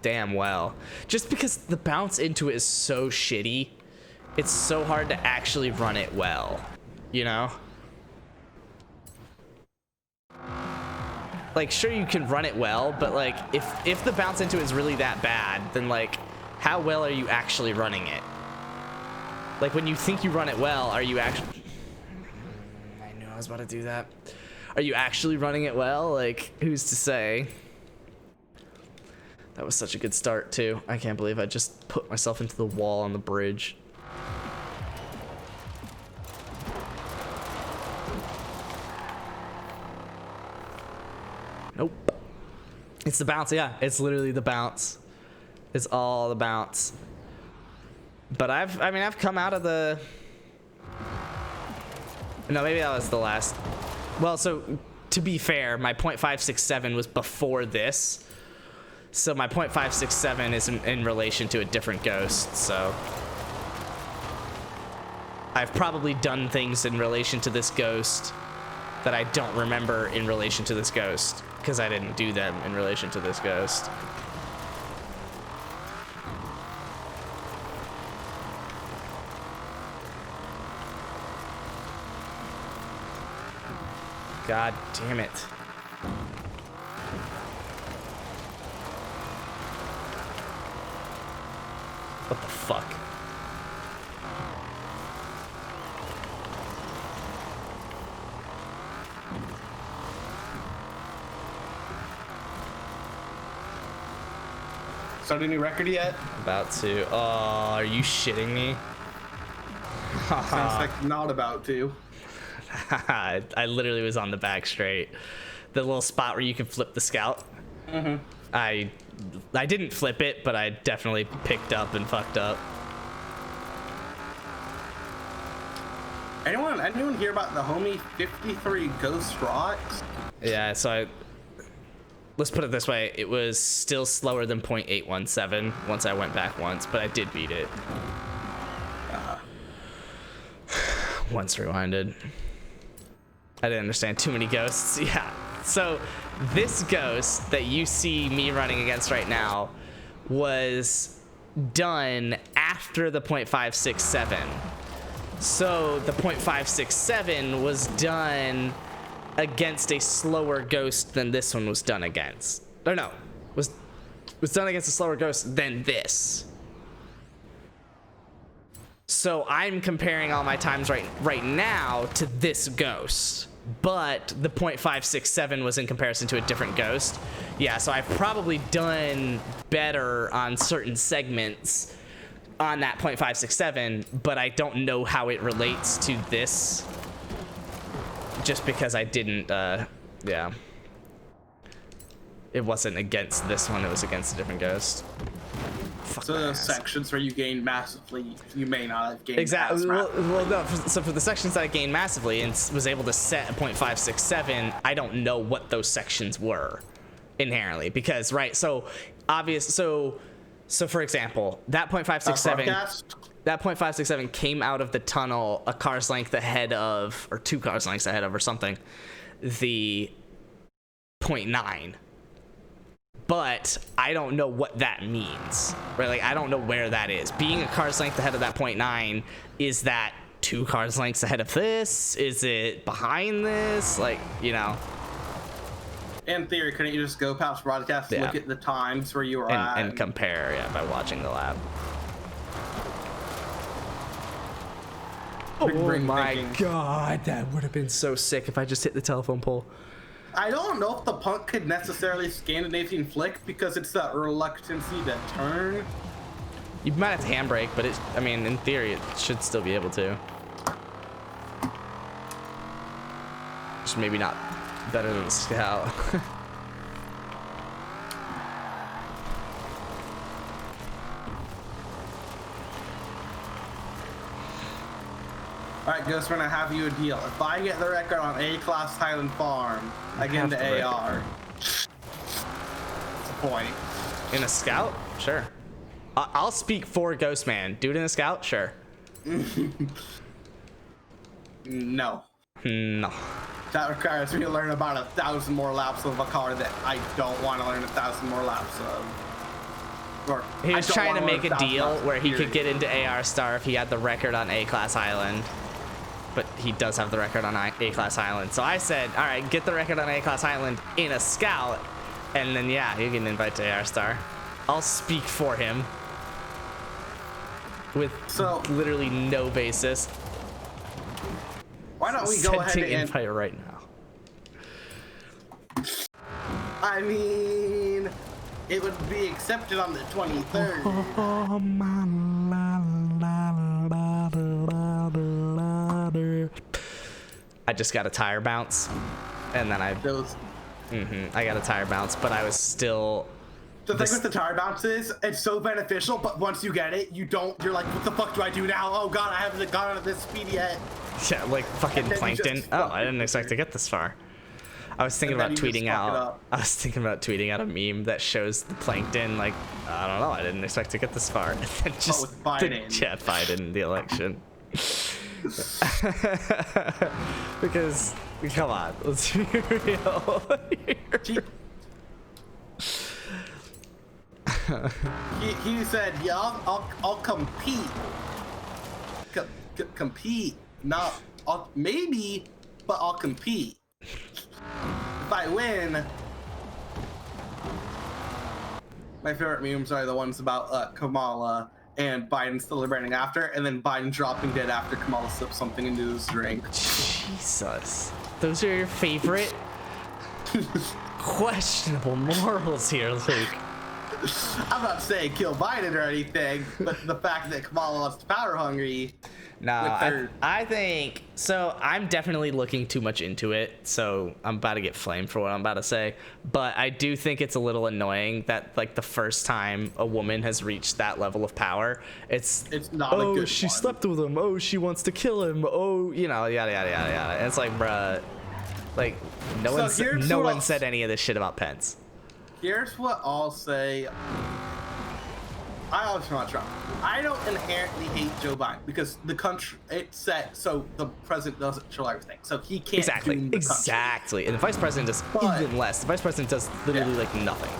damn well. Just because the bounce into it is so shitty, it's so hard to actually run it well, you know? Like, sure, you can run it well, but like if the bounce into it is really that bad, then like how well are you actually running it? Like, when you think you run it well, are you actually... I knew I was about to do that. Are you actually running it well? Like, who's to say? That was such a good start too. I can't believe I just put myself into the wall on the bridge. Nope. It's the bounce, yeah. It's literally the bounce. It's all the bounce. But I've come out of the... No, maybe that was the last... Well, so to be fair, my .567 was before this. So my .567 is in relation to a different ghost, so... I've probably done things in relation to this ghost that I don't remember in relation to this ghost, because I didn't do them in relation to this ghost. God damn it. What the fuck? Start a new record yet? About to. Oh, are you shitting me? Sounds like not about to. I literally was on the back straight. The little spot where you can flip the Scout. Mm-hmm. I didn't flip it, but I definitely picked up and fucked up. Anyone hear about the homie 53 Ghost Rocks? Yeah, so let's put it this way. It was still slower than .817 once I went back once, but I did beat it. Once rewinded. I didn't understand too many ghosts. Yeah. So this ghost that you see me running against right now was done after the 0.567. So the 0.567 was done against a slower ghost than this one was done against. Or no, was done against a slower ghost than this. So I'm comparing all my times right now to this ghost, but the 0.567 was in comparison to a different ghost. Yeah, so I've probably done better on certain segments on that 0.567, but I don't know how it relates to this, just because I didn't, yeah. It wasn't against this one, it was against a different ghost. Fuck So my those ass. sections where you gain massively, you may not have gained Exactly. as Well, massively. no. So for the sections that I gained massively and was able to set a 0.567, I don't know what those sections were inherently, because so obvious. So for example, that 0.567, Broadcast? that 0.567 came out of the tunnel a car's length ahead of, or 2 cars lengths ahead of, or something, the 0.9. But I don't know what that means, right? Like, I don't know where that is. Being a car's length ahead of that 0.9, is that 2 cars lengths ahead of this? Is it behind this? Like, you know, In theory, couldn't you just go past broadcast, Yeah. look at the times where you were at? and compare, yeah, by watching the lab. Big Oh brain my thinking. god, that would have been so sick if I just hit the telephone pole. I don't know if the punk could necessarily Scandinavian flick because it's that reluctancy to turn. You might have to handbrake, but I mean, in theory, it should still be able to. Just maybe not better than the Scout. Alright, Ghost, when I have you a deal. If I get the record on A-Class Highland Farm, I get have into the record. AR. That's the point. In a Scout? Sure. I'll speak for Ghostman. Do it in a Scout? Sure. No. No. That requires me to learn about 1,000 more laps of a car that I don't want to learn 1,000 more laps of. Or He I was don't trying wanna to learn make a 1,000 deal laps of where he could period. get into AR Star if he had the record on A-Class Island. But he does have the record on A-Class Island. So I said, all right, get the record on A-Class Island in a Scout, and then, yeah, you can invite to AR Star. I'll speak for him with So- literally no basis. Why don't we go ahead Sending and... invite right now. I mean... It would be accepted on the 23rd. I just got a tire bounce, and then I got a tire bounce, but I was still... The thing with the tire bounce is, it's so beneficial, but once you get it, you're like, what the fuck do I do now? Oh god, I haven't gotten at this speed yet. Yeah, like fucking And then you plankton. just Oh, I didn't expect to get this far. I was thinking And about then you just tweeting fuck it out. up. I was thinking about tweeting out a meme that shows the plankton. Like, I don't know. I didn't expect to get this far. And then just with Biden. Yeah, Biden in the election. Because come on, let's be real. Gee. he said, yeah, I'll compete. Compete. Not, maybe, but I'll compete. If I win, my favorite memes are the ones about Kamala and Biden celebrating after, and then Biden dropping dead after Kamala slips something into his drink. Jesus, those are your favorite? Questionable morals here, Luke. I'm not saying kill Biden or anything, but the fact that Kamala loves power hungry. No, with her- I think so. I'm definitely looking too much into it, so I'm about to get flamed for what I'm about to say. But I do think it's a little annoying that, like, the first time a woman has reached that level of power, it's not a oh, good she one. slept with him. Oh, she wants to kill him. Oh, you know, yada yada yada yada. And it's like, bruh, like no here's one what I'll- said any of this shit about Pence. Here's what I'll say. I always want Trump. I don't inherently hate Joe Biden because the country it's set so the president doesn't control everything, so he can't Exactly. doom the country. Exactly. And the vice president does But- even less. The vice president does literally Yeah. like nothing.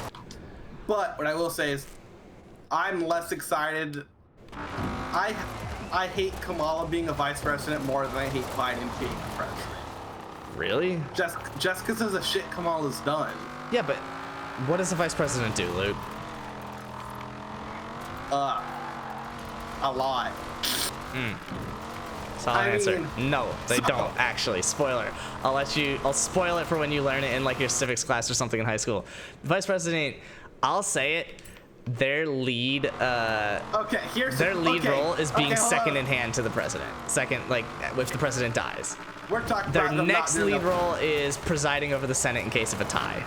But what I will say is, I'm less excited. I hate Kamala being a vice president more than I hate Biden being a president. Really? Just because of the shit Kamala's done. Yeah, but what does the vice president do, Luke? A lot. Solid I answer. mean, No, they so- don't actually. Spoiler. I'll spoil it for when you learn it in like your civics class or something in high school. The vice president, I'll say it, their lead Okay, here's their lead okay, role is being okay, hold second on. in hand to the president. Second, like if the president dies. We're talking Their about them next not doing lead the- role is presiding over the Senate in case of a tie.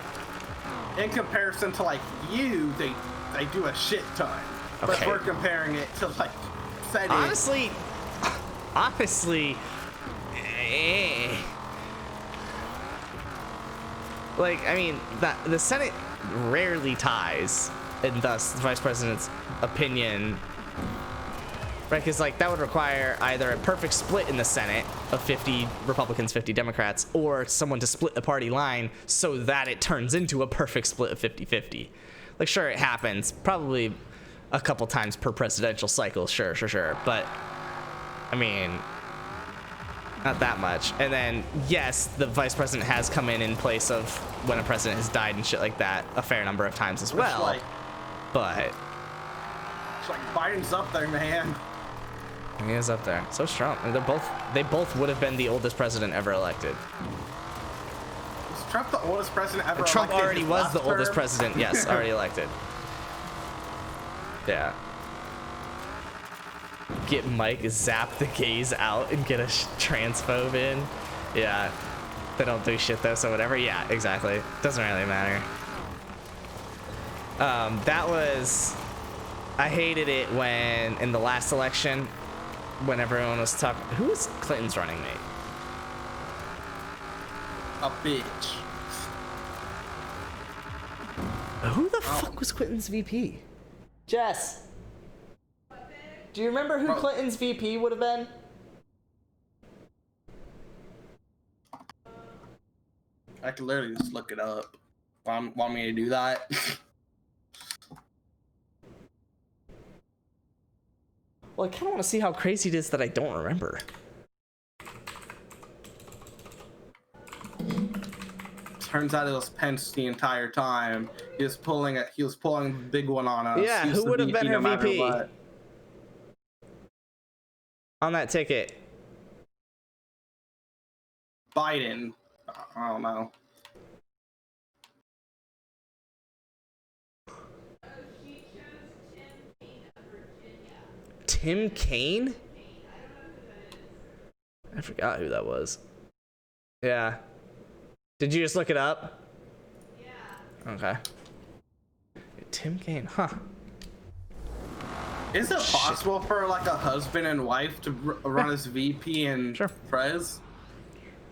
In comparison to like you, they do a shit ton. But Okay. we're comparing it to like Senate. Honestly, eh. Like, I mean, the Senate rarely ties, and thus the vice president's opinion, right? Because like that would require either a perfect split in the Senate of 50 Republicans, 50 Democrats, or someone to split the party line so that it turns into a perfect split of 50-50. Like, sure, it happens, probably a couple times per presidential cycle, sure, but I mean, not that much. And then, yes, the vice president has come in place of when a president has died and shit like that a fair number of times as well. Like, But it's like Biden's up there, man. he is up there. So Trump. And they both would have been the oldest president ever elected. Was Trump the oldest president ever Trump elected already his was last the oldest term? president. Yes, already elected. Yeah. Get Mike, zap the gays out, and get a transphobe in. Yeah. They don't do shit though, so whatever. Yeah, exactly. Doesn't really matter. That was... I hated it when, in the last election, when everyone was talking... Who was Clinton's running mate? A bitch. Who the fuck was Clinton's VP? Jess. Do you remember who Clinton's VP would have been? I could literally just look it up. Want me to do that? Well, I kind of want to see how crazy it is that I don't remember. Turns out it was Pence the entire time. He was pulling the big one on us. Yeah, He was who the would have been her no matter VP? what. On that ticket. Biden. I don't know. Tim Kaine? I forgot who that was. Yeah. Did you just look it up? Yeah. Okay. Tim Kaine, huh? Is it possible for like a husband and wife to run as VP and Sure. Prez?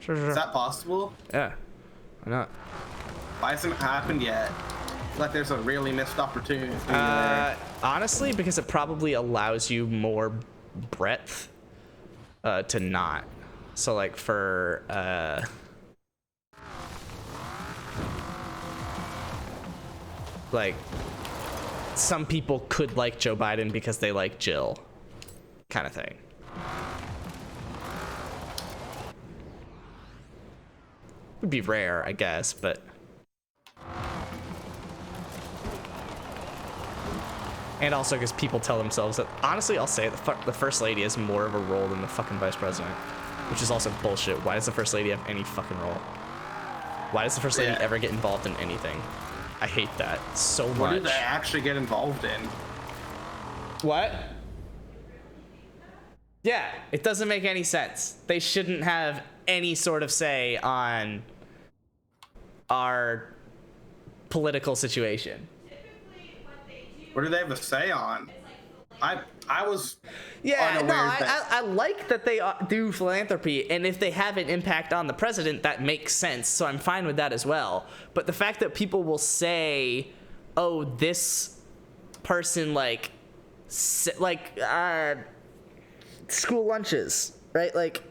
Sure. Is that possible? Yeah. Why not? Why hasn't it happened yet? I feel like there's a really missed opportunity there. Honestly, because it probably allows you more breadth to not. So like for like some people could like Joe Biden because they like Jill, kind of thing. Would be rare, I guess, but and also because people tell themselves that, honestly, I'll say the first lady has more of a role than the fucking vice president, which is also bullshit. Why does the first lady have any fucking role? Why does the first lady ever get involved in anything? I hate that so much. What do they actually get involved in? What? Yeah, it doesn't make any sense. They shouldn't have any sort of say on our political situation. What do they have a say on? I was Yeah, no, unaware that. I like that they do philanthropy, and if they have an impact on the president, that makes sense, so I'm fine with that as well. But the fact that people will say, oh, this person, like, school lunches, right? Like,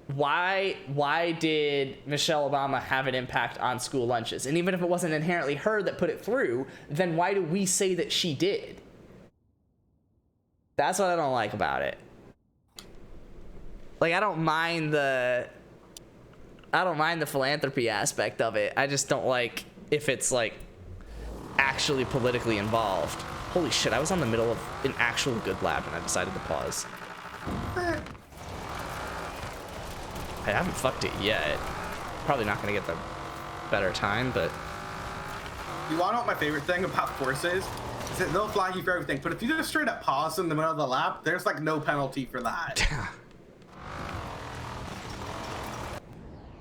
why did Michelle Obama have an impact on school lunches? And even if it wasn't inherently her that put it through, then why do we say that she did? That's what I don't like about it. Like, I don't mind the philanthropy aspect of it. I just don't like if it's like actually politically involved. Holy shit, I was on the middle of an actual good lap and I decided to pause. I haven't fucked it yet. Probably not gonna get the better time, but You wanna know what my favorite thing about Force is that they'll flag you for everything, but if you just straight up pause in the middle of the lap, there's like no penalty for that.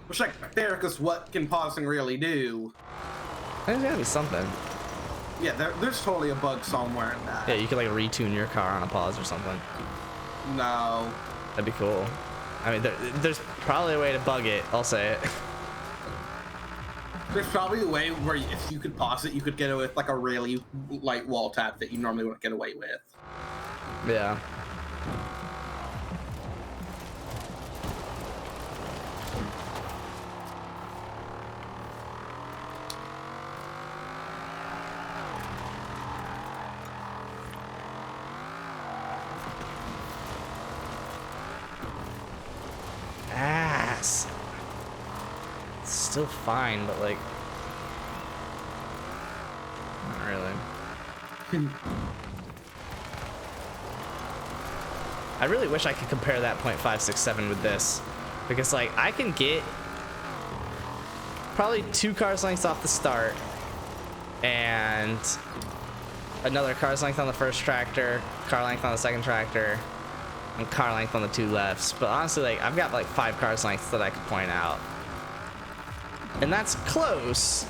Which, like, fair, because what can pausing really do? there's gotta be something. Yeah, there's totally a bug somewhere in that. Yeah, you could like retune your car on a pause or something. No. That'd be cool. I mean, there's probably a way to bug it. I'll say it. There's probably a way where if you could pause it, you could get away with like a really light wall tap that you normally wouldn't get away with. Yeah. Ass. It's still fine, but like, not really. I really wish I could compare that .567 with this, because like I can get probably 2 cars lengths off the start and another car's length on the first tractor, car length on the second tractor, and car length on the 2 lefts. But honestly, like I've got like 5 cars lengths that I could point out, and that's close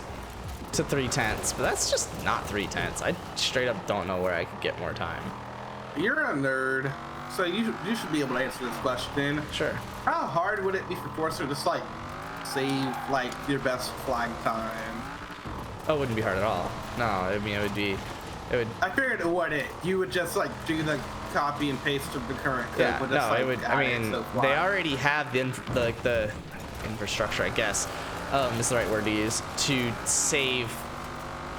to 3/10, but that's just not 3/10. I straight up don't know where I could get more time. You're a nerd, so you should be able to answer this question. Sure. How hard would it be for Forcer to just like save like your best flag time? Oh, it wouldn't be hard at all. No, I mean it would. I figured it would. You would just like do the copy and paste of the current code. Yeah, but no, just, like, it would. I add it mean, to the they flag. already have the infrastructure, I guess, is the right word to use, to save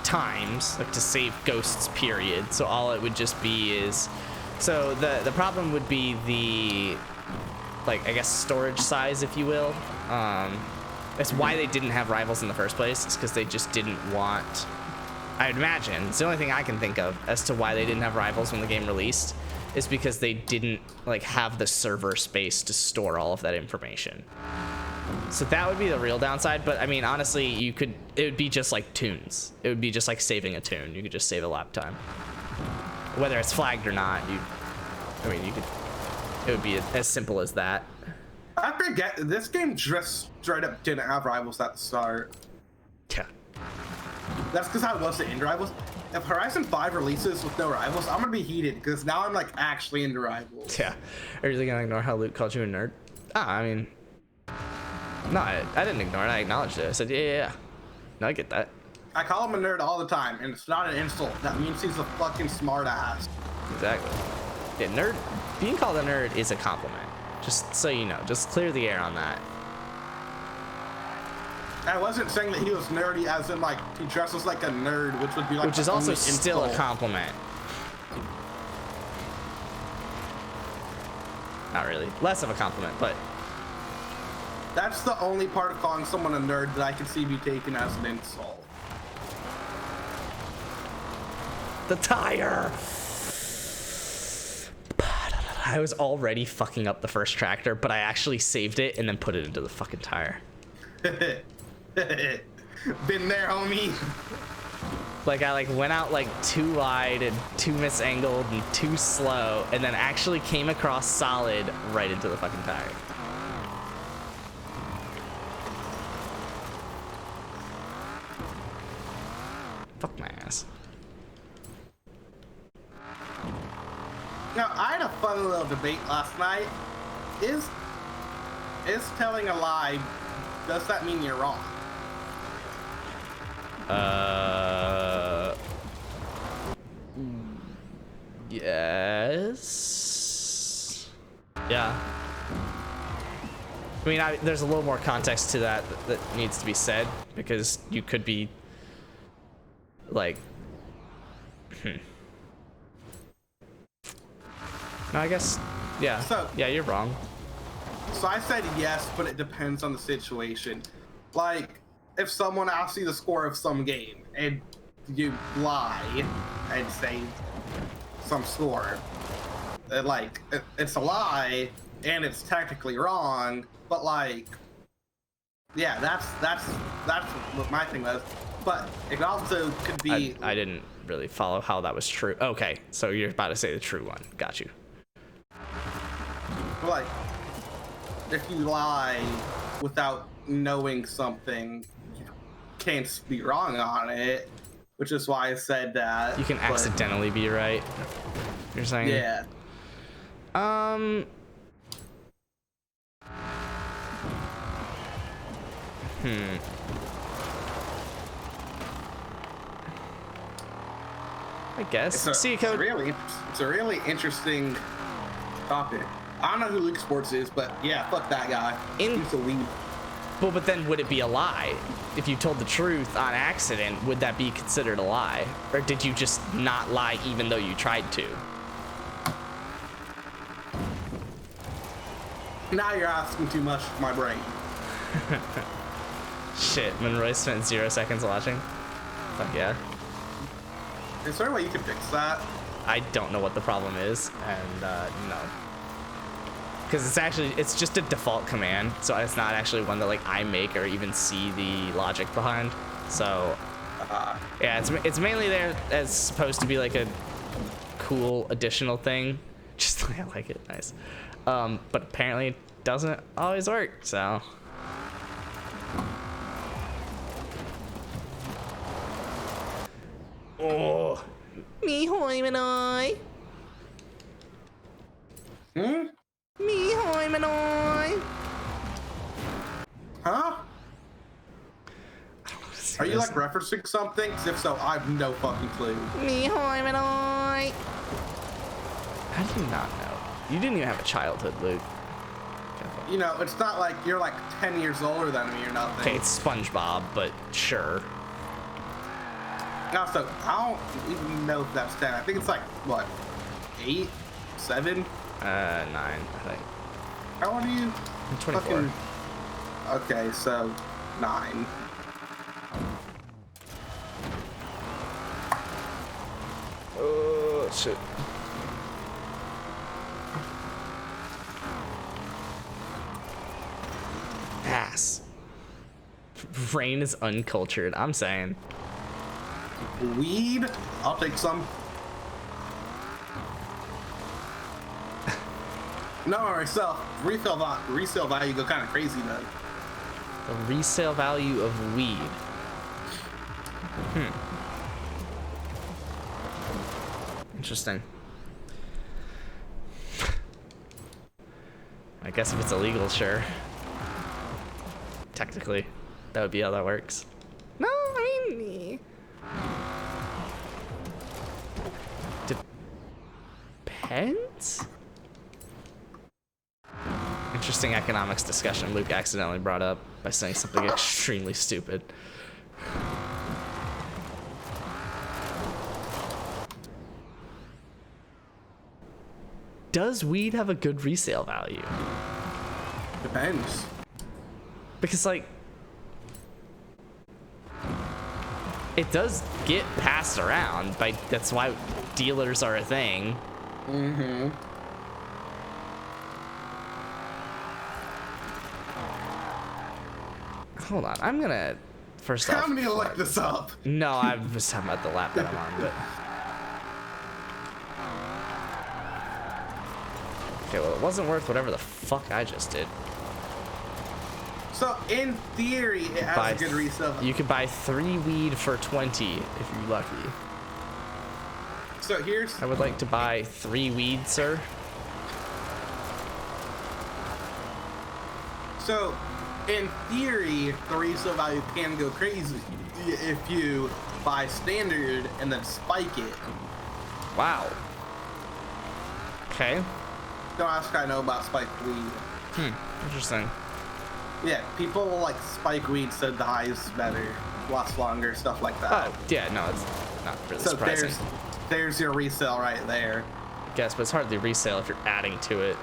times, like to save ghosts, period. So all it would just be is, so the problem would be the, like, I guess storage size, if you will. That's why they didn't have rivals in the first place. It's because they just didn't want, I'd imagine, it's the only thing I can think of as to why they didn't have rivals when the game released, is because they didn't like have the server space to store all of that information. So that would be the real downside. But I mean, honestly, it would be just like tunes. It would be just like saving a tune. You could just save a lap time, whether it's flagged or not. It would be as simple as that. I forget, this game just straight up didn't have rivals at the start. Yeah. That's because I wasn't into rivals. If Horizon 5 releases with no rivals, I'm gonna be heated because now I'm like actually into rivals. Yeah. Are you really gonna ignore how Luke called you a nerd? I mean, no, I didn't ignore it. I acknowledged it. I said, yeah. No, I get that. I call him a nerd all the time, and it's not an insult. That means he's a fucking smart ass. Exactly. Yeah, nerd. Being called a nerd is a compliment. Just so you know. Just clear the air on that. I wasn't saying that he was nerdy as in like he dresses like a nerd, which would be like Which is the also only still a insult. compliment. Not really. Less of a compliment, but That's the only part of calling someone a nerd that I can see be taken as an insult. the tire. I was already fucking up the first tractor, but I actually saved it and then put it into the fucking tire. Been there, homie. Like I went out like too wide and too misangled and too slow, and then actually came across solid right into the fucking tire. Fuck my ass. Now, I had a fun little debate last night. Is telling a lie, does that mean you're wrong? Yeah. Yeah. I mean, there's a little more context to that needs to be said, because you could be like, No, I guess, yeah. So- yeah, you're wrong. So I said yes, but it depends on the situation. Like, if someone asks you the score of some game and you lie and say some score, it's a lie and it's technically wrong, but like, yeah, that's what my thing was. But it also could be. I didn't really follow how that was true. Okay, so you're about to say the true one. Got you. Like, if you lie without knowing something, you can't be wrong on it, which is why I said that. You can but- accidentally be right. You're saying? Yeah. I guess. See, It's a code. really interesting topic. I don't know who Luke Sports is, but yeah, fuck that guy. He's a weed. Well, but then would it be a lie? If you told the truth on accident, would that be considered a lie? Or did you just not lie even though you tried to? Now you're asking too much for my brain. Shit, Monroy spent 0 seconds watching. Fuck yeah. Is there a way you can fix that? I don't know what the problem is, and no. Because it's just a default command, so it's not actually one that like I make or even see the logic behind. So yeah, it's mainly there as supposed to be like a cool additional thing. Just I like it, nice. But apparently it doesn't always work. So oh, me hoi manoi. Me hoi manoi. Huh? Are you like referencing something? 'Cause if so, I have no fucking clue. Me hoi manoi. How do you not know? You didn't even have a childhood, Luke. You know, it's not like you're like 10 years older than me or nothing. Okay, it's SpongeBob, but sure. Also, I don't even know if that's 10. I think it's like, what, 8? 7? 9, I think. How old are you? I'm 24. Okay, so 9. Oh, shit. Ass. Rain is uncultured, I'm saying. Weed? I'll take some. No, resale value go kind of crazy though. The resale value of weed. Interesting. I guess if it's illegal, sure. Technically, that would be how that works. No, I mean, depends. Interesting economics discussion Luke accidentally brought up by saying something extremely stupid. Does weed have a good resale value? Depends. Because, like, it does get passed around. That's why dealers are a thing. Mm-hmm. Hold on, I'm gonna first off. I'm gonna look this up. No, I'm just talking about the lap that I'm on, but. Okay, well, it wasn't worth whatever the fuck I just did. So in theory, it has a good resale. You could buy 3 weed for 20 if you're lucky. So here's. I would like to buy 3 weed, sir. So, in theory, the resale value can go crazy if you buy standard and then spike it. Wow. Okay. Don't ask I know about spiked weed. Interesting. Yeah, people like spike weed said the high is better, lasts longer, stuff like that. Oh, yeah, no, it's not really So surprising. there's your resale right there. I guess, but it's hardly resale if you're adding to it.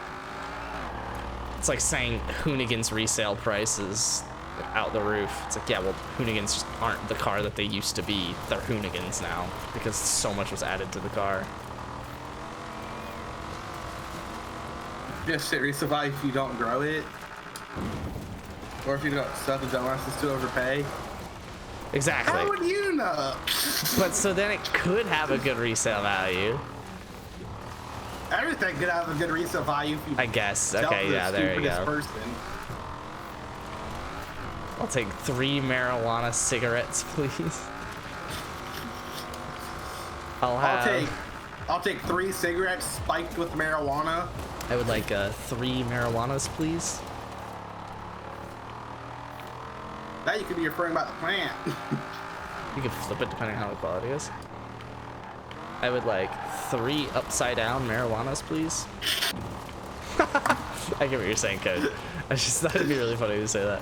It's like saying Hoonigan's resale price is out the roof. It's like, yeah, well, Hoonigans just aren't the car that they used to be. They're Hoonigans now because so much was added to the car. Just shit resurvive if you don't grow it. Or if you don't sell the dumbasses to overpay. Exactly. How would you know? But so then it could have a good resale value. Everything could have a good resale value if you I guess. sell Okay, to the yeah, there you stupidest go. person. I'll take 3 marijuana cigarettes, please. I'll take 3 cigarettes spiked with marijuana. I would like 3 marijuanas, please. That you could be referring about the plant. You can flip it depending on how the quality is. I would like 3 upside down marijuanas, please. I get what you're saying, Code. I just thought it'd be really funny to say that.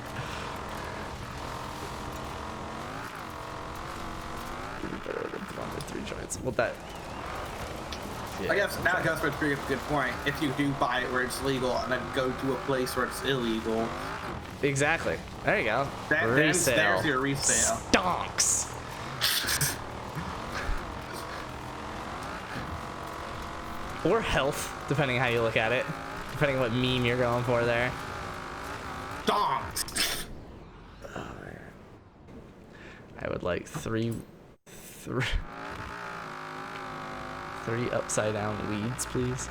Well, that. Yeah, I guess now Gus brings a good point. If you do buy it where it's legal and then go to a place where it's illegal, exactly. There you go. then there's your resale. Stonks. Or health, depending how you look at it. Depending on what meme you're going for there. Donks. I would like 3 upside down weeds, please.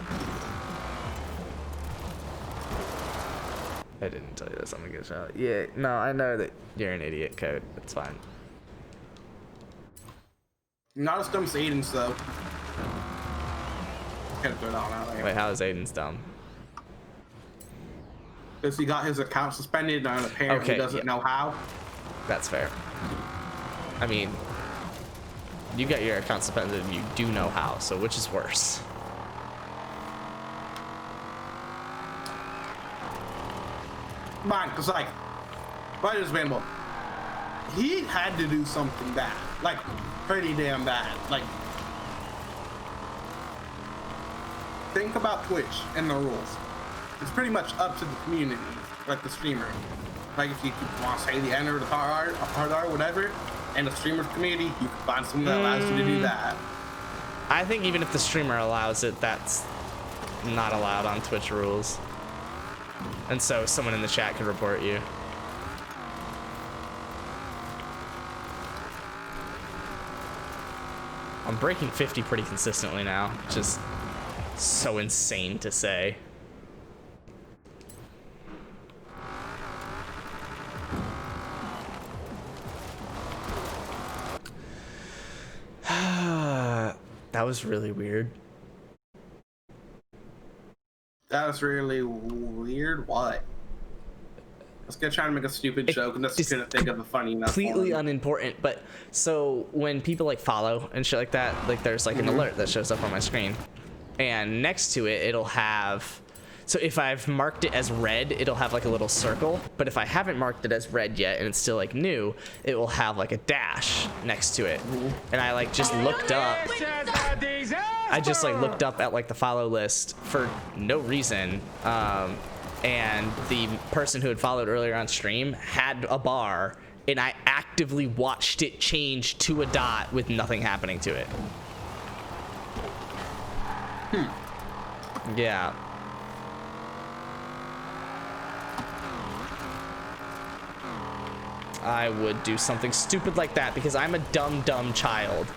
I didn't tell you this. I'm gonna get a shot. Yeah, no, I know that you're an idiot, Code. It's fine. Not as dumb as Aiden's though. Can't throw that one out there. Wait, how is Aiden's dumb? Because he got his account suspended and apparently Okay, doesn't know how. That's fair. I mean, you got your account suspended and you do know how, so which is worse? Mine, because like, but it's Vanderbilt. He had to do something bad, like pretty damn bad. Like, think about Twitch and the rules. It's pretty much up to the community, like the streamer. Like if you want to say the N or the hard R, whatever, and the streamer community, you can find someone that allows you to do that. I think even if the streamer allows it, that's not allowed on Twitch rules. And so someone in the chat could report you. I'm breaking 50 pretty consistently now, which is so insane to say. That was really weird. That was really weird. What? I was gonna try to make a stupid joke and just couldn't think of a funny enough Completely one. unimportant, but so when people like follow and shit like that, like there's like an alert that shows up on my screen, and next to it it'll have, so if I've marked it as red, it'll have like a little circle, but if I haven't marked it as red yet and it's still like new, it will have like a dash next to it. And I like just looked up, I just like looked up at like the follow list for no reason, and the person who had followed earlier on stream had a bar, and I actively watched it change to a dot with nothing happening to it. Yeah. I would do something stupid like that because I'm a dumb child.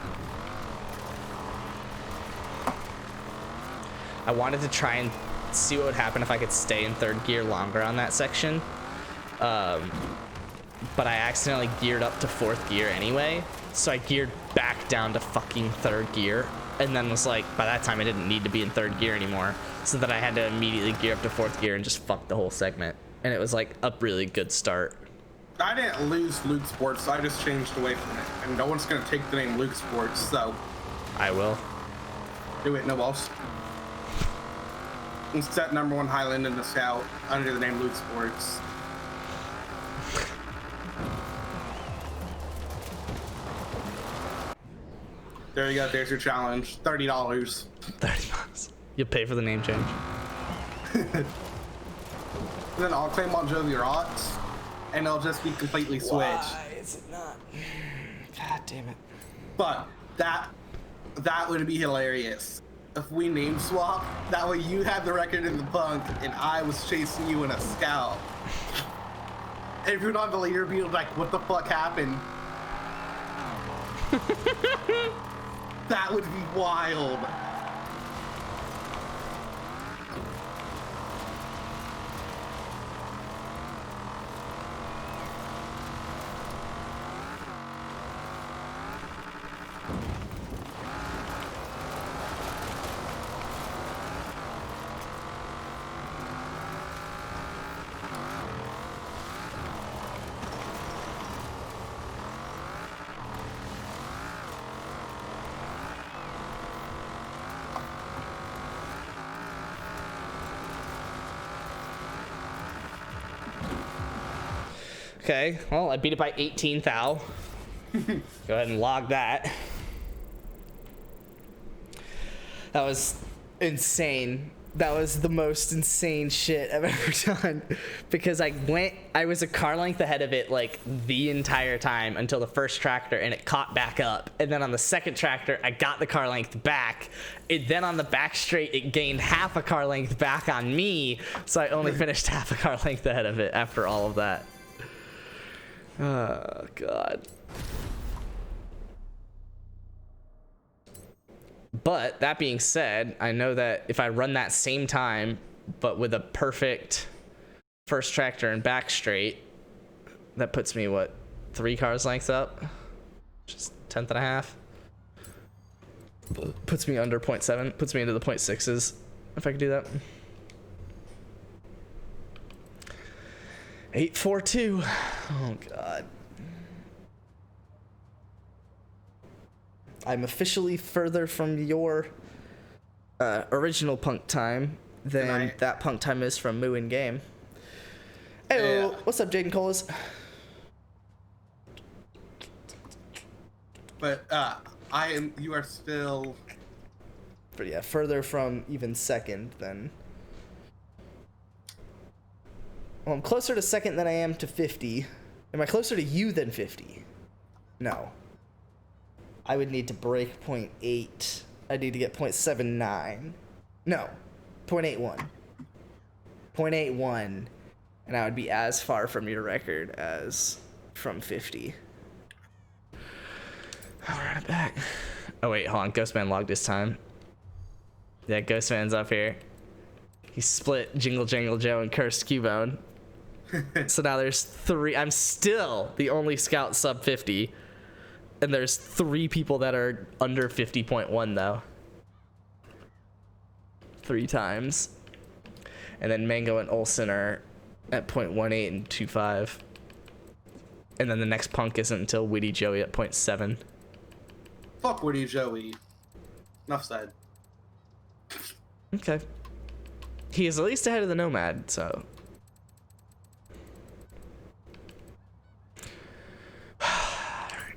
I wanted to try and see what would happen if I could stay in third gear longer on that section. But I accidentally geared up to fourth gear anyway. So I geared back down to fucking third gear. And then was like, by that time I didn't need to be in third gear anymore. So that I had to immediately gear up to fourth gear and just fuck the whole segment. And it was like a really good start. I didn't lose Luke Sports, so I just changed away from it. And no one's gonna take the name Luke Sports, so I will. do it, no else. and set #1 Highland in the Scout under the name Loot Sports. There you go. There's your challenge. $30. 30 bucks. You'll pay for the name change. And then I'll claim on Jovi Rots, and it'll just be completely switched. Why is it not? God damn it. But that would be hilarious if we name swap. That way you had the record in the punk, and I was chasing you in a Scout. Everyone on the leader be like, "What the fuck happened?" That would be wild. Okay, well, I beat it by 18 thou. Go ahead and log that. That was insane. That was the most insane shit I've ever done. Because I was a car length ahead of it like the entire time until the first tractor, and it caught back up. And then on the second tractor, I got the car length back. Then on the back straight, it gained half a car length back on me. So I only finished half a car length ahead of it after all of that. Oh, God. But that being said, I know that if I run that same time, but with a perfect first tractor and back straight, that puts me, what, 3 cars lengths up? Just 10th and a half. Puts me under 0.7, puts me into the 0.6s, if I could do that. 842. Oh, God. I'm officially further from your original punk time than that punk time is from Moo in Game. Hey, Yeah. what's up, Jaden Colas? But you are still. But yeah, further from even second than. Well, I'm closer to second than I am to 50. Am I closer to you than 50? No. I would need to break 0.8. I need to get 0.79. No, 0.81. 0.81. And I would be as far from your record as from 50. I'll run it back. Oh, wait, hold on. Ghostman logged his time. Yeah, Ghostman's up here. He split Jingle Jangle Joe and Cursed Cubone. So now there's 3. I'm still the only Scout sub 50. And there's 3 people that are under 50.1 though. 3 times. And then Mango and Olsen are at 0.18 and 2.5. And then the next punk isn't until Witty Joey at 0.7. Fuck Witty Joey. Enough said. Okay. He is at least ahead of the Nomad, so.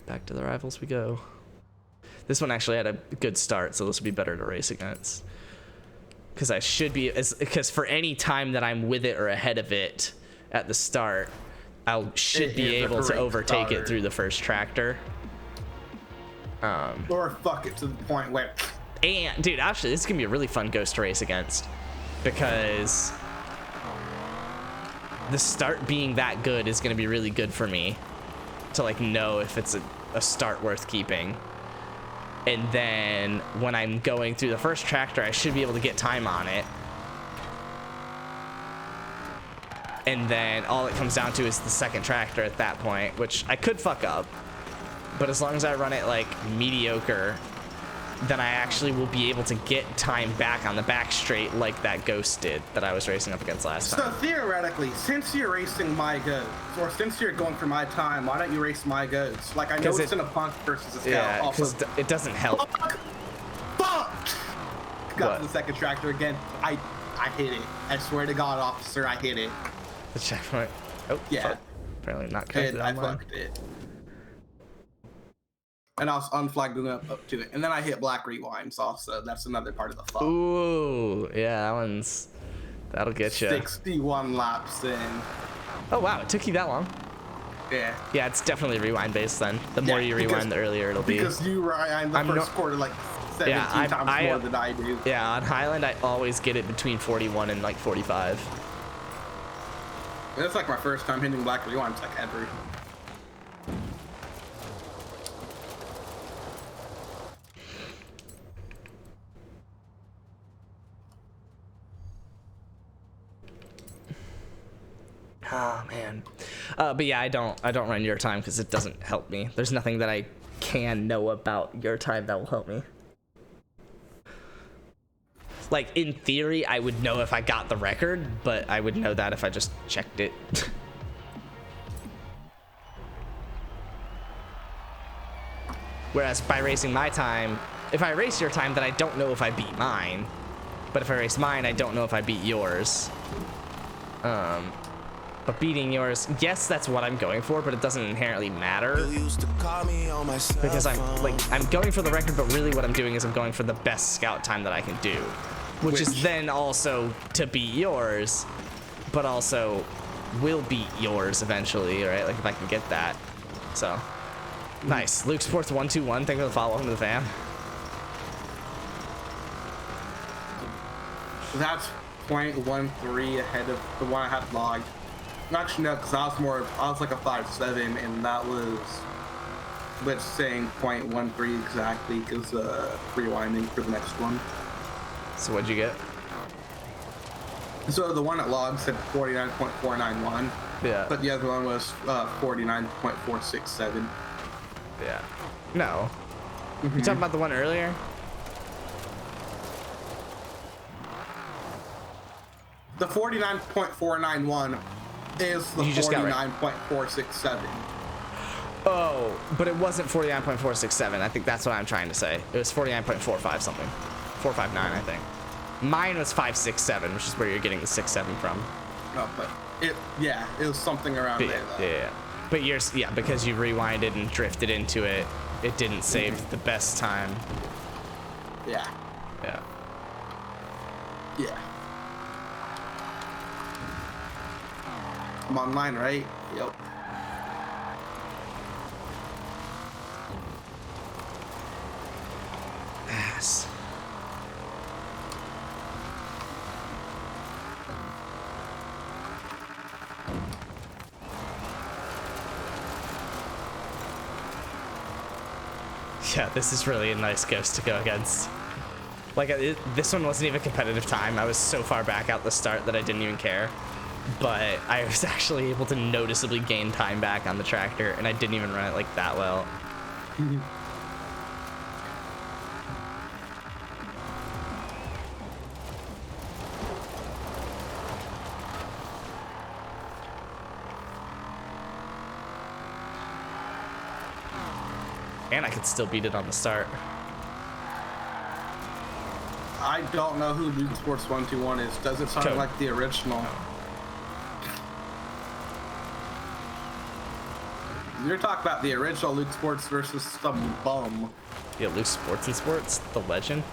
Back to the rivals we go. This one actually had a good start, so this will be better to race against. Because I should be, because for any time that I'm with it or ahead of it at the start, I should be able to overtake it through the first tractor. Or fuck it to the point where. And dude, actually, this is gonna be a really fun ghost to race against, because the start being that good is gonna be really good for me to like know if it's a start worth keeping. And then when I'm going through the first tractor, I should be able to get time on it. And then all it comes down to is the second tractor at that point, which I could fuck up. But as long as I run it like mediocre, then I actually will be able to get time back on the back straight like that ghost did that I was racing up against last time. So theoretically, since you're racing my goats, or since you're going for my time, why don't you race my goats? Like, I know it's in a punk versus a scout. Yeah, because it doesn't help. Fuck! Got to the second tractor again. I I hit it. I swear to God, officer, I hit it. The checkpoint. Oh, Yeah. fuck. Apparently not connected I online. fucked it. And I was unflagged up to it. And then I hit black rewinds also. That's another part of the fuck. Ooh, yeah, that'll get you. 61 laps in. Oh wow, it took you that long. Yeah. Yeah, it's definitely rewind based then. The more you rewind, the earlier it'll be. Because you rewind the first quarter like 17 times more than I do. Yeah, on Highland I always get it between 41 and like 45. It's like my first time hitting black rewinds like ever. Oh man, but yeah, I don't run your time because it doesn't help me. There's nothing that I can know about your time that will help me. Like in theory, I would know if I got the record, but I would know that if I just checked it. Whereas by racing my time, if I race your time, then I don't know if I beat mine. But if I race mine, I don't know if I beat yours. But beating yours, yes, that's what I'm going for, but it doesn't inherently matter You used to call me on my cell because I'm phone. going for the record, but really what I'm doing is I'm going for the best scout time that I can do, which is then also to beat yours, but also will beat yours eventually, right? Like if I can get that. So nice. Luke Sports 121. Thank you for the follow. Welcome to the fam. That's 0.13 ahead of the one I had logged. Actually, no, because I was like a 5.7, and that was, let's saying 0.13 exactly, because rewinding for the next one. So what'd you get? So the one at log said 49.491, Yeah. but the other one was 49.467. Yeah. No. You talking about the one earlier? The 49.491 is the You just got right. 49.467. Oh, but it wasn't 49.467. I think that's what I'm trying to say. It was 49.45 something. 459, I think. Mine was 567, which is where you're getting the 67 from. No, but it was something around But there. Though. yeah. But yours, yeah, because you rewinded and drifted into it, it didn't save the best time. Yeah. Yeah. Yeah. I'm online, right? Yep. Ass. Yeah, this is really a nice ghost to go against. Like, this one wasn't even competitive time. I was so far back out the start that I didn't even care. But I was actually able to noticeably gain time back on the tractor, and I didn't even run it like that well. And I could still beat it on the start. I don't know who Luke Sports 121 is. Does it sound Code. like the original? You're talking about the original Luke Sports versus some bum. Yeah, Luke Sports and Sports, the legend.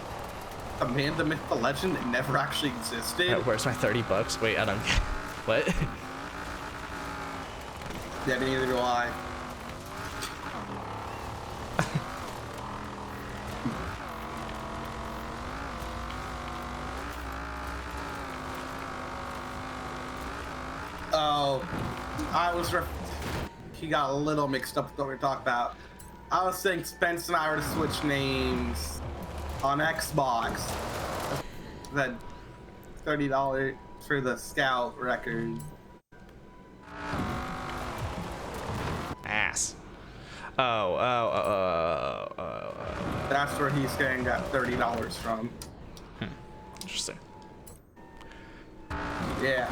The man, the myth, the legend that never actually existed. Where's my $30? Wait, I don't get what? Yeah, neither do I. Oh, he got a little mixed up with what we were talking about. I was saying Spence and I were to switch names on Xbox. That $30 for the Scout record. Ass. That's where he's getting that $30 from. Interesting. Yeah.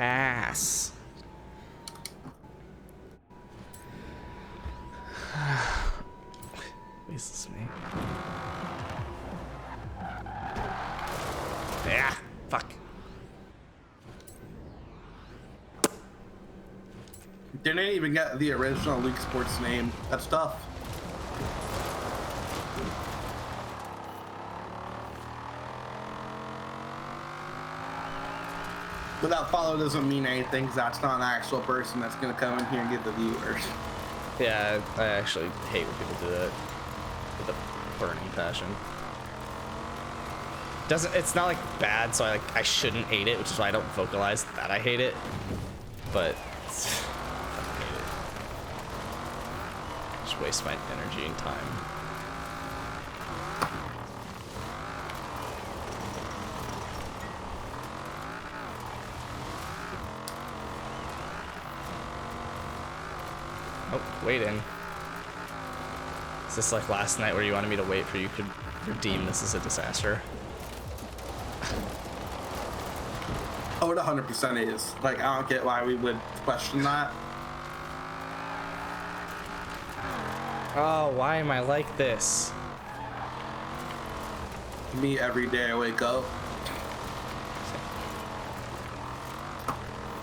Ass. Jesus me. Yeah, fuck. Didn't even get the original Luke Sports name. That's tough. But that follow doesn't mean anything because that's not an actual person that's going to come in here and get the viewers. Yeah, I actually hate when people do that with a burning passion. It's not like bad, so I shouldn't hate it, which is why I don't vocalize that I hate it. But I hate it. Just waste my energy and time. Oh, wait in. Is this like last night where you wanted me to wait for you could redeem this as a disaster? Oh, it 100% is. Like, I don't get why we would question that. Oh, why am I like this? Me, every day I wake up.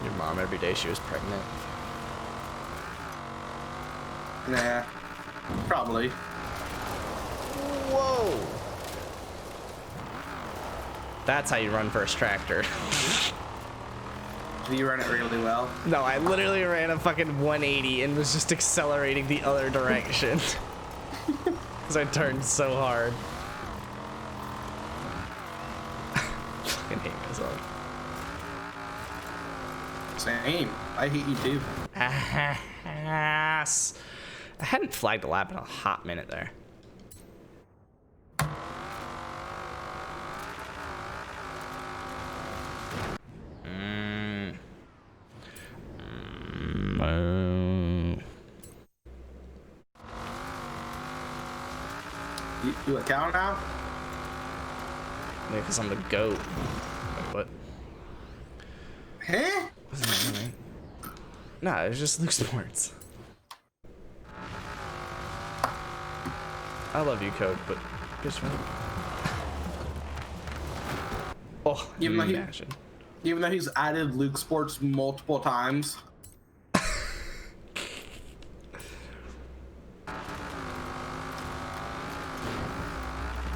Your mom, every day she was pregnant. Nah, probably. Whoa! That's how you run first tractor. Do you run it really well? No, I literally ran a fucking 180 and was just accelerating the other direction. Because I turned so hard. Fucking hate myself. Same. I hate you too. Ass. I hadn't flagged a lap in a hot minute there. You a cow now? Yeah, because I'm the goat. Wait, what? Huh? Wasn't that right? Nah, it was just Luke Sports. I love you, Code, but just one. Oh, Even imagine. Even though he's added Luke Sports multiple times.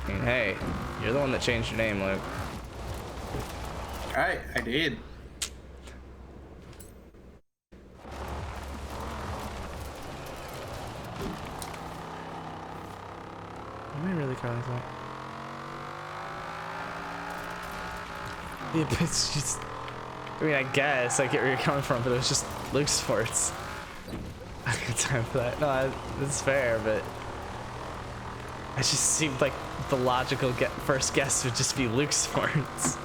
I mean, hey, you're the one that changed your name, Luke. Alright, I did. Am I really calling that? Yeah, but it's just. I mean, I guess I get where you're coming from, but it was just Luke Sports. I don't got time for that. No, it's fair, but it just seemed like the logical first guess would just be Luke Sports.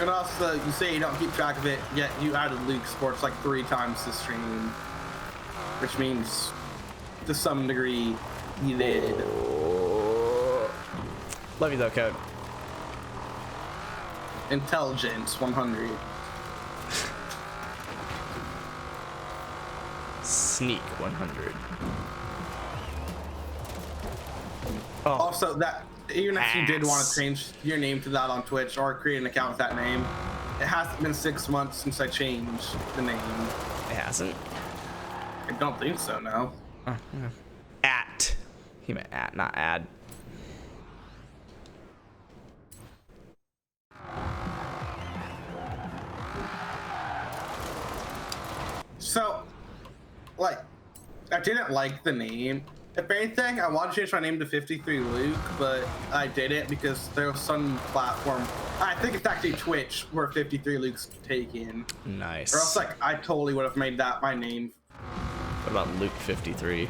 And also, you say you don't keep track of it, yet you added Luke Sports like 3 times this stream. Which means, to some degree, you did. Love you though, Code. Intelligence 100. Sneak 100. Oh, Also, that even if you did want Ass. to change your name to that on Twitch or create an account with that name, it hasn't been 6 months since I changed the name. it hasn't. I don't think so, no. Oh, yeah. At. He meant at, not add. So, like, I didn't like the name. If anything, I wanted to change my name to 53 Luke, but I didn't because there was some platform, I think it's actually Twitch, where 53 Luke's taken. Nice. Or else, like, I totally would have made that my name. What about Luke 53?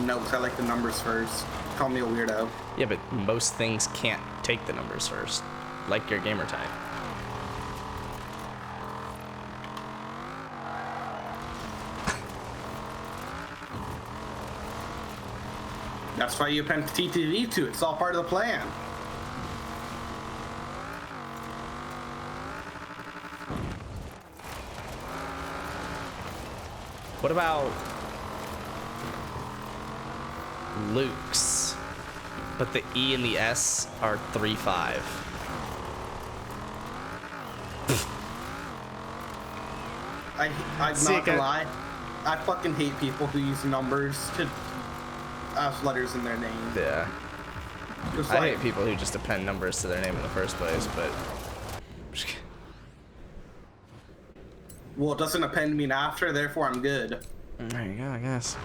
No, because I like the numbers first. Call me a weirdo. Yeah, but most things can't take the numbers first, like your gamer tag. That's why you append TTV to it. It's all part of the plan. What about Luke's, but the E and the S are 3-5. I'm See, not gonna lie. I fucking hate people who use numbers to as letters in their name. Yeah. Just I like, hate people who just append numbers to their name in the first place, but well, it doesn't append me after, therefore I'm good. there you go, I guess.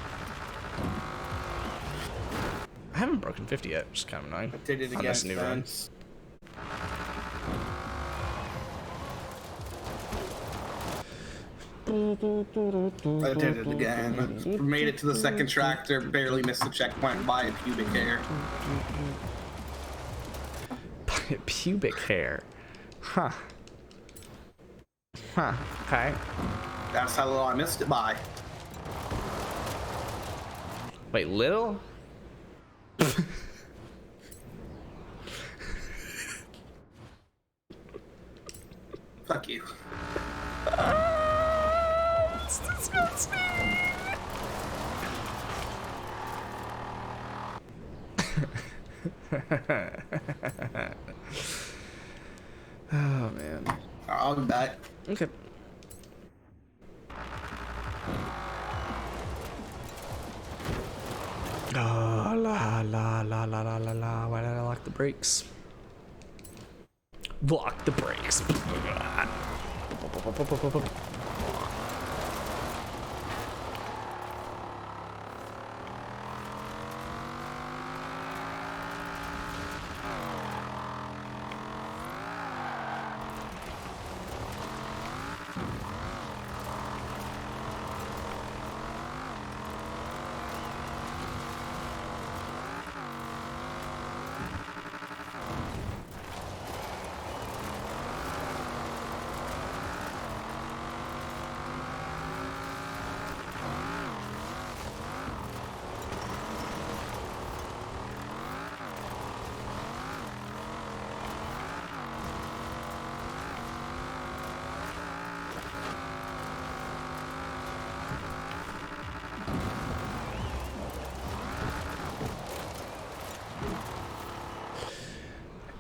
I haven't broken 50 yet, which is kind of annoying. I did it on again. this new run. Spence. I did it again. Made it to the second tractor, barely missed the checkpoint by a pubic hair. Pubic hair. Huh. Huh. Okay. That's how little I missed it by. Wait, little? Fuck you. It's disgusting. Oh man. I'll be back. Okay. Oh, la la la la la la la. Why did I lock the brakes? Lock the brakes.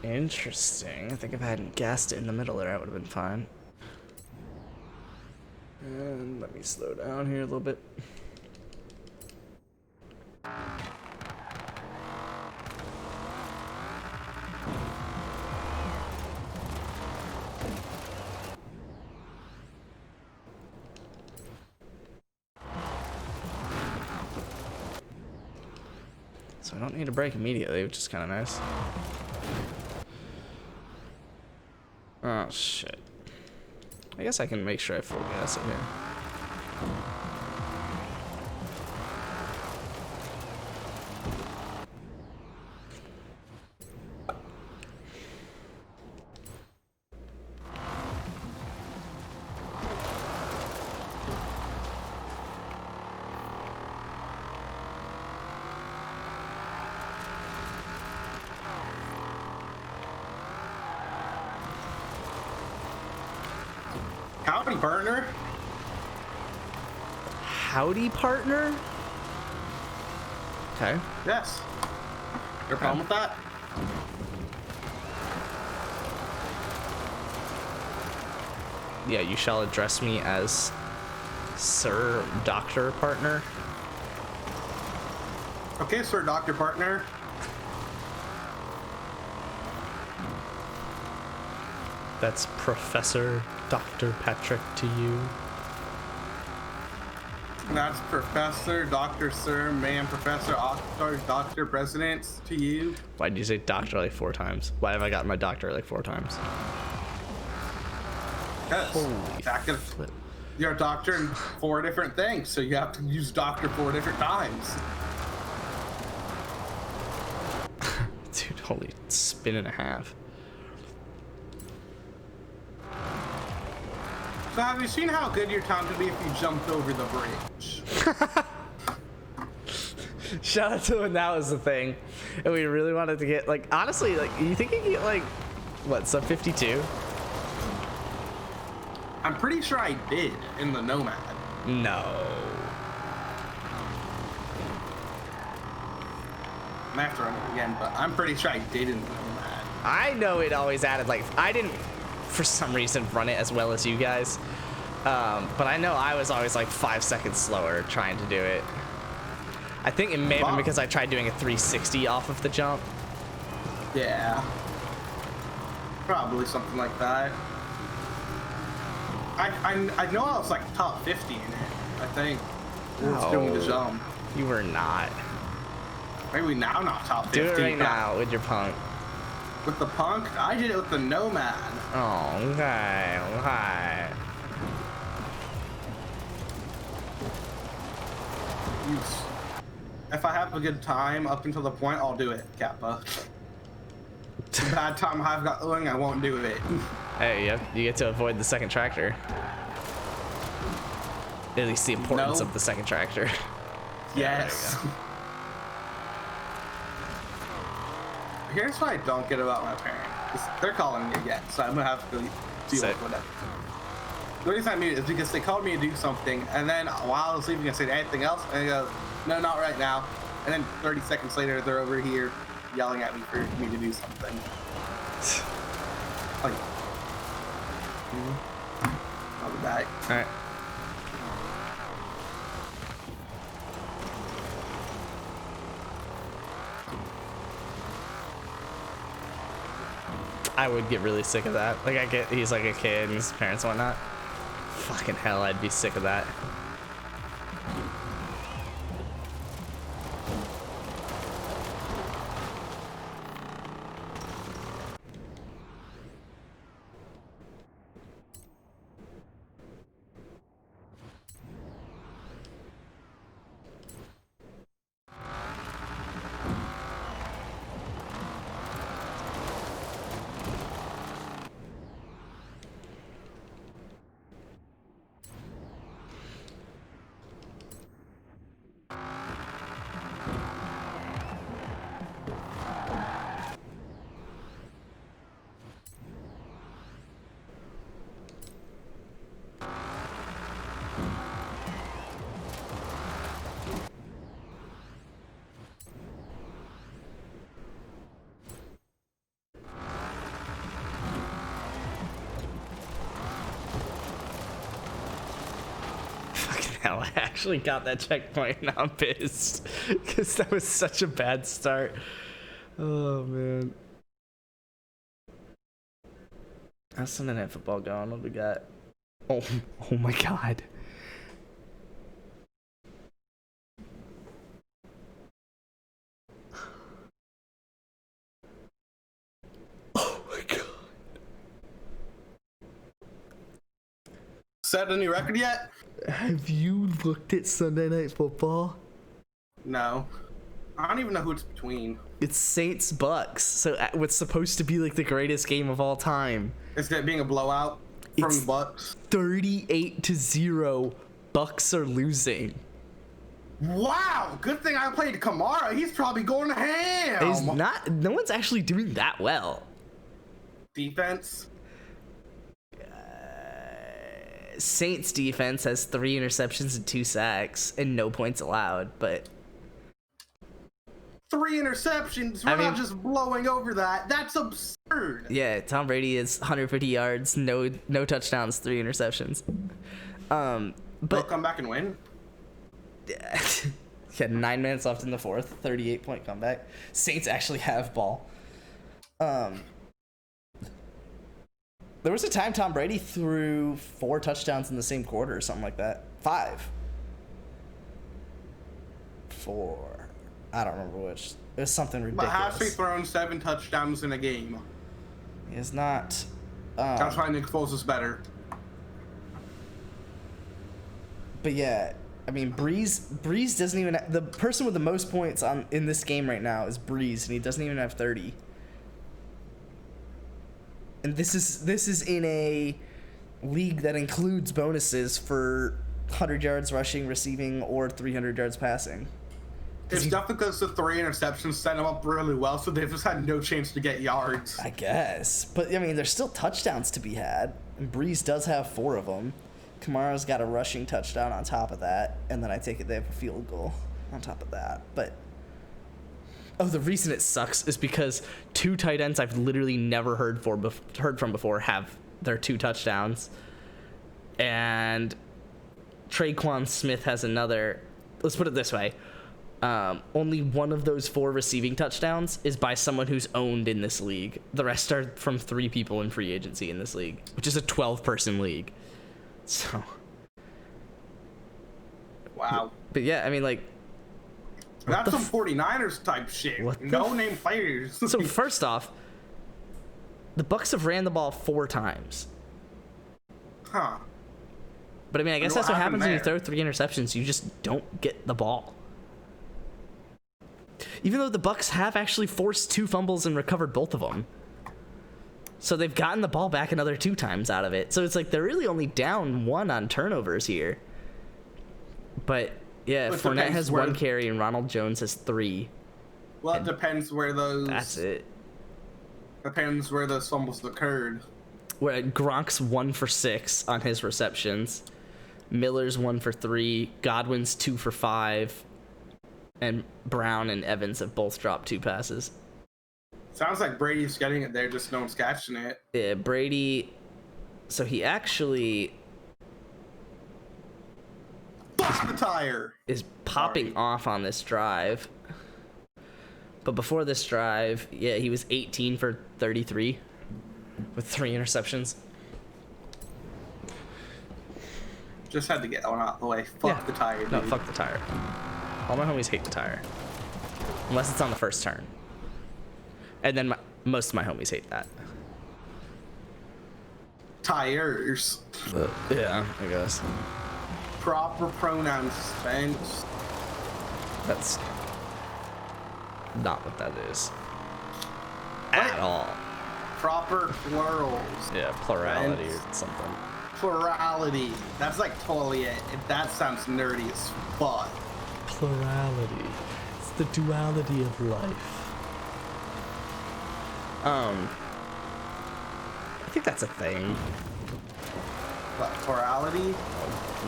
Interesting. I think if I hadn't gassed it in the middle there, I would have been fine. And let me slow down here a little bit. So I don't need to brake immediately, which is kind of nice. Oh shit. I guess I can make sure I full gas it here. Howdy, partner. Howdy, partner? Okay. Yes. Your problem with that? Yeah, you shall address me as Sir Doctor Partner. Okay, sir, doctor partner. That's Professor Dr. Patrick to you. That's Professor, Doctor, Sir, Man, Professor, Doctor, Doctor, President to you. Why did you say doctor like 4 times? Why have I gotten my doctor like 4 times? Yes. Holy Back in, flip. you're a doctor in 4 different things, so you have to use doctor 4 different times. Dude, holy spin and a half. So have you seen how good your time could be if you jumped over the bridge? Shout out to when that was the thing. And we really wanted to get, like, honestly, like, you think you can get, like, what, sub 52? I'm pretty sure I did in the Nomad. No. I have to run it again, but I'm pretty sure I didn't do that. I know it always added like I didn't for some reason run it as well as you guys, but I know I was always like 5 seconds slower trying to do it. I think it may have been because I tried doing a 360 off of the jump. Yeah. Probably something like that. I know I was like top 50 in it, I think. It's doing the jump. You were not. Maybe now not top 50. Do it right now with your punk. With the punk? I did it with the Nomad. Oh, okay, okay. If I have a good time up until the point, I'll do it, Kappa. The bad time I've got going, I won't do it. Hey, yep, you get to avoid the second tractor. At least the importance of the second tractor. Yes. Here's what I don't get about my parents. They're calling me again, so I'm gonna have to deal with whatever. The reason I mean it is because they called me to do something, and then while I was leaving, I said anything else, and they go, no, not right now. And then 30 seconds later, they're over here yelling at me for me to do something. Like, I'll be back. All right. I would get really sick of that. Like, I get he's like a kid and his parents and whatnot. Fucking hell, I'd be sick of that. I actually got that checkpoint and I'm pissed because that was such a bad start. Oh man. How's Sunday Night Football going? What do we got? Oh my god. Oh my god. Set a new record yet? Have you looked at Sunday Night Football? No. I don't even know who it's between. It's Saints Bucks. So what's supposed to be like the greatest game of all time. Is it being a blowout from the Bucks? 38-0. Bucks are losing. Wow! Good thing I played Kamara. He's probably going ham. It's not. No one's actually doing that well. Defense. Saints defense has 3 interceptions and 2 sacks and no points allowed, but 3 interceptions. We're not just blowing over that. That's absurd. Yeah, Tom Brady is 150 yards, no touchdowns, 3 interceptions. But they'll come back and win. Yeah, 9 minutes left in the fourth, 38-point comeback. Saints actually have ball. There was a time Tom Brady threw 4 touchdowns in the same quarter or something like that. 5. 4. I don't remember which. It was something ridiculous. But has he thrown 7 touchdowns in a game? He is not. That's why Nick Foles is better. But yeah, I mean, Breeze doesn't even. The person with the most points in this game right now is Breeze, and he doesn't even have 30. And this is in a league that includes bonuses for 100 yards rushing, receiving, or 300 yards passing. It's definitely because the 3 interceptions set them up really well, so they've just had no chance to get yards. I guess. But, I mean, there's still touchdowns to be had. And Breeze does have 4 of them. Kamara's got a rushing touchdown on top of that. And then I take it they have a field goal on top of that. But Oh, the reason it sucks is because two tight ends I've literally never heard from before have their 2 touchdowns, and Traquan Smith has another. Let's put it this way: only one of those 4 receiving touchdowns is by someone who's owned in this league. The rest are from 3 people in free agency in this league, which is a 12-person league. So, Wow. but yeah, I mean, like, That's some 49ers type shit. What the No name players. so first off, the Bucks have ran the ball 4 times. Huh. But I mean, I guess what that's what happened happens when you there? throw 3 interceptions. You just don't get the ball. Even though the Bucks have actually forced 2 fumbles and recovered both of them. So they've gotten the ball back another 2 times out of it. So it's like they're really only down 1 on turnovers here. But yeah, But Fournette depends has where- 1 carry and Ronald Jones has 3. Well, it depends where those. That's it. Depends where those fumbles occurred. Where Gronk's 1 for 6 on his receptions. Miller's 1 for 3. Godwin's 2 for 5. And Brown and Evans have both dropped 2 passes. Sounds like Brady's getting it there, just no one's catching it. Yeah, Brady. So he actually Fuck the tire. is popping off on this drive. But before this drive, yeah, he was 18 for 33 with 3 interceptions. Just had to get one out of the way. Fuck Yeah. the tire, dude. No, fuck the tire. All my homies hate the tire. Unless it's on the first turn. And then most of my homies hate that. Tires. But, yeah, I guess. Proper pronouns, Spence. That's not what that is. At all. Proper plurals. Yeah, plurality Right. or something. Plurality. That's like totally it. That sounds nerdy as fuck. Plurality. It's the duality of life. I think that's a thing. What, plurality?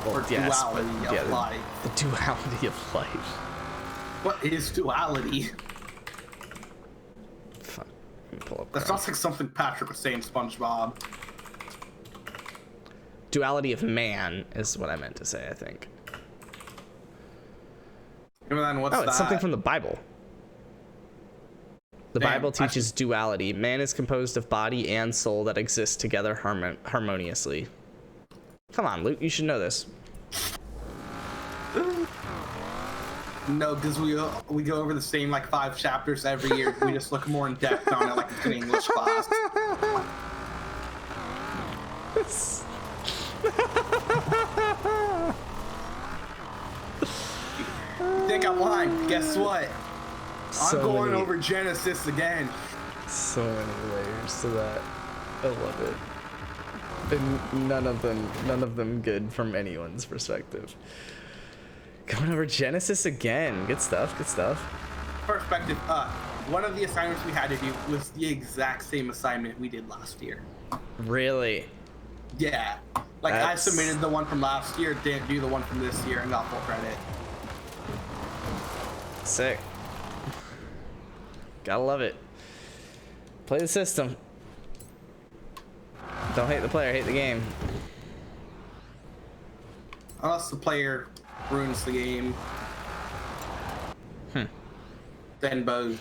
Or yes, duality but, of yeah, life? The duality of life. What is duality? Fuck. Let me pull up. That sounds like something Patrick would say in SpongeBob. Duality of man is what I meant to say, I think. And then what's Oh, that? it's something from the Bible. The Damn, Bible I teaches duality. Man is composed of body and soul that exist together harmoniously. Come on, Luke, you should know this. No, because we go over the same like 5 chapters every year. We just look more in depth on it like it's an English class. You think I'm lying? Guess what? I'm going over Genesis again. So many layers to that. I love it. And none of them good from anyone's perspective. Going over Genesis again. Good stuff, good stuff. Perspective. One of the assignments we had to do was the exact same assignment we did last year. Really? Yeah. Like That's- I submitted the one from last year, didn't do the one from this year, and got full credit. Sick. Gotta love it. Play the system. Don't hate the player, hate the game. Unless the player ruins the game. Then both.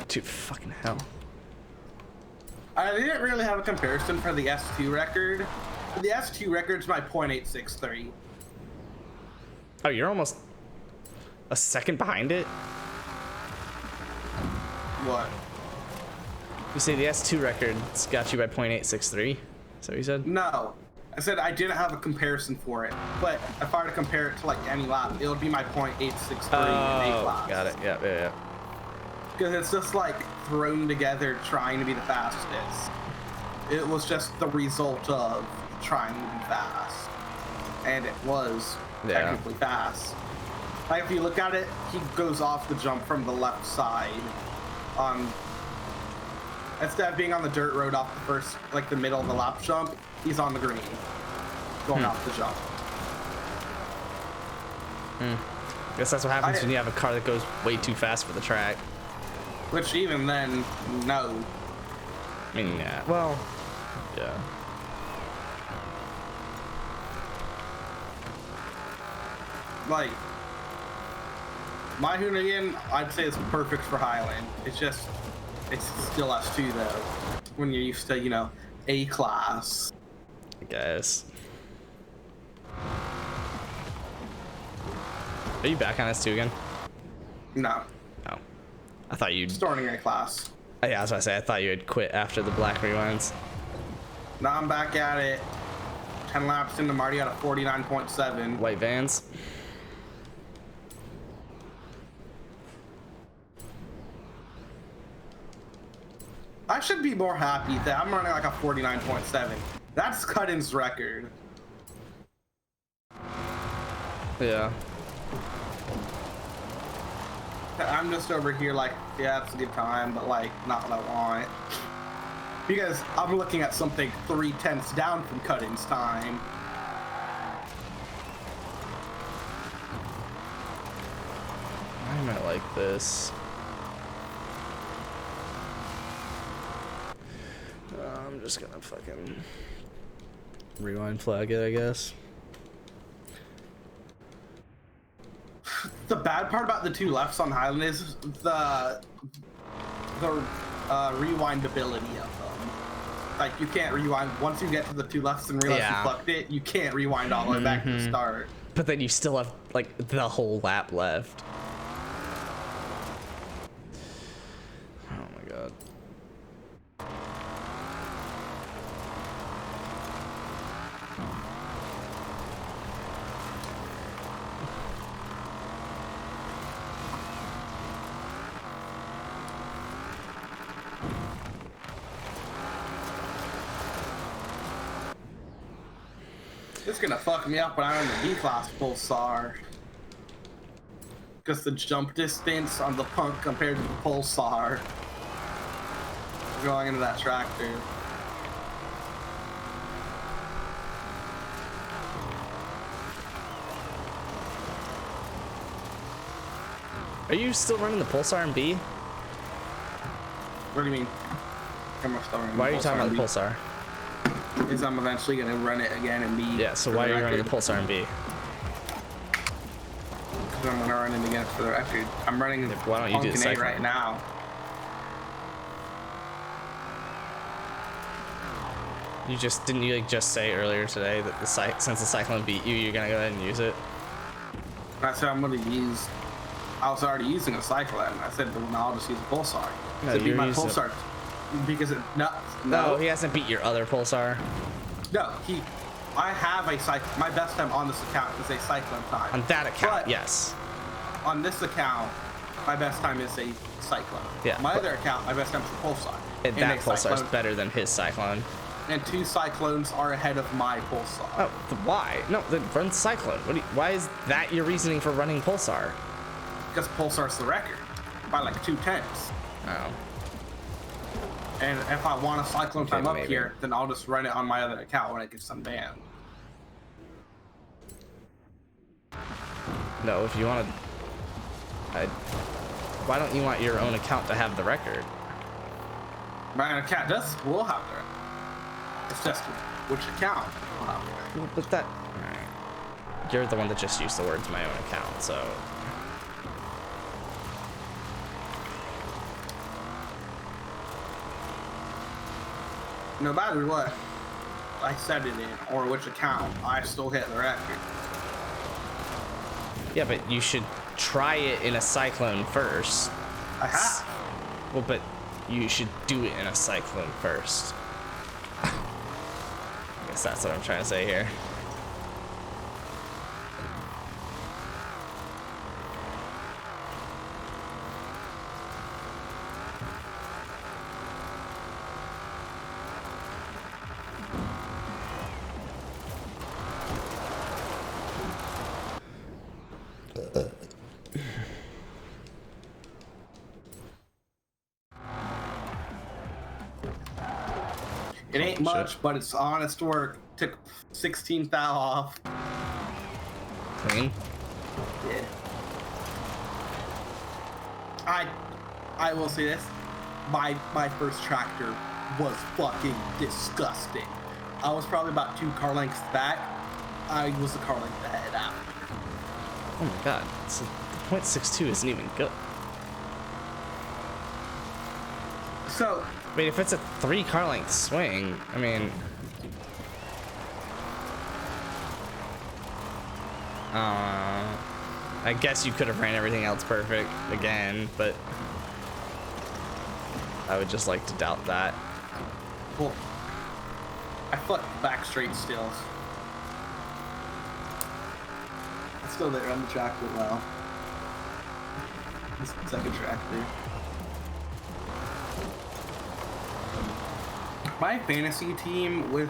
Dude, fucking hell. I didn't really have a comparison for the S2 record. The S2 record's my .863. Oh, you're almost a second behind it? What? You say the S2 record's got you by .863? Is that what you said? No. I said I didn't have a comparison for it. But if I were to compare it to like any lap, it would be my .863 in A class. Got it. Yeah. Because it's just like thrown together trying to be the fastest. It was just the result of trying to be fast. And it was Yeah. technically fast. Like if you look at it, he goes off the jump from the left side on Instead of being on the dirt road off the first, like the middle of the lap jump, he's on the green, going off the jump. Guess that's what happens when you have a car that goes way too fast for the track. Which even then, no. I mean, yeah. Well, yeah. Like, my Hoonigan, I'd say it's perfect for Highland. It's just, it's still S2 though. When you're used to, you know, A class. I guess. Are you back on S2 again? No, Oh. I thought you'd... starting A class. Yeah, I was about to say, I thought you had quit after the black rewinds. Now I'm back at it. 10 laps in, I'm already at a 49.7. White vans. I should be more happy that I'm running like a 49.7. That's Cut-in's record. Yeah. I'm just over here like, yeah, it's a good time, but like, not what I want. Because I'm looking at something 3/10 down from Cut-in's time. Why am I like this? I'm just gonna fucking rewind flag it, I guess. The bad part about the two lefts on Highland is the rewindability of them. Like, you can't rewind once you get to the two lefts and realize Yeah. you fucked it. You can't rewind all the way back to the start. But then you still have like the whole lap left. Oh my god. It's gonna fuck me up when I'm in the B-class Pulsar. Because the jump distance on the Punk compared to the Pulsar. Going into that tractor. Are you still running the Pulsar in B? What do you mean? Why are you talking about the Pulsar? Because I'm eventually gonna run it again in B. Yeah, so why are you running the Pulsar in B? Because I'm gonna run it again for the record. I'm running the why don't you do the Punk in A cycle? right now. You just didn't you like just say earlier today that since the Cyclone beat you, you're gonna go ahead and use it? I said I'm gonna use. I was already using a Cyclone. I said, well, no, I'll just use a Pulsar. No, So beat you're my using Pulsar because it No, no he hasn't beat your other Pulsar. no he. I have a cycle. My best time on this account is a Cyclone time. On that account, But yes. on this account, my best time is a Cyclone. Yeah, My but- other account, my best time is a Pulsar. And that a Pulsar is Cyclone- better than his Cyclone. And two Cyclones are ahead of my Pulsar. Oh, why? No, then run Cyclone. Why is that your reasoning for running Pulsar? Because Pulsar's the record by like 2/10. Oh. And if I want a Cyclone Okay, time up maybe. here, then I'll just run it on my other account when it gets unbanned. No, if you want to... Why don't you want your own account to have the record? My account will have the record. It's just which account will have the record. Well, but that... Alright. You're the one that just used the words my own account, so... No matter what I set it in or which account, I still hit the record. Yeah, but you should try it in a Cyclone first. I have. Well, but you should do it in a Cyclone first. I guess that's what I'm trying to say here. It ain't Shit. much, but it's honest work. Took 16 thou off. Clean. Yeah. I will say this. My first tractor was fucking disgusting. I was probably about 2 car lengths back. I was the car length ahead after. Oh my god. So the .62 isn't even good. So Wait, if it's a 3 car length swing, I mean. I guess you could have ran everything else perfect again, but I would just like to doubt that. well, I flipped back straight still. It's still there on the tractor well. This second tractor. My fantasy team with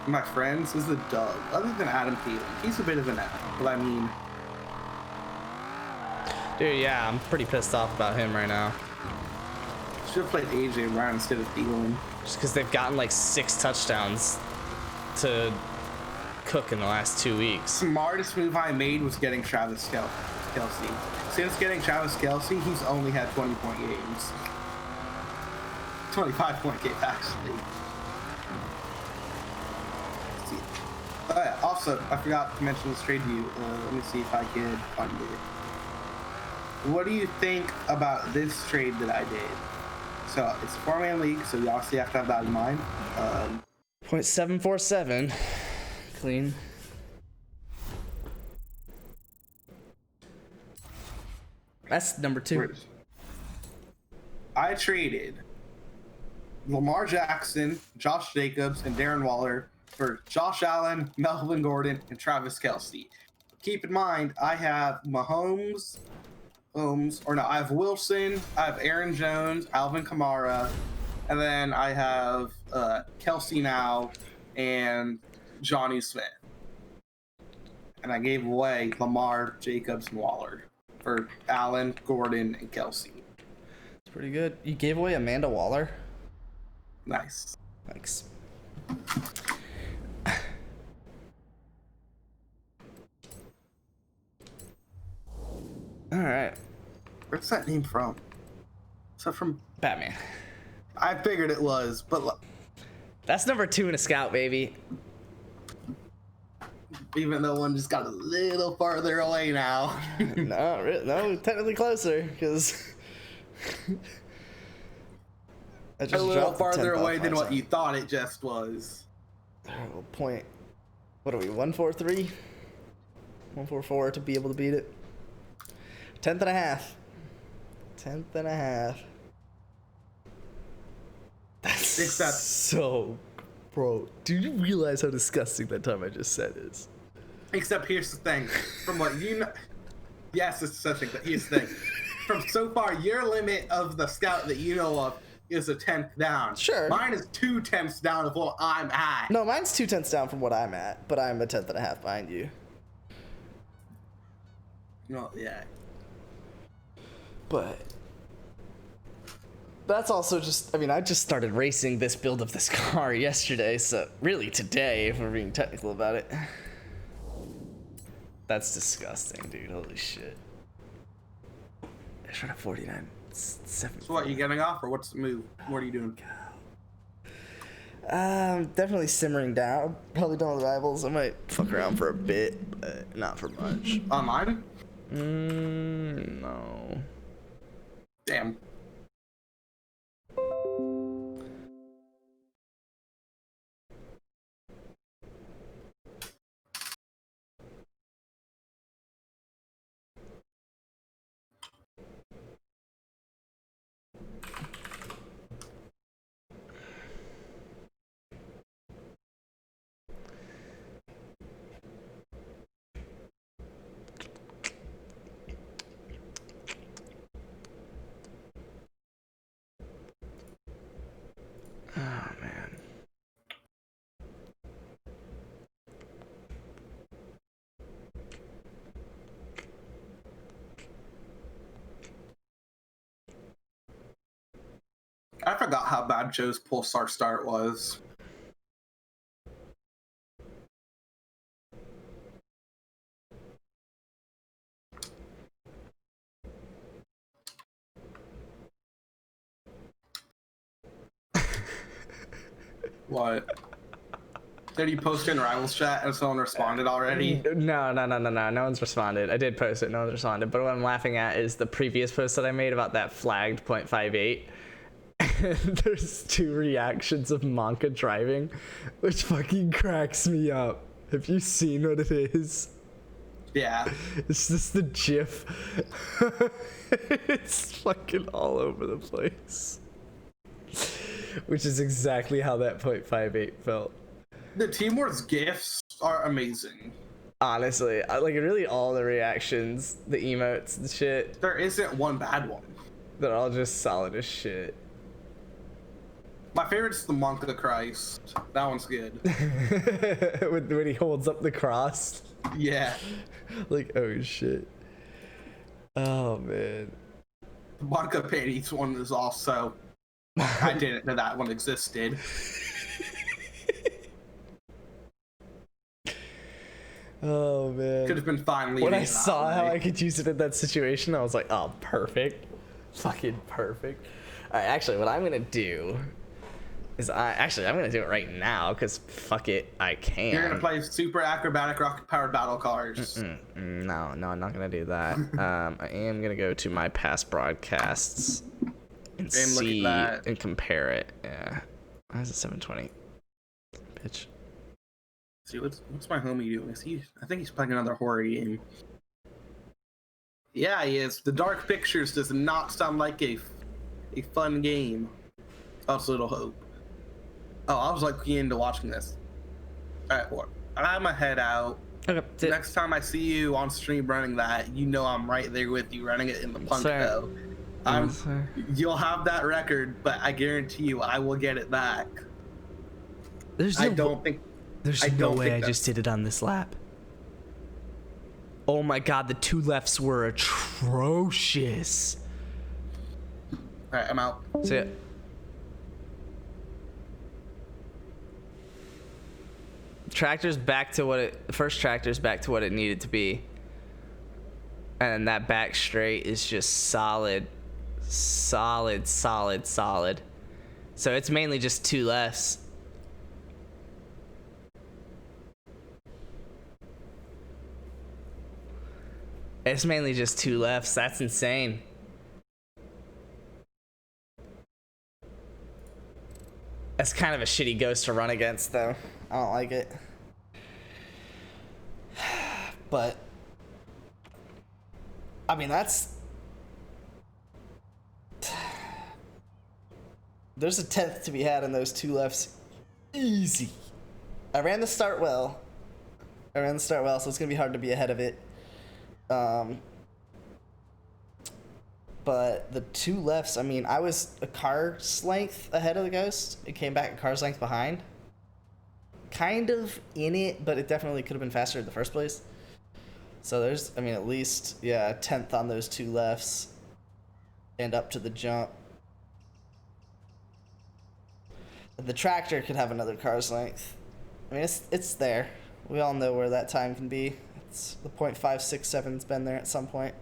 my friends is the Doug. Other than Adam Thielen, he's a bit of an F. But I mean, Dude, yeah, I'm pretty pissed off about him right now. should have played AJ Brown instead of Thielen. Just because they've gotten like 6 touchdowns to Cook in the last 2 weeks. Smartest move I made was getting Travis Kelce. Since getting Travis Kelce, he's only had 20-point games. 25-point game, actually. Let's see. Oh, yeah. Also, I forgot to mention this trade to you. Let me see if I can find it. What do you think about this trade that I did? So, it's a 4-man league, so you obviously have to have that in mind. .747. Clean. That's number 2. I traded Lamar Jackson, Josh Jacobs, and Darren Waller for Josh Allen, Melvin Gordon, and Travis Kelce. Keep in mind, I have Mahomes, I have Wilson, I have Aaron Jones, Alvin Kamara, and then I have Kelce now and Johnny Smith. And I gave away Lamar, Jacobs, and Waller for Allen, Gordon, and Kelce. It's pretty good. You gave away Amanda Waller? Nice. Thanks. Alright. Where's that name from? Is that from? Batman. I figured it was, but That's number 2 in a scout, baby. even though one just got a little farther away now. No, technically closer, because I A little dropped the farther 10th away off than my what side. you thought it just was. Point. What are we? 143. 144 to be able to beat it. 10th and a half. 10th and a half. That's Except- so, bro. Do you realize how disgusting that time I just said is? Except here's the thing. From what you know, yes, it's such a. But here's the thing. From so far, your limit of the scout that you know of is a 10th down. Sure. Mine is 2 tenths down of what I'm at. No, mine's 2 tenths down from what I'm at, but I'm a 10th and a half behind you. No, yeah. But that's also just, I mean, I just started racing this build of this car yesterday, so really today, if we're being technical about it. That's disgusting, dude. Holy shit. I shot at 49. 7. So what, you getting off or what's the move? What are you doing? Definitely simmering down. Probably done with rivals. I might fuck around for a bit, but not for much. Online? No. Damn. I forgot how bad Joe's Pulsar start was. What? Did you post in Rivals chat and someone responded already? No. No one's responded. I did post it. No one's responded. But what I'm laughing at is the previous post that I made about that flagged 0.58. There's 2 reactions of Monka driving, which fucking cracks me up. Have you seen what it is? Yeah. It's just the GIF. It's fucking all over the place. Which is exactly how that 0.58 felt. The Team Wars GIFs are amazing. Honestly, like really all the reactions, the emotes, the shit, There isn't one bad one. they're all just solid as shit. My favorite's the Monka Christ. That one's good. when he holds up the cross. Yeah. Like, oh shit. Oh man. The Monka Panties one is also... I didn't know that one existed. Oh man. Could have been fine leaving When I it that saw how way. I could use it in that situation, I was like, oh, perfect. Fucking perfect. All right, actually, what I'm gonna do is I'm gonna do it right now because fuck it, I can. You're gonna play super acrobatic rocket powered battle cars. No, I'm not gonna do that. I am gonna go to my past broadcasts and look at see that. and compare it. Yeah. Why is it 720? Bitch. See what's my homie doing? I think he's playing another horror game. Yeah, he is. The Dark Pictures does not sound like a fun game. Also, Little Hope. Oh, I was looking into watching this. Alright, well, I'm gonna head out. Okay. Next time I see you on stream running that, you know I'm right there with you running it in the Punko. Sir. You'll have that record, but I guarantee you I will get it back. There's I no don't think There's I no don't way think I that- just did it on this lap. Oh my god, the 2 lefts were atrocious. Alright, I'm out. See it. Tractor's back to what it first tractor's back to what it needed to be. And that back straight is just solid. So it's mainly just 2 lefts. It's mainly just 2 lefts. That's insane. That's kind of a shitty ghost to run against, though. I don't like it. But I mean, there's a 10th to be had in those 2 lefts. Easy. I ran the start well, so it's gonna be hard to be ahead of it. But the 2 lefts, I mean, I was a car's length ahead of the ghost. It came back a car's length behind. Kind of in it, but it definitely could have been faster in the first place. So there's, I mean, at least, yeah, a 10th on those 2 lefts. And up to the jump. The tractor could have another car's length. I mean, it's there. We all know where that time can be. It's the .567's been there at some point.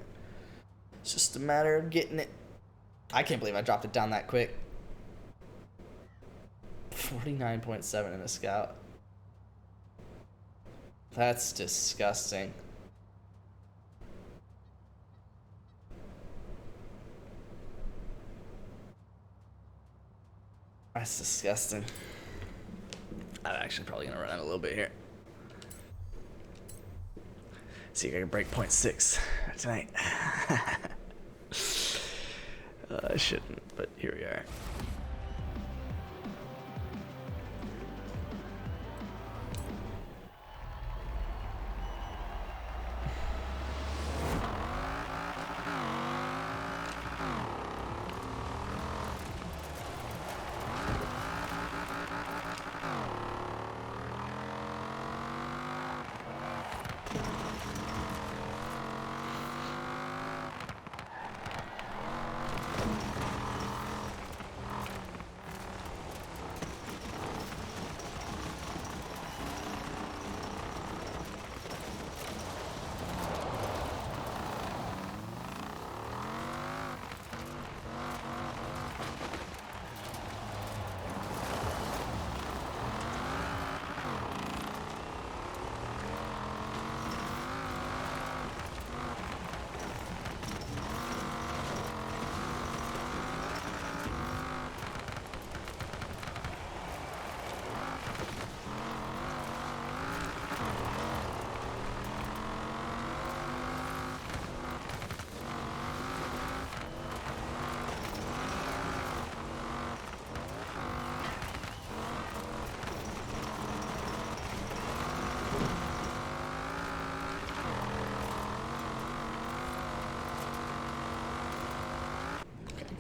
It's just a matter of getting it. I can't believe I dropped it down that quick. 49.7 in a scout. That's disgusting. That's disgusting. I'm actually probably gonna run out a little bit here. See if I can break 0.6 tonight. I shouldn't, but here we are.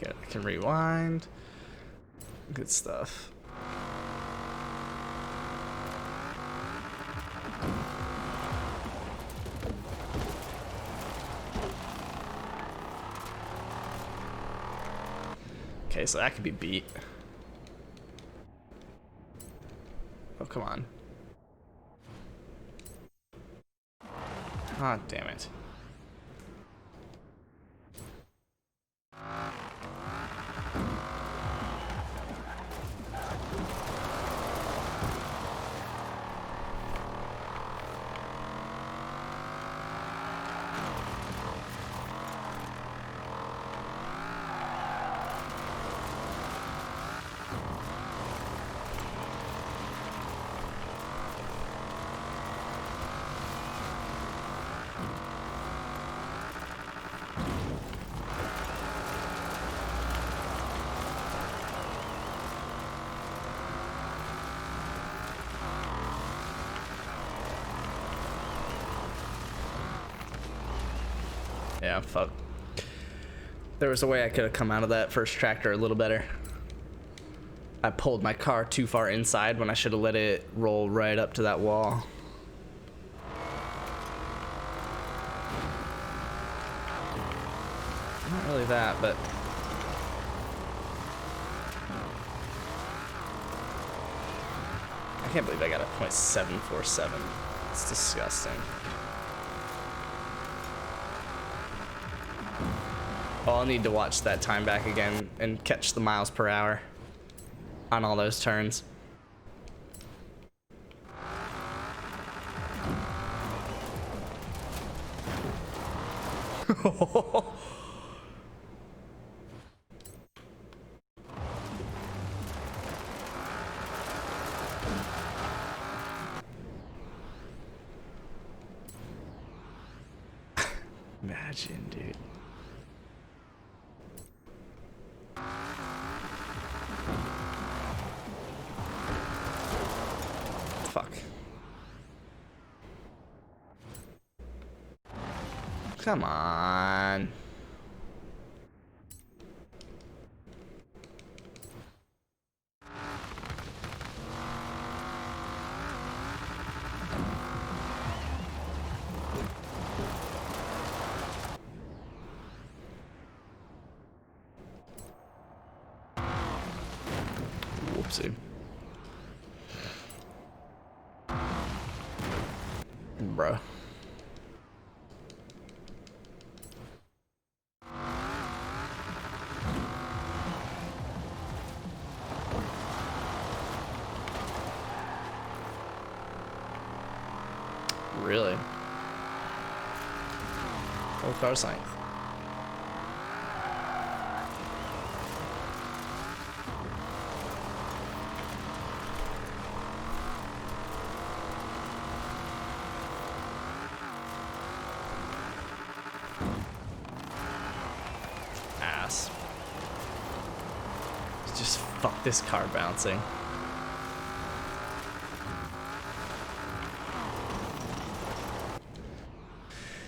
Good. I can rewind. Good stuff. Okay, so that could be beat. Oh, come on. Ah, damn it. Yeah, fuck. There was a way I could have come out of that first tractor a little better. I pulled my car too far inside when I should have let it roll right up to that wall. Not really that, but... I can't believe I got a .747. It's disgusting. Oh, I'll need to watch that time back again and catch the miles per hour on all those turns. Imagine, dude. Fuck. Come on. Whoopsie. Bruh. Really? Whole car's length. Ass. Just fuck this car bouncing.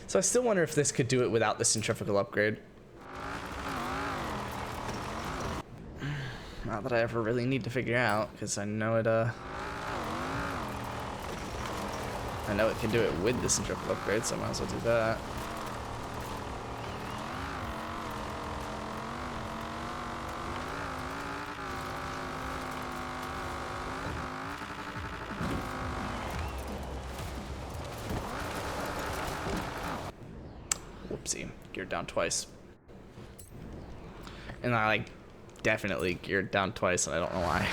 So I still wonder if this could do it without the centrifugal upgrade. Not that I ever really need to figure out, because I know it, I know it can do it with the centrifugal upgrade, so I might as well do that. Whoopsie, geared down twice. And I like definitely geared down twice and I don't know why.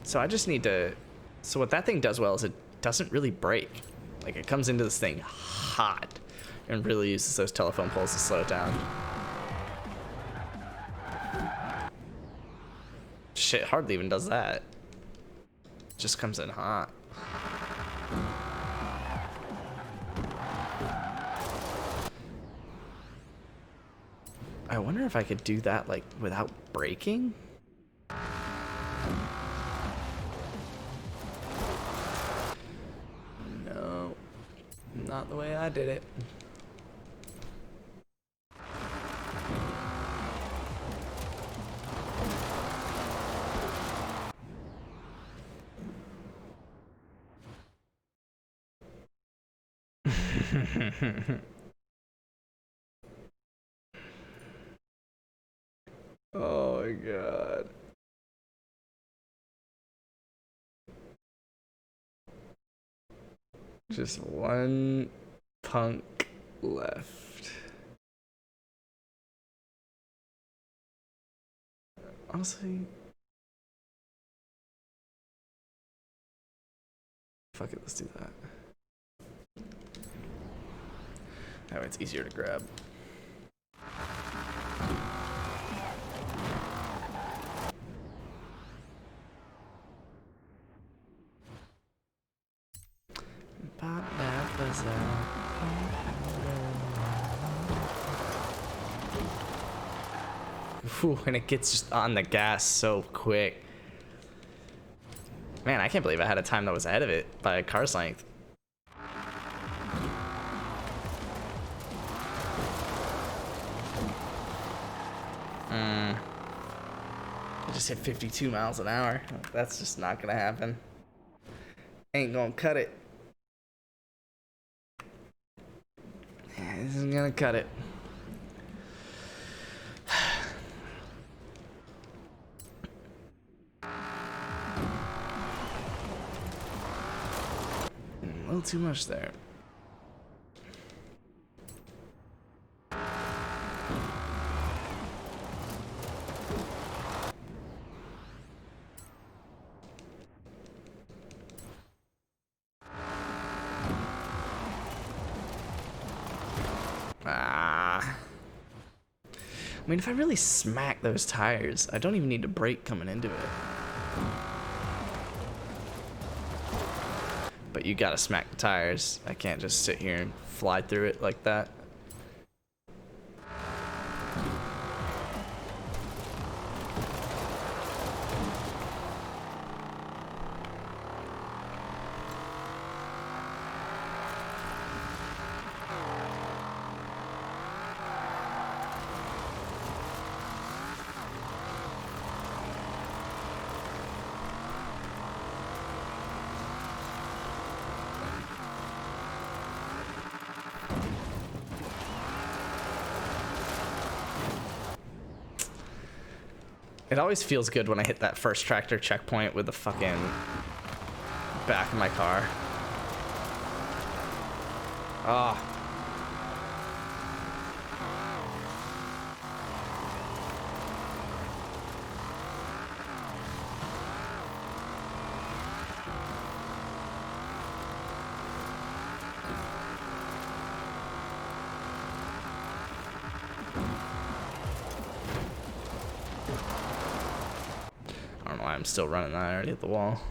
So I just need to, so what that thing does well is it doesn't really break. Like it comes into this thing hot and really uses those telephone poles to slow it down. Shit hardly even does that. Just comes in hot. I wonder if I could do that like without braking. No, not the way I did it. Oh my god. Just one punk left. Honestly, fuck it, let's do that. That way it's easier to grab. Ooh, and it gets just on the gas so quick. Man, I can't believe I had a time that was ahead of it by a car's length. I just hit 52 miles an hour. That's just not gonna happen. Ain't gonna cut it. Yeah, this isn't gonna cut it. A little too much there. I mean, if I really smack those tires, I don't even need to brake coming into it. But you gotta smack the tires. I can't just sit here and fly through it like that. It always feels good when I hit that first tractor checkpoint with the fucking back of my car. Ah. I'm still running that. I already hit the wall.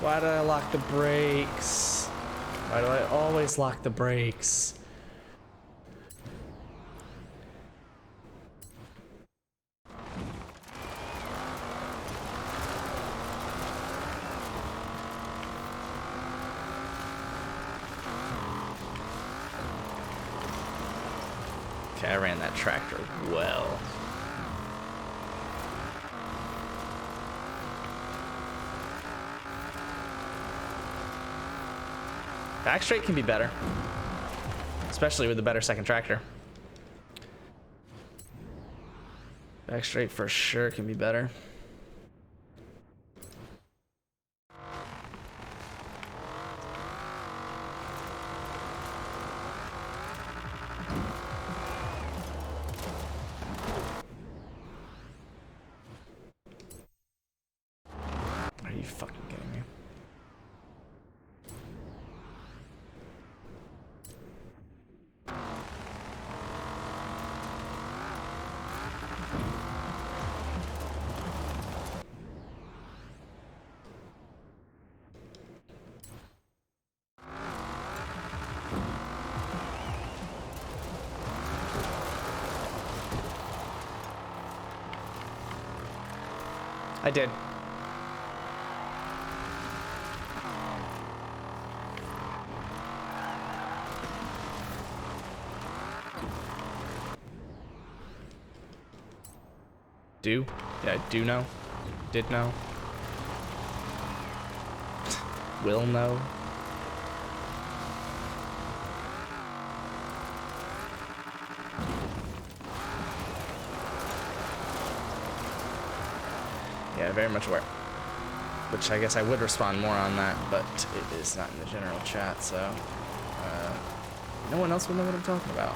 Why did I lock the brakes? Why do I always lock the brakes? Okay, I ran that tractor well. Back straight can be better, especially with the better second tractor. Back straight for sure can be better. fucking kidding me? I did. Do? Yeah, I do know. Did know. Will know. Yeah, very much aware. Which I guess I would respond more on that, but it is not in the general chat, so no one else will know what I'm talking about.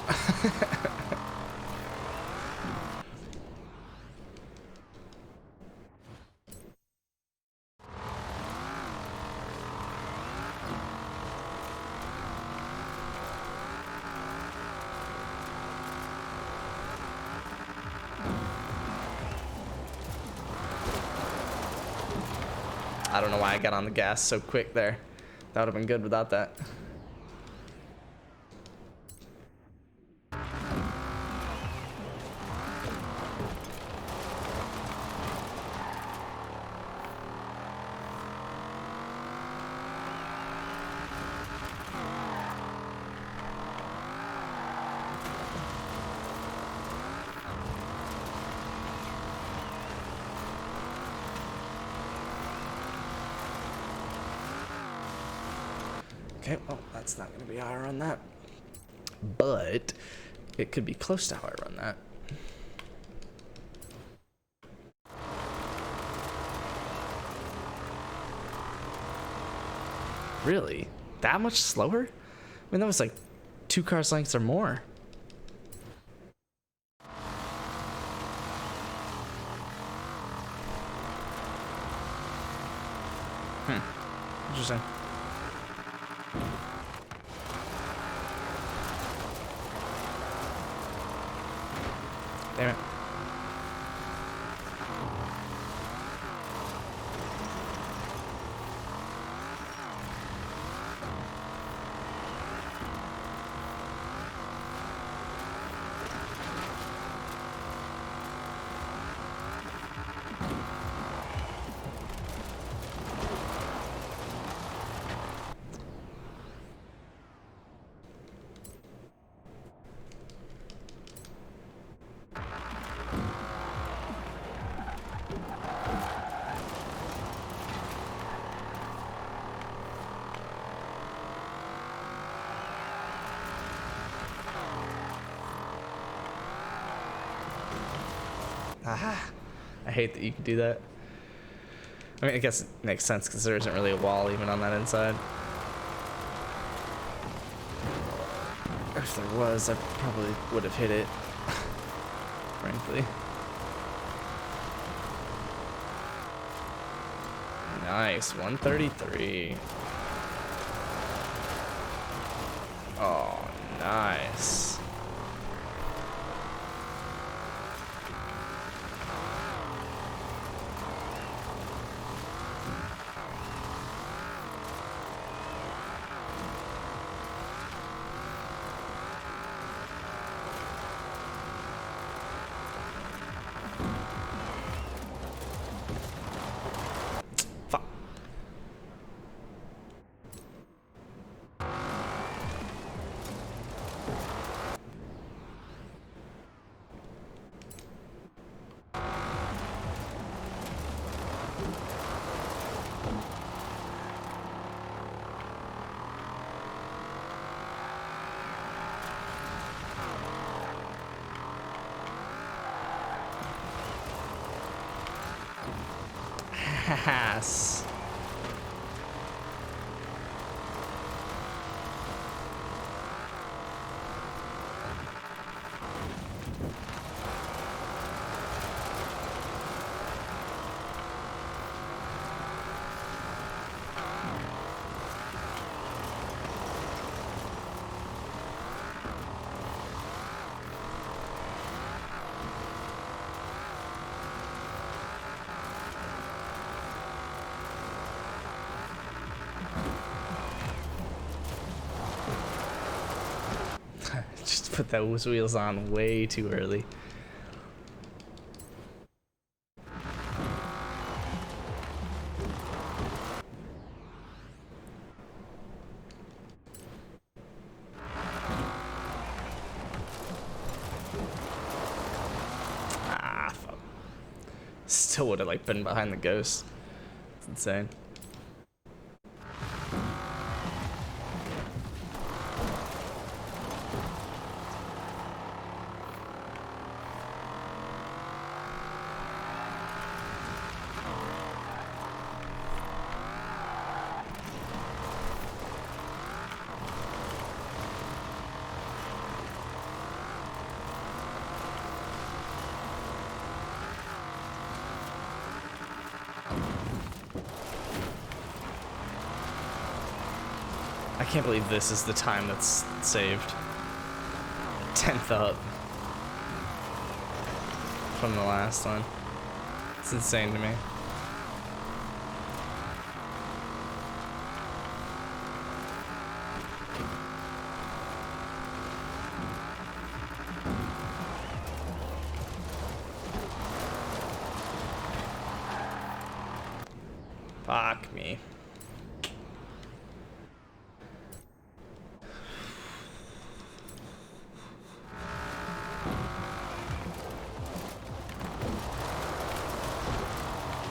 I don't know why I got on the gas so quick there. That would have been good without that. Okay, well, that's not going to be how I run that. But it could be close to how I run that. Really? That much slower? I mean, that was like 2 cars lengths or more. Interesting. Damn it. Aha! I hate that you could do that. I mean, I guess it makes sense because there isn't really a wall even on that inside. If there was, I probably would have hit it. Frankly. Nice, 133. Oh, nice. Ass. Put those wheels on way too early. Ah, fuck. Still would have like been behind the ghost. It's insane. I can't believe this is the time that's saved. 10th up from the last one. It's insane to me. Fuck me.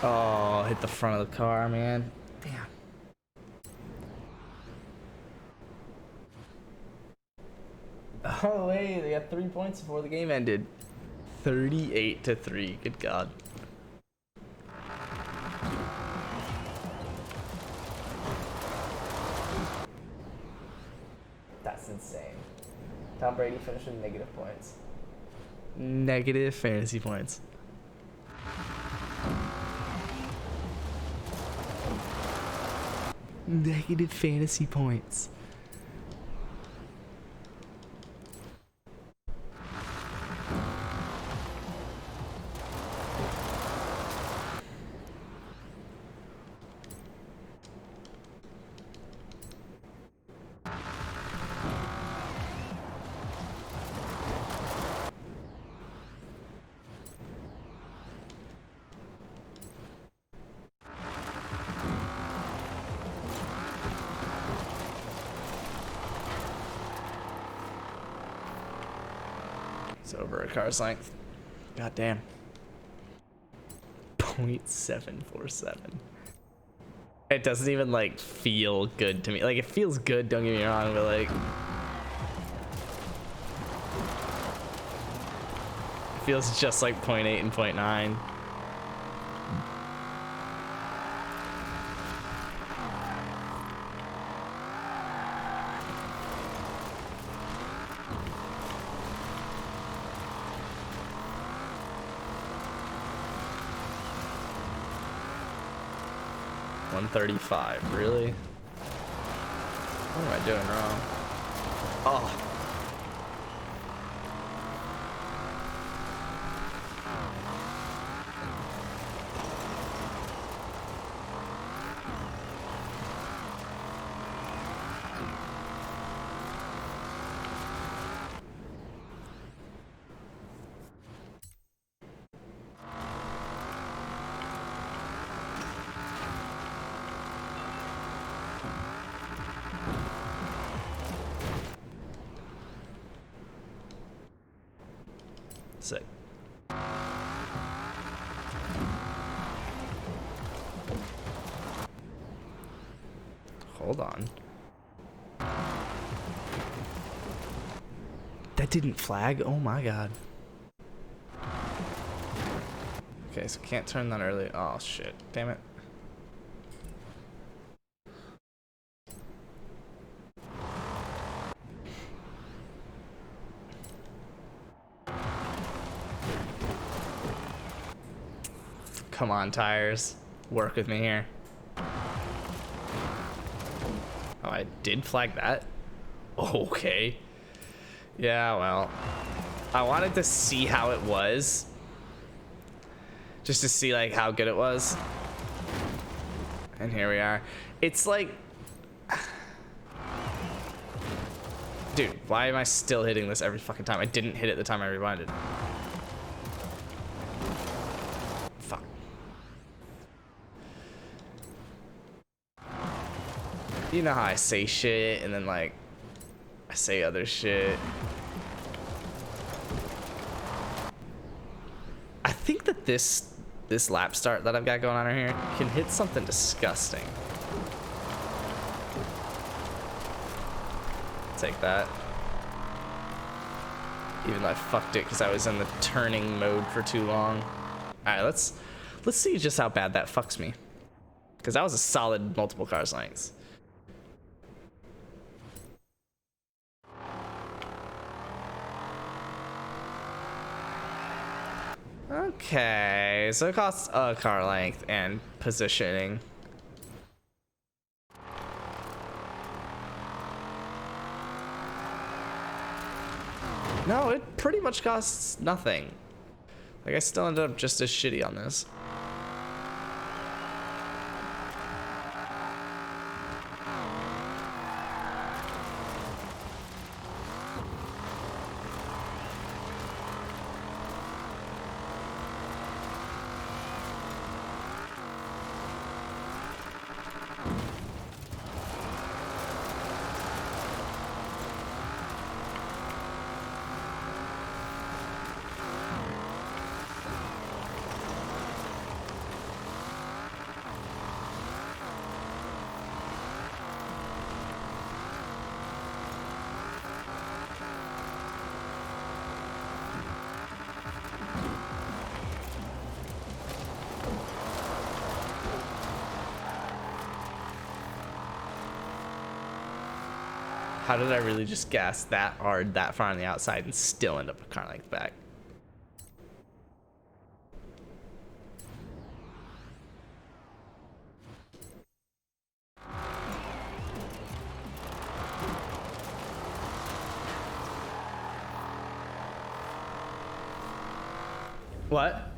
Oh, hit the front of the car, man. Damn. Oh, wait, they got 3 points before the game ended. 38-3. Good God. That's insane. Tom Brady finished with negative points. Negative fantasy points. Negative fantasy points. It's over a car's length. God damn. 0.747. It doesn't even like feel good to me. Like it feels good, don't get me wrong, but like it feels just like 0.8 and 0.9. $135, really? What am I doing wrong? Oh. Sick. Hold on. That didn't flag? Oh my god. Okay, so can't turn that early. Oh shit. Damn it. Come on, tires. Work with me here. Oh, I did flag that? Okay. Yeah, well. I wanted to see how it was. Just to see, like, how good it was. And here we are. It's like... Dude, why am I still hitting this every fucking time? I didn't hit it the time I rewinded. Fuck. You know how I say shit and then like I say other shit. I think that this lap start that I've got going on here can hit something disgusting. Take that. Even though I fucked it because I was in the turning mode for too long. Alright, let's see just how bad that fucks me. Because that was a solid multiple cars lengths. Okay, so it costs a car length and positioning. No, it pretty much costs nothing. Like, I still ended up just as shitty on this. How did I really just gas that hard that far on the outside and still end up a car length back? What?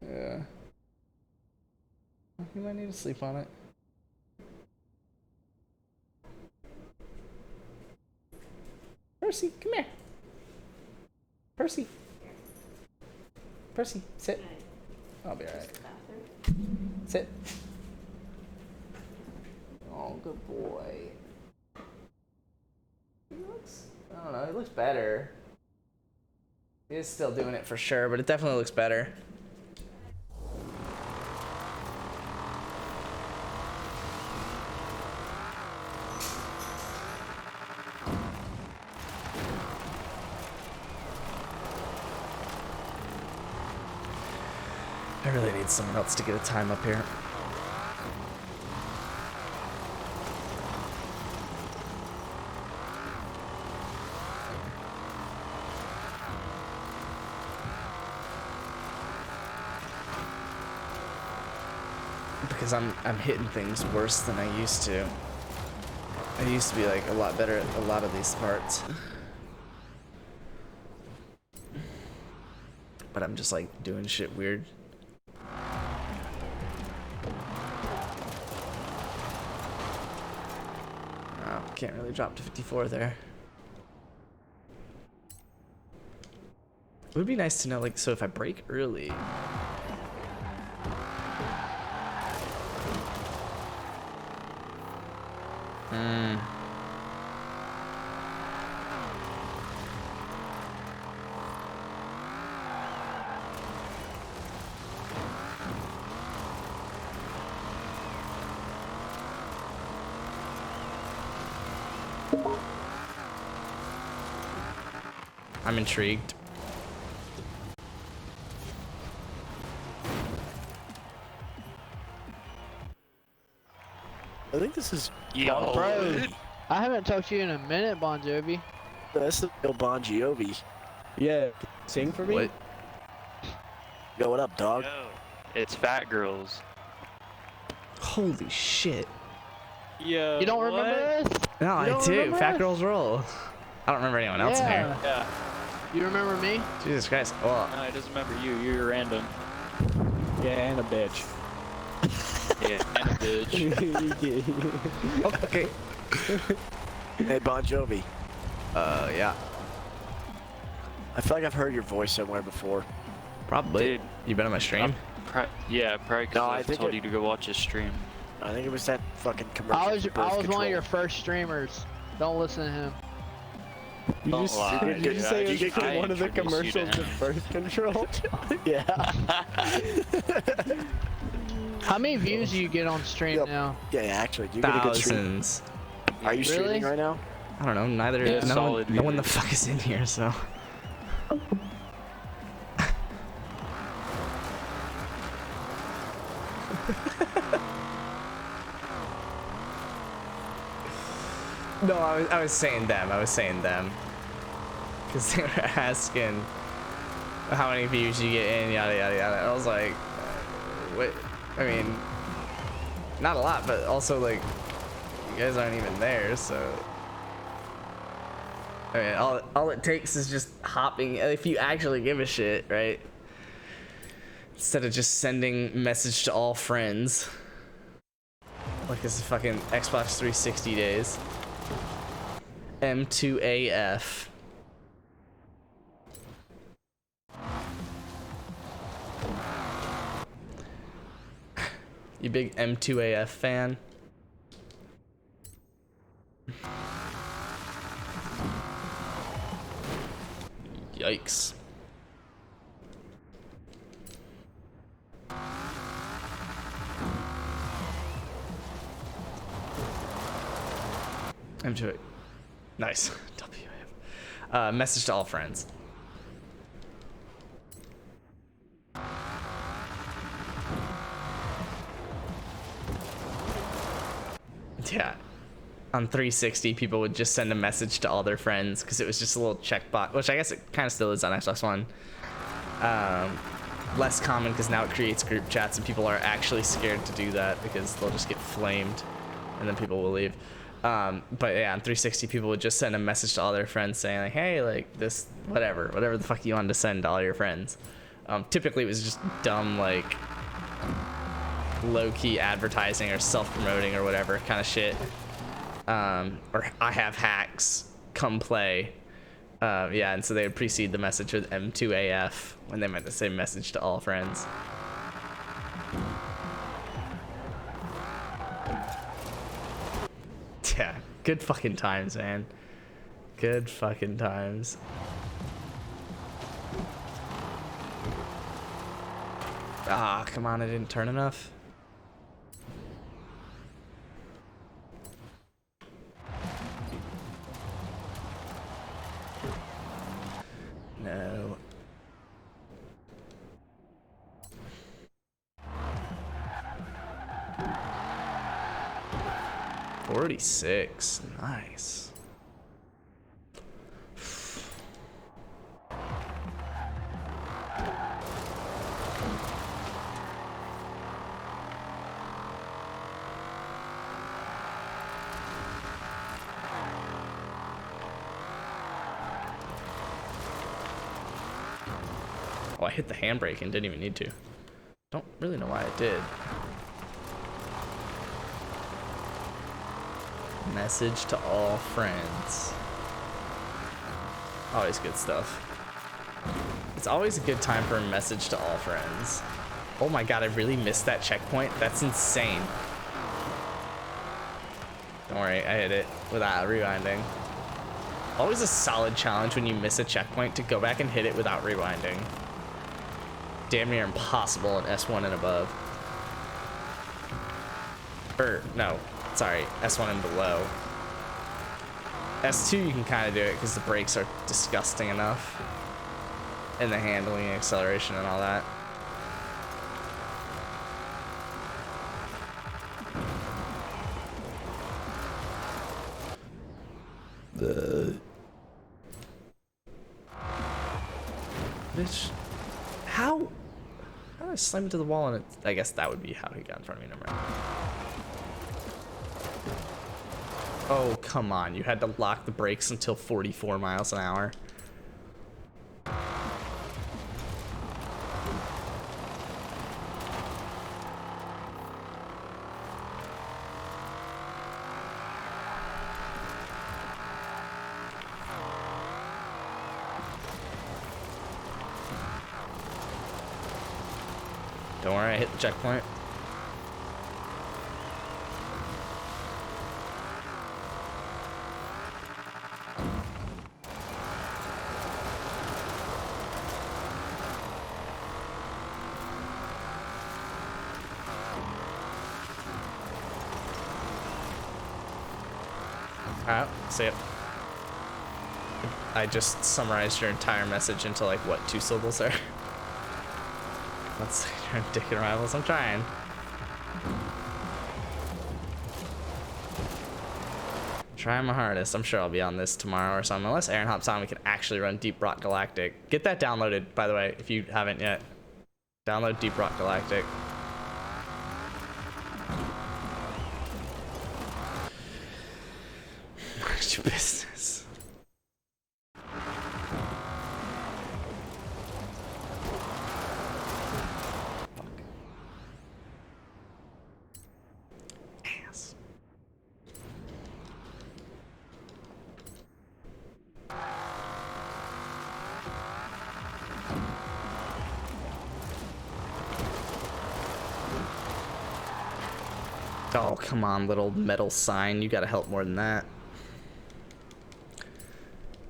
Yeah. You might need to sleep on it. Percy, come here. Percy. Percy, sit. I'll be alright. Sit. Oh, good boy. He looks, I don't know, it looks better. He is still doing it for sure, but it definitely looks better. I really need someone else to get a time up here. Because I'm hitting things worse than I used to. I used to be like a lot better at a lot of these parts. But I'm just like doing shit weird. Oh, can't really drop to 54 there. It would be nice to know, like, so if I brake early. I'm intrigued. I think this is Yo, bro. I haven't talked to you in a minute, Bon Jovi. That's the real Bon Jovi. Yeah, sing for me. What? Yo, what up, dog? Yo, it's Fat Girls. Holy shit. Yo, You don't remember this? No, I don't do. remember Fat us? Girls Roll. I don't remember anyone else in here. Yeah. Yeah. You remember me? Jesus Christ. Well, No, he doesn't remember you. You're random. Yeah, and a bitch. Yeah, and a bitch. okay. Hey, Bon Jovi. Yeah. I feel like I've heard your voice somewhere before. Probably. Dude. You been on my stream? Yeah, probably No, because I I think told it- you to go watch his stream. I think it was that fucking commercial. I was for birth one of control. your first streamers. Don't listen to him. You Don't just, lie, did you dude. say I it was just- from I one of the introduced you to commercials of him. birth control? Yeah. How many views do you get on stream Yep. now? Yeah, actually. Do you get a good stream? Thousands. Are you Really? streaming right now? I don't know. Neither. Yeah, no, solid no one the views. fuck is in here, so. No, I was saying them. I was saying them. Because they were asking how many views you get in, yada, yada, yada. I was like, what? I mean, not a lot, but also, like, you guys aren't even there, so. I mean, all it takes is just hopping, if you actually give a shit, right? Instead of just sending message to all friends. Like it's fucking Xbox 360 days. M2AF. You big M2AF fan? Yikes. M2A. Nice. WAF. Message to all friends. Yeah. On 360, people would just send a message to all their friends because it was just a little checkbox, which I guess it kind of still is on Xbox One. Less common because now it creates group chats and people are actually scared to do that because they'll just get flamed and then people will leave. But yeah, on 360, people would just send a message to all their friends saying like, hey, like this, whatever the fuck you wanted to send to all your friends. Typically it was just dumb, like low-key advertising or self-promoting or whatever kind of shit. Or I have hacks, come play. Yeah, and so they would precede the message with M2AF when they meant to say message to all friends. Yeah, good fucking times, man. Good fucking times. Ah, come on, I didn't turn enough. No. $46. Nice. Oh, I hit the handbrake and didn't even need to. Don't really know why I did. Message to all friends. Always good stuff. It's always a good time for a message to all friends. Oh my god, I really missed that checkpoint. That's insane. Don't worry, I hit it without rewinding. Always a solid challenge when you miss a checkpoint to go back and hit it without rewinding. Damn near impossible in S1 and above. Or, no, sorry, S1 and below. S2 you can kind of do it because the brakes are disgusting enough. And the handling and acceleration and all that. Bitch. How did I slam into the wall and it, I guess that would be how he got in front of me. Never mind. Oh, come on. You had to lock the brakes until 44 miles an hour. Don't worry, I hit the checkpoint. Alright, see it. I just summarized your entire message into like what, 2 syllables there? Let's try to dick and rivals. I'm trying. Trying my hardest. I'm sure I'll be on this tomorrow or something. Unless Aaron hops on, we can actually run Deep Rock Galactic. Get that downloaded, by the way, if you haven't yet. Download Deep Rock Galactic. Mind your business. Ass. Oh, come on, little metal sign. You gotta help more than that.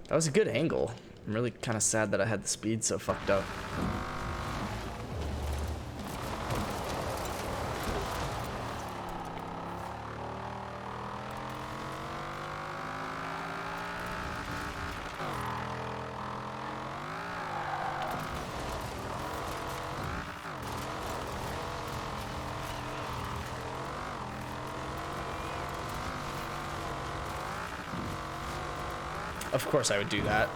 That was a good angle. I'm really kind of sad that I had the speed so fucked up. Of course I would do that.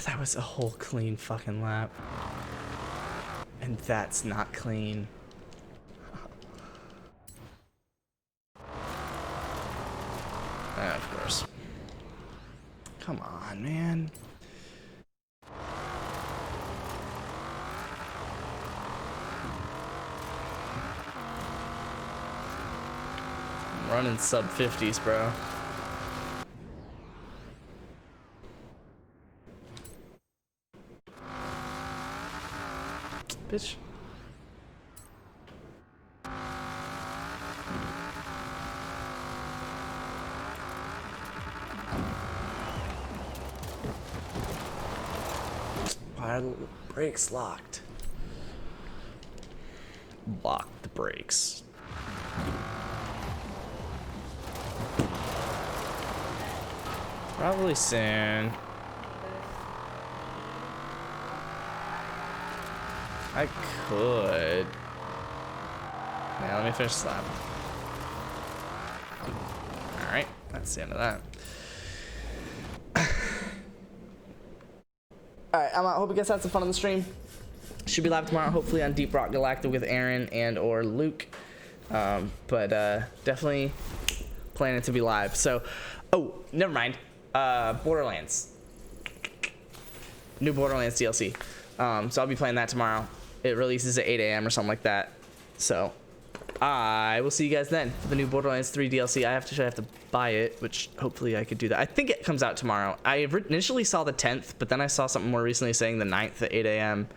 That was a whole clean fucking lap. And that's not clean. Of course. Come on, man. I'm running sub 50s, bro. Bitch. Why are the brakes locked? Lock the brakes. Probably soon. I could. Yeah, let me finish this lap. Alright, that's the end of that. Alright, I'm out. Hope you guys had some fun on the stream. Should be live tomorrow, hopefully on Deep Rock Galactic with Aaron and or Luke. But definitely planning to be live. So, oh, never mind. Borderlands. New Borderlands DLC. So I'll be playing that tomorrow. It releases at 8 a.m. or something like that. So I will see you guys then for the new Borderlands 3 DLC. I have to buy it, which hopefully I could do that. I think it comes out tomorrow. I initially saw the 10th, but then I saw something more recently saying the 9th at 8 a.m.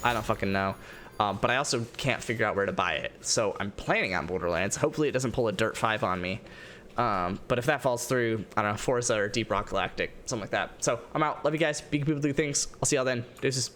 I don't fucking know. But I also can't figure out where to buy it. So I'm planning on Borderlands. Hopefully it doesn't pull a Dirt 5 on me. But if that falls through, I don't know, Forza or Deep Rock Galactic, something like that. So I'm out. Love you guys. Be good people, do things. I'll see y'all then. Deuces.